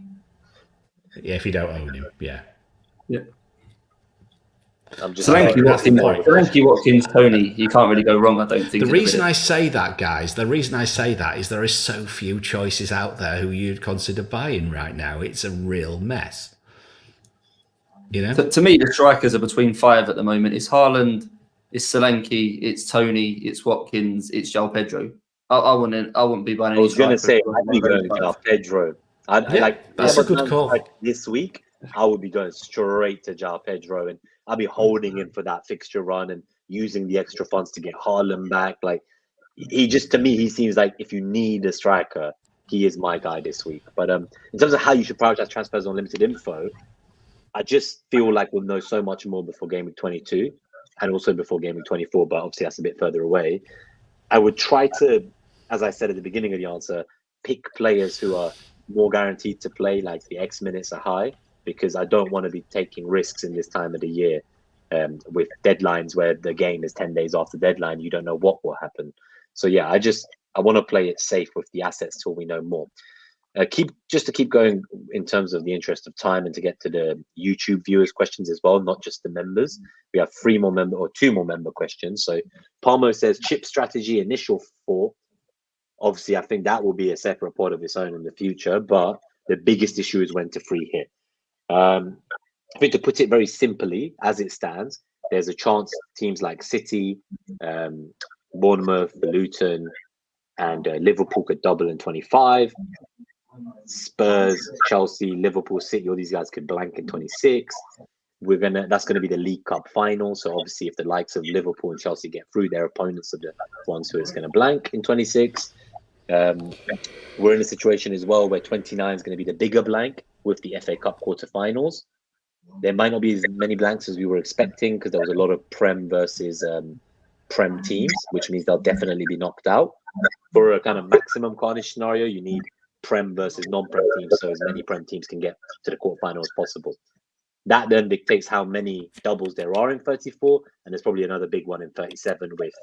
Yeah, if you don't own him, yeah. Yeah. I'm just Solanke, Watkins, Tony. You can't really go wrong, I don't think. The reason I say that, guys, is there is so few choices out there who you'd consider buying right now. It's a real mess. You know? To me, the strikers are between five at the moment. It's Haaland, it's Solanke, it's Tony, it's Watkins, it's João Pedro. I wouldn't be buying any. I was going to say, I'd be going João Pedro. That's a good call. This week, I would be going straight to João Pedro, and I'll be holding him for that fixture run and using the extra funds to get Haaland back. Like, to me, he seems like if you need a striker, he is my guy this week. But in terms of how you should prioritize transfers on limited info, I just feel like we'll know so much more before Game Week 22 and also before Game Week 24, but obviously that's a bit further away. I would try to, as I said at the beginning of the answer, pick players who are more guaranteed to play, like the X minutes are high, because I don't want to be taking risks in this time of the year with deadlines where the game is 10 days after deadline. You don't know what will happen. So yeah, I want to play it safe with the assets till we know more. Keep going in terms of the interest of time and to get to the YouTube viewers' questions as well, not just the members. We have two more member questions. So Palmo says chip strategy initial thought. Obviously, I think that will be a separate pod of its own in the future, but the biggest issue is when to free hit. I think to put it very simply, as it stands, there's a chance teams like City, Bournemouth, Luton, and Liverpool could double in 25. Spurs, Chelsea, Liverpool, City, all these guys could blank in 26. That's gonna be the League Cup final. So obviously, if the likes of Liverpool and Chelsea get through, their opponents are the ones who it's gonna blank in 26. We're in a situation as well where 29 is going to be the bigger blank with the FA Cup quarterfinals. There might not be as many blanks as we were expecting because there was a lot of Prem versus Prem teams, which means they'll definitely be knocked out. For a kind of maximum carnage scenario, you need Prem versus non-Prem teams, so as many Prem teams can get to the quarterfinal as possible. That then dictates how many doubles there are in 34, and there's probably another big one in 37 with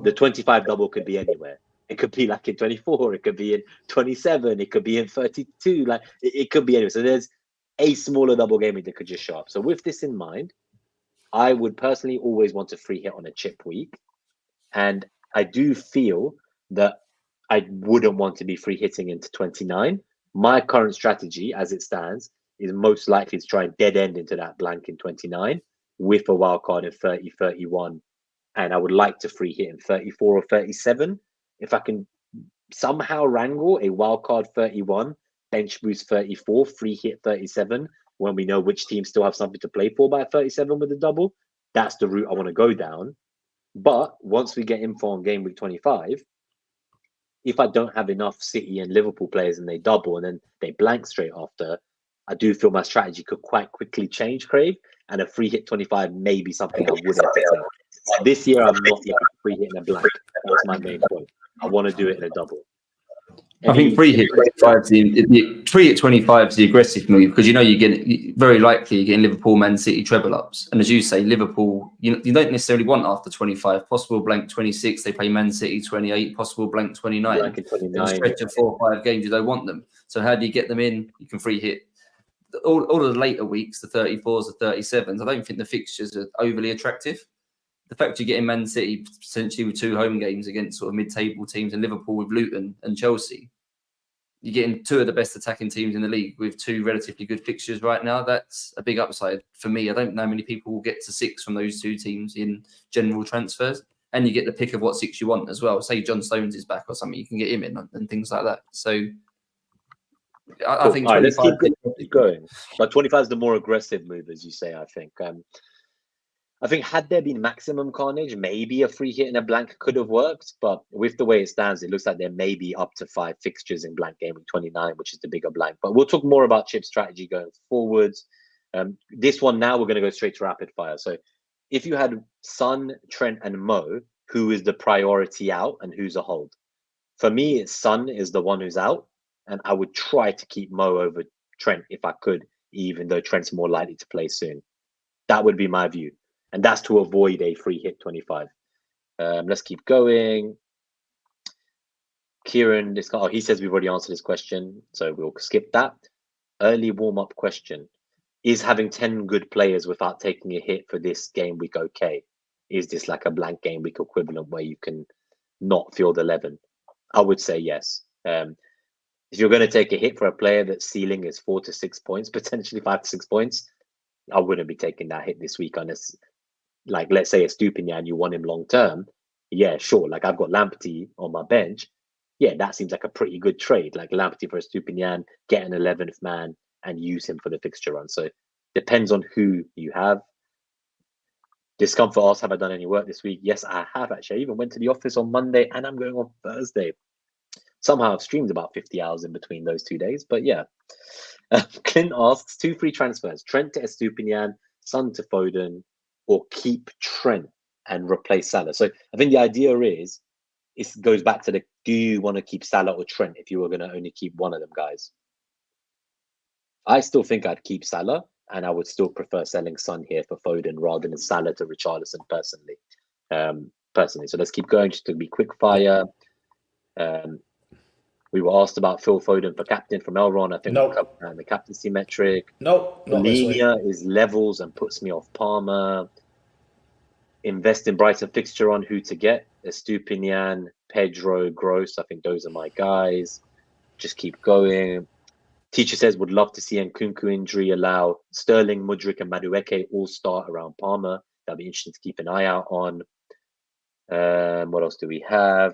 the 25 double could be anywhere. It could be like in 24, it could be in 27, it could be in 32, like it could be anywhere. So there's a smaller double game that could just show up. So with this in mind, I would personally always want a free hit on a chip week. And I do feel that I wouldn't want to be free hitting into 29. My current strategy as it stands is most likely to try and dead end into that blank in 29 with a wild card in 30, 31. And I would like to free hit in 34 or 37. If I can somehow wrangle a wildcard 31, bench boost 34, free hit 37, when we know which teams still have something to play for by 37 with a double, that's the route I want to go down. But once we get info on game week 25, if I don't have enough City and Liverpool players and they double and then they blank straight after, I do feel my strategy could quite quickly change, Craig, and a free hit 25 may be something I would entertain. This year, I'm not looking for free hit in a blank. That's my main point. I want to do it in a double. I think free hit 25 is the aggressive move because you very likely you're getting Liverpool, Man City treble ups, and as you say, Liverpool you don't necessarily want after 25 possible blank 26. They play Man City 28 possible blank 29. Blank in 29. In a stretch of 4 or 5 games, you don't want them. So how do you get them in? You can free hit all of the later weeks, the 34s, the 37s. I don't think the fixtures are overly attractive. The fact you're getting Man City potentially with 2 home games against sort of mid-table teams and Liverpool with Luton and Chelsea, you're getting 2 of the best attacking teams in the league with 2 relatively good fixtures right now. That's a big upside for me. I don't know many people will get to 6 from those 2 teams in general transfers. And you get the pick of what 6 you want as well. Say John Stones is back or something, you can get him in and things like that. So I think 25... All right, let's keep going. But 25 is the more aggressive move, as you say, I think. I think had there been maximum carnage, maybe a free hit and a blank could have worked. But with the way it stands, it looks like there may be up to 5 fixtures in blank game week 29, which is the bigger blank. But we'll talk more about chip strategy going forwards. This one now, we're going to go straight to rapid fire. So if you had Son, Trent, and Mo, who is the priority out and who's a hold? For me, it's Son is the one who's out. And I would try to keep Mo over Trent if I could, even though Trent's more likely to play soon. That would be my view. And that's to avoid a free hit 25. Let's keep going. Kieran, he says we've already answered his question, so we'll skip that. Early warm-up question. Is having 10 good players without taking a hit for this game week okay? Is this like a blank game week equivalent where you can not field 11? I would say yes. If you're going to take a hit for a player that's ceiling is 4 to 6 points, potentially 5 to 6 points, I wouldn't be taking that hit this week unless, like, let's say a Stupinian, you want him long term. Yeah, sure. Like, I've got Lamptey on my bench. Yeah, that seems like a pretty good trade. Like Lamptey for a Stupinian, get an 11th man and use him for the fixture run. So depends on who you have. Discomfort asks, have I done any work this week? Yes, I have actually. I even went to the office on Monday and I'm going on Thursday. Somehow I've streamed about 50 hours in between those 2 days, but yeah. Clint asks, 2 free transfers, Trent to Estupinian, Son to Foden, or keep Trent and replace Salah. So I think the idea is, it goes back to do you want to keep Salah or Trent if you were going to only keep one of them guys? I still think I'd keep Salah, and I would still prefer selling Son here for Foden rather than Salah to Richarlison personally. So let's keep going just to be quick fire. We were asked about Phil Foden for captain from Elron. I think we covered that in the captaincy metric. Linia is levels and puts me off Palmer. Invest in Brighton fixture on who to get. Estupinian, Pedro, Gross. I think those are my guys. Just keep going. Teacher says would love to see Nkunku injury allow Sterling, Mudryk, and Madueke all start around Palmer. That'd be interesting to keep an eye out on. What else do we have?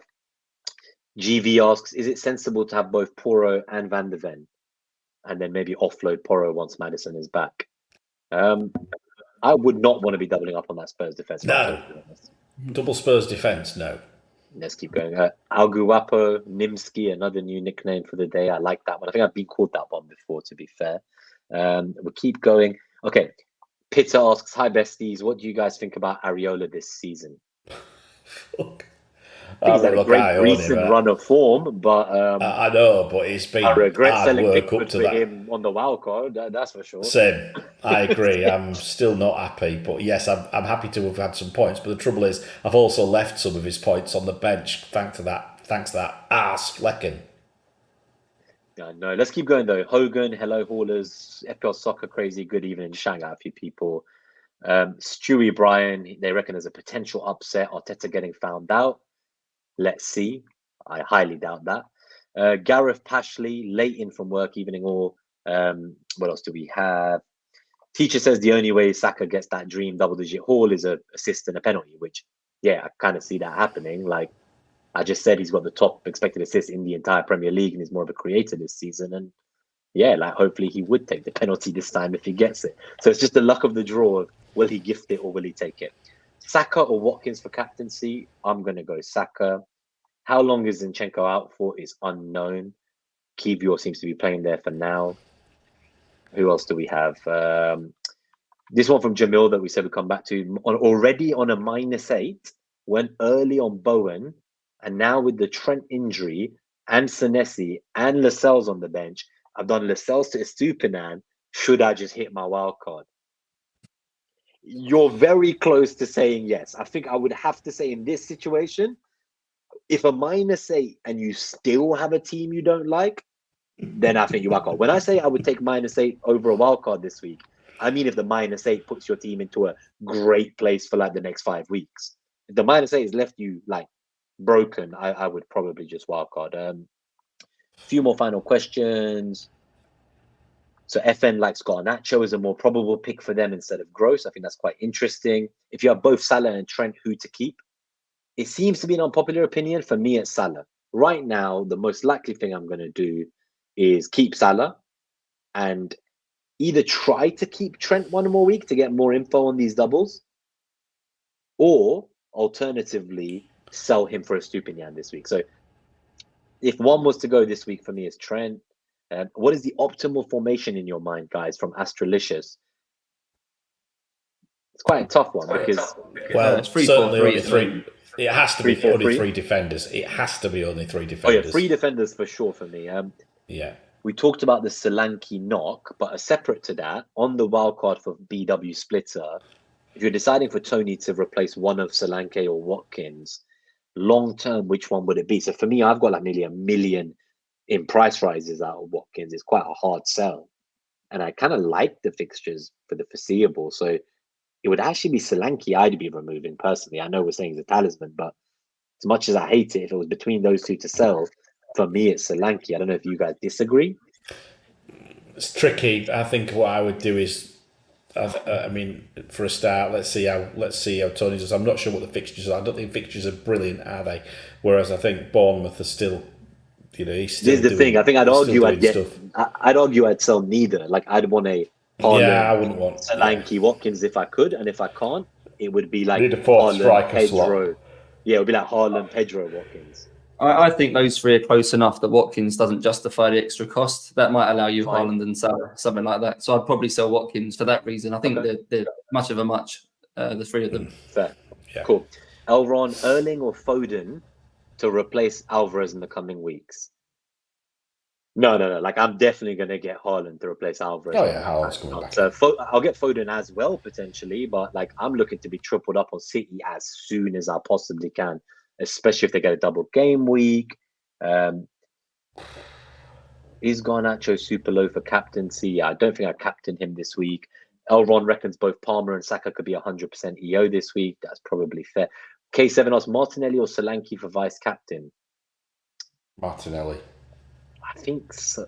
GV asks, is it sensible to have both Porro and Van de Ven? And then maybe offload Porro once Maddison is back. I would not want to be doubling up on that Spurs defense. No. Double Spurs defense, no. Let's keep going. Alguapo, Nimski, another new nickname for the day. I like that one. I think I've been called that one before, to be fair. We'll keep going. Okay. Pitta asks, hi, besties. What do you guys think about Areola this season? Fuck. I think he's had a great recent run of form, but I know, but it's been I regret selling work Pickford up to for that. him on the wild card. That's for sure. Same. I agree. I'm still not happy, but yes, I'm happy to have had some points. But the trouble is, I've also left some of his points on the bench thanks to that ass Flecken. No, let's keep going though. Hogan, hello haulers, FPL Soccer Crazy, good evening. Shang out a few people. Stewie Bryan, they reckon there's a potential upset. Arteta getting found out. Let's see. I highly doubt that. Gareth Pashley, late in from work, evening all. What else do we have? Teacher says the only way Saka gets that dream double-digit haul is a assist and a penalty, which, yeah, I kind of see that happening. Like I just said, he's got the top expected assist in the entire Premier League and he's more of a creator this season. And yeah, like hopefully he would take the penalty this time if he gets it. So it's just the luck of the draw of will he gift it or will he take it? Saka or Watkins for captaincy? I'm going to go Saka. How long is Zinchenko out for is unknown. Kivior seems to be playing there for now. Who else do we have? This one from Jamil that we said we'd come back to. Already on a -8, went early on Bowen, and now with the Trent injury and Senesi and Lascelles on the bench, I've done Lascelles to Estupinan. Should I just hit my wild card? You're very close to saying yes. I think I would have to say in this situation, if a -8 and you still have a team you don't like, then I think you wild card. When I say I would take -8 over a wild card this week, I mean if the -8 puts your team into a great place for like the next 5 weeks. If the -8 has left you like broken, I would probably just wild card. Few more final questions. So FN likes Garnacho as a more probable pick for them instead of Gross. I think that's quite interesting. If you have both Salah and Trent, who to keep? It seems to be an unpopular opinion. For me, it's Salah. Right now, the most likely thing I'm going to do is keep Salah and either try to keep Trent one more week to get more info on these doubles, or alternatively, sell him for a Estupiñán this week. So if one was to go this week for me, it's Trent. What is the optimal formation in your mind, guys, from Astralicious? It's quite a tough one because it's 3-4-3. It has to be only 3 defenders. It has to be only 3 defenders. Oh yeah, 3 defenders for sure for me. Yeah. We talked about the Solanke knock, but separate to that, on the wildcard for BW Splitter, if you're deciding for Tony to replace one of Solanke or Watkins, long term, which one would it be? So for me, I've got like nearly 1 million in price rises out of Watkins. It's quite a hard sell. And I kind of like the fixtures for the foreseeable. So it would actually be Solanke I'd be removing personally. I know we're saying it's a talisman, but as much as I hate it, if it was between those two to sell, for me, it's Solanke. I don't know if you guys disagree. It's tricky. I think what I would do is, I mean, for a start, let's see how Tony does. I'm not sure what the fixtures are. I don't think fixtures are brilliant, are they? Whereas I think Bournemouth are still, he's still. This is the thing. I think I'd argue I'd sell neither. Like I'd want a Haaland, I wouldn't want Solanke, Watkins if I could, and if I can't, it would be like need a fourth striker Pedro. slot. Yeah, it would be like Haaland, Pedro, Watkins. I think those 3 are close enough that Watkins doesn't justify the extra cost. That might allow you Haaland and Salah, something like that. So I'd probably sell Watkins for that reason. I think they're much of a much, the 3 of them. Fair. Yeah. Cool. Elron, Erling or Foden to replace Alvarez in the coming weeks? No. Like I'm definitely going to get Haaland to replace Alvarez. Oh yeah, Haaland's coming back. So I'll get Foden as well potentially, but like I'm looking to be tripled up on City as soon as I possibly can, especially if they get a double game week. Is Garnacho super low for captaincy? Yeah, I don't think I captain him this week. Elron reckons both Palmer and Saka could be 100% EO this week. That's probably fair. K7 asks Martinelli or Solanke for vice captain? Martinelli. I think so.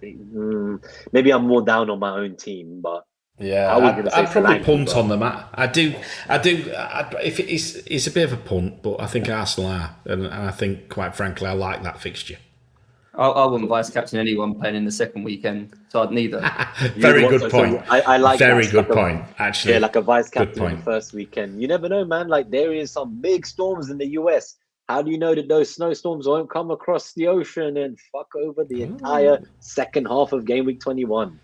Maybe I'm more down on my own team, but Yeah, I'd probably punt on them. I do. If it's a bit of a punt, but I think Arsenal are, and I think, quite frankly, I like that fixture. I wouldn't vice captain anyone playing in the second weekend, so I'd neither. Very good point. I like very that. good point. Actually, yeah, like a vice captain in the first weekend. You never know, man. Like there is some big storms in the US. How do you know that those snowstorms won't come across the ocean and fuck over the entire second half of Game Week 21?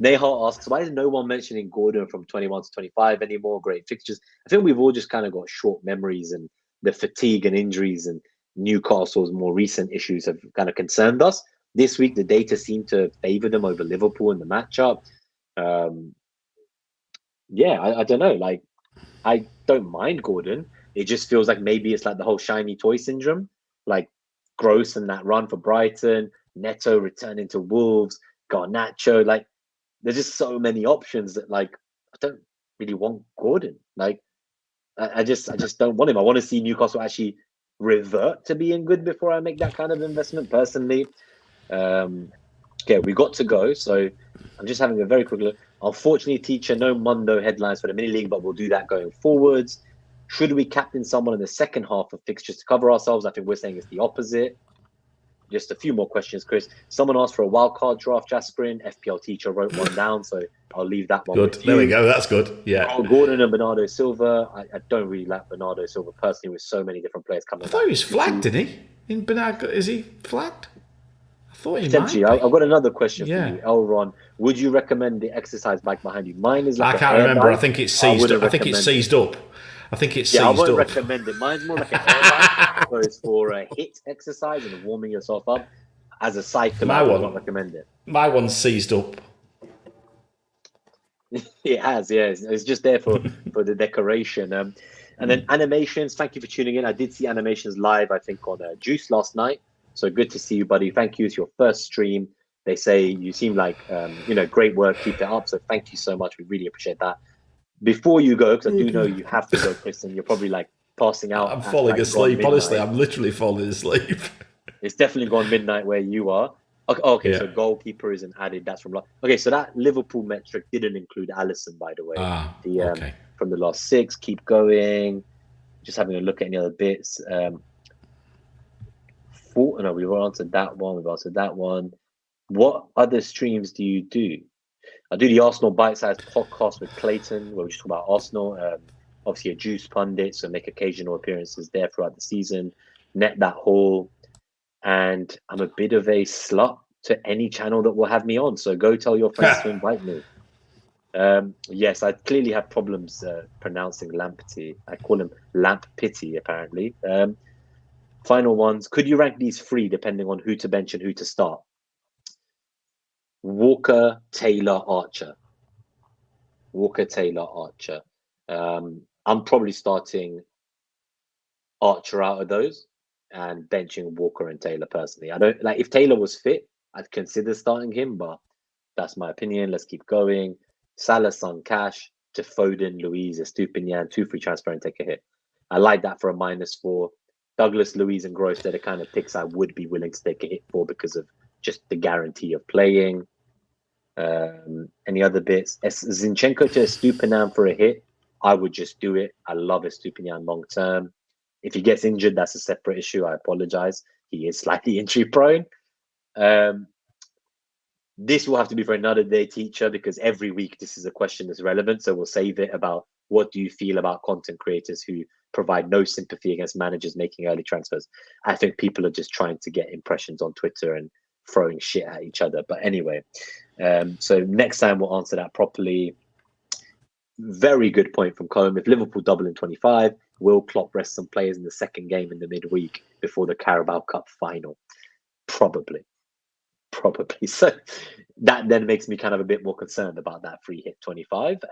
Nehal asks, why is no one mentioning Gordon from 21 to 25 anymore? Great fixtures. I think we've all just kind of got short memories, and the fatigue and injuries and Newcastle's more recent issues have kind of concerned us. This week, the data seemed to favour them over Liverpool in the matchup. I don't know. Like, I don't mind Gordon. It just feels like maybe it's like the whole shiny toy syndrome. Like Gross and that run for Brighton, Neto returning to Wolves, Garnacho. Like, there's just so many options that, like, I don't really want Gordon. Like, I just don't want him. I want to see Newcastle actually revert to being good before I make that kind of investment personally. Okay, we got to go. So I'm just having a very quick look. Unfortunately, teacher, no Mundo headlines for the mini league, but we'll do that going forwards. Should we captain someone in the second half of fixtures to cover ourselves? I think we're saying it's the opposite. Just a few more questions, Chris. Someone asked for a wildcard draft, Jasperin. FPL teacher wrote one down, so I'll leave that one good. with you. There we go. That's good. Yeah. Carl Gordon and Bernardo Silva. I don't really like Bernardo Silva personally, with so many different players coming. I thought he was flagged, didn't he? In Bernardo, is he flagged? I thought he Potentially. might be. I've got another question for you, Elron. Would you recommend the exercise bike behind you? Mine is like I can't remember. Bike. I think it's seized up. I think it's seized up. I won't recommend it. Mine's more like an air bike, so it's for a HIIT exercise and warming yourself up. As a cycler, I would not recommend it. My one's seized up. It has, yeah. It's just there for the decoration. And then animations. Thank you for tuning in. I did see animations live, I think, on Juice last night. So good to see you, buddy. Thank you. It's your first stream. They say you seem like, great work. Keep it up. So thank you so much. We really appreciate that. Before you go, because I do know you have to go, Kristen, you're probably like passing out. I'm falling asleep. Honestly, I'm literally falling asleep. It's definitely gone midnight where you are. Okay, so goalkeeper isn't added. That's from... Okay, so that Liverpool metric didn't include Alisson, by the way. From the last 6. Keep going. Just having a look at any other bits. We've answered that one. What other streams do you do? I do the Arsenal bite-sized podcast with Clayton, where we just talk about Arsenal. Obviously, a Juice pundit, so make occasional appearances there throughout the season. Net That Haul. And I'm a bit of a slut to any channel that will have me on. So go tell your friends to invite me. Yes, I clearly have problems pronouncing Lamptey. I call him Lamp Pity, apparently. Final ones. Could you rank these 3 depending on who to bench and who to start? Walker, Taylor, Archer. I'm probably starting Archer out of those and benching Walker and Taylor personally. I don't like, if Taylor was fit, I'd consider starting him, but that's my opinion. Let's keep going. Salah, Son, Cash to Foden, Louise, Estupinian, 2 free transfer and take a hit. I like that for a -4. Douglas, Louise, and Gross, they're the kind of picks I would be willing to take a hit for because of just the guarantee of playing. Any other bits? Zinchenko to Estupinian for a hit. I would just do it. I love Estupinian long term. If he gets injured, that's a separate issue. I apologize. He is slightly injury prone. This will have to be for another day, teacher, because every week this is a question that's relevant. So we'll save it about what do you feel about content creators who provide no sympathy against managers making early transfers. I think people are just trying to get impressions on Twitter and throwing shit at each other. But anyway, so next time we'll answer that properly. Very good point from Combe. If Liverpool double in 25, will Klopp rest some players in the second game in the midweek before the Carabao Cup final? Probably. So that then makes me kind of a bit more concerned about that free hit 25.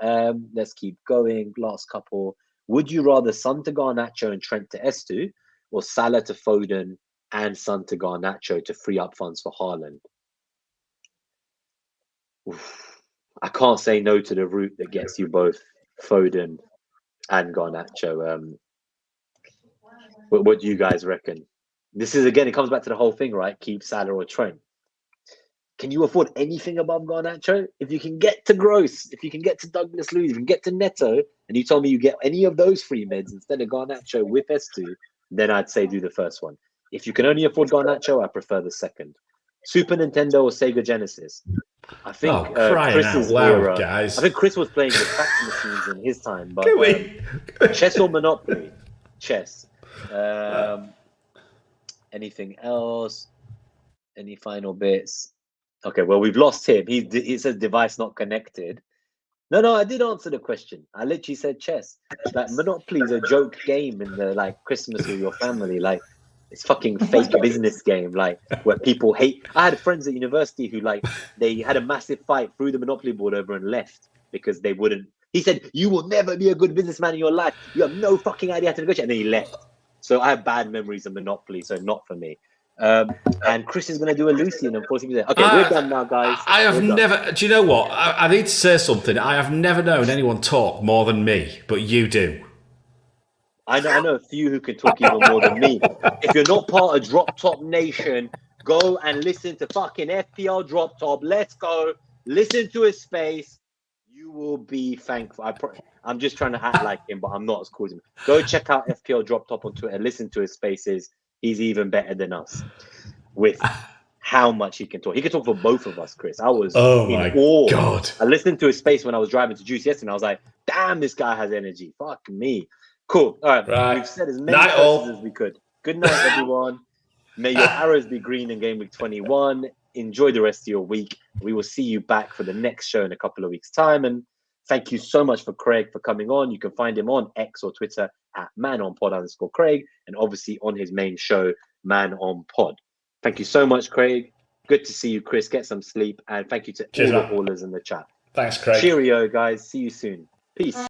Let's keep going. Last couple. Would you rather Son to Garnacho and Trent to Estu, or Salah to Foden and Son to Garnacho to free up funds for Haaland? I can't say no to the route that gets you both Foden and Garnacho. What do you guys reckon? This is, again, it comes back to the whole thing, right? Keep Salah or Trent. Can you afford anything above Garnacho? If you can get to Gross, if you can get to Douglas Luiz, if you can get to Neto, and you told me you get any of those free mids instead of Garnacho with S2, then I'd say do the first one. If you can only afford Garnacho, I prefer the second. Super Nintendo or Sega Genesis. I think Chris's era, guys. I think Chris was playing with fax machines in his time, but chess or Monopoly? Chess. Anything else? Any final bits? Okay, well, we've lost him. He says device not connected. No, I did answer the question. I literally said chess. Like, Monopoly is a joke game in the like Christmas with your family. Like, it's fucking fake business game. Like, where people hate. I had friends at university who like they had a massive fight, threw the Monopoly board over and left because they wouldn't. He said, "You will never be a good businessman in your life. You have no fucking idea how to negotiate." And then he left. So I have bad memories of Monopoly. So not for me. And Chris is going to do a Lucy, and unfortunately, okay, we're done now, guys. I have never. Do you know what? I need to say something. I have never known anyone talk more than me, but you do. I know a few who can talk even more than me. If you're not part of Drop Top Nation, go and listen to fucking FPL Drop Top. Let's go. Listen to his space. You will be thankful. I'm just trying to act like him, but I'm not as cool as him. Go check out FPL Drop Top on Twitter. Listen to his spaces. He's even better than us with how much he can talk. He can talk for both of us, Chris. I was in awe. God. I listened to his space when I was driving to Juice yesterday, and I was like, damn, this guy has energy. Fuck me. Cool. All right. We've said as many curses as we could. Good night, everyone. May your arrows be green in Game Week 21. Enjoy the rest of your week. We will see you back for the next show in a couple of weeks' time. And thank you so much for Craig for coming on. You can find him on X or Twitter at manonpod_Craig, and obviously on his main show, Man on Pod. Thank you so much, Craig. Good to see you, Chris. Get some sleep. And thank you to all the callers in the chat. Thanks, Craig. Cheerio, guys. See you soon. Peace.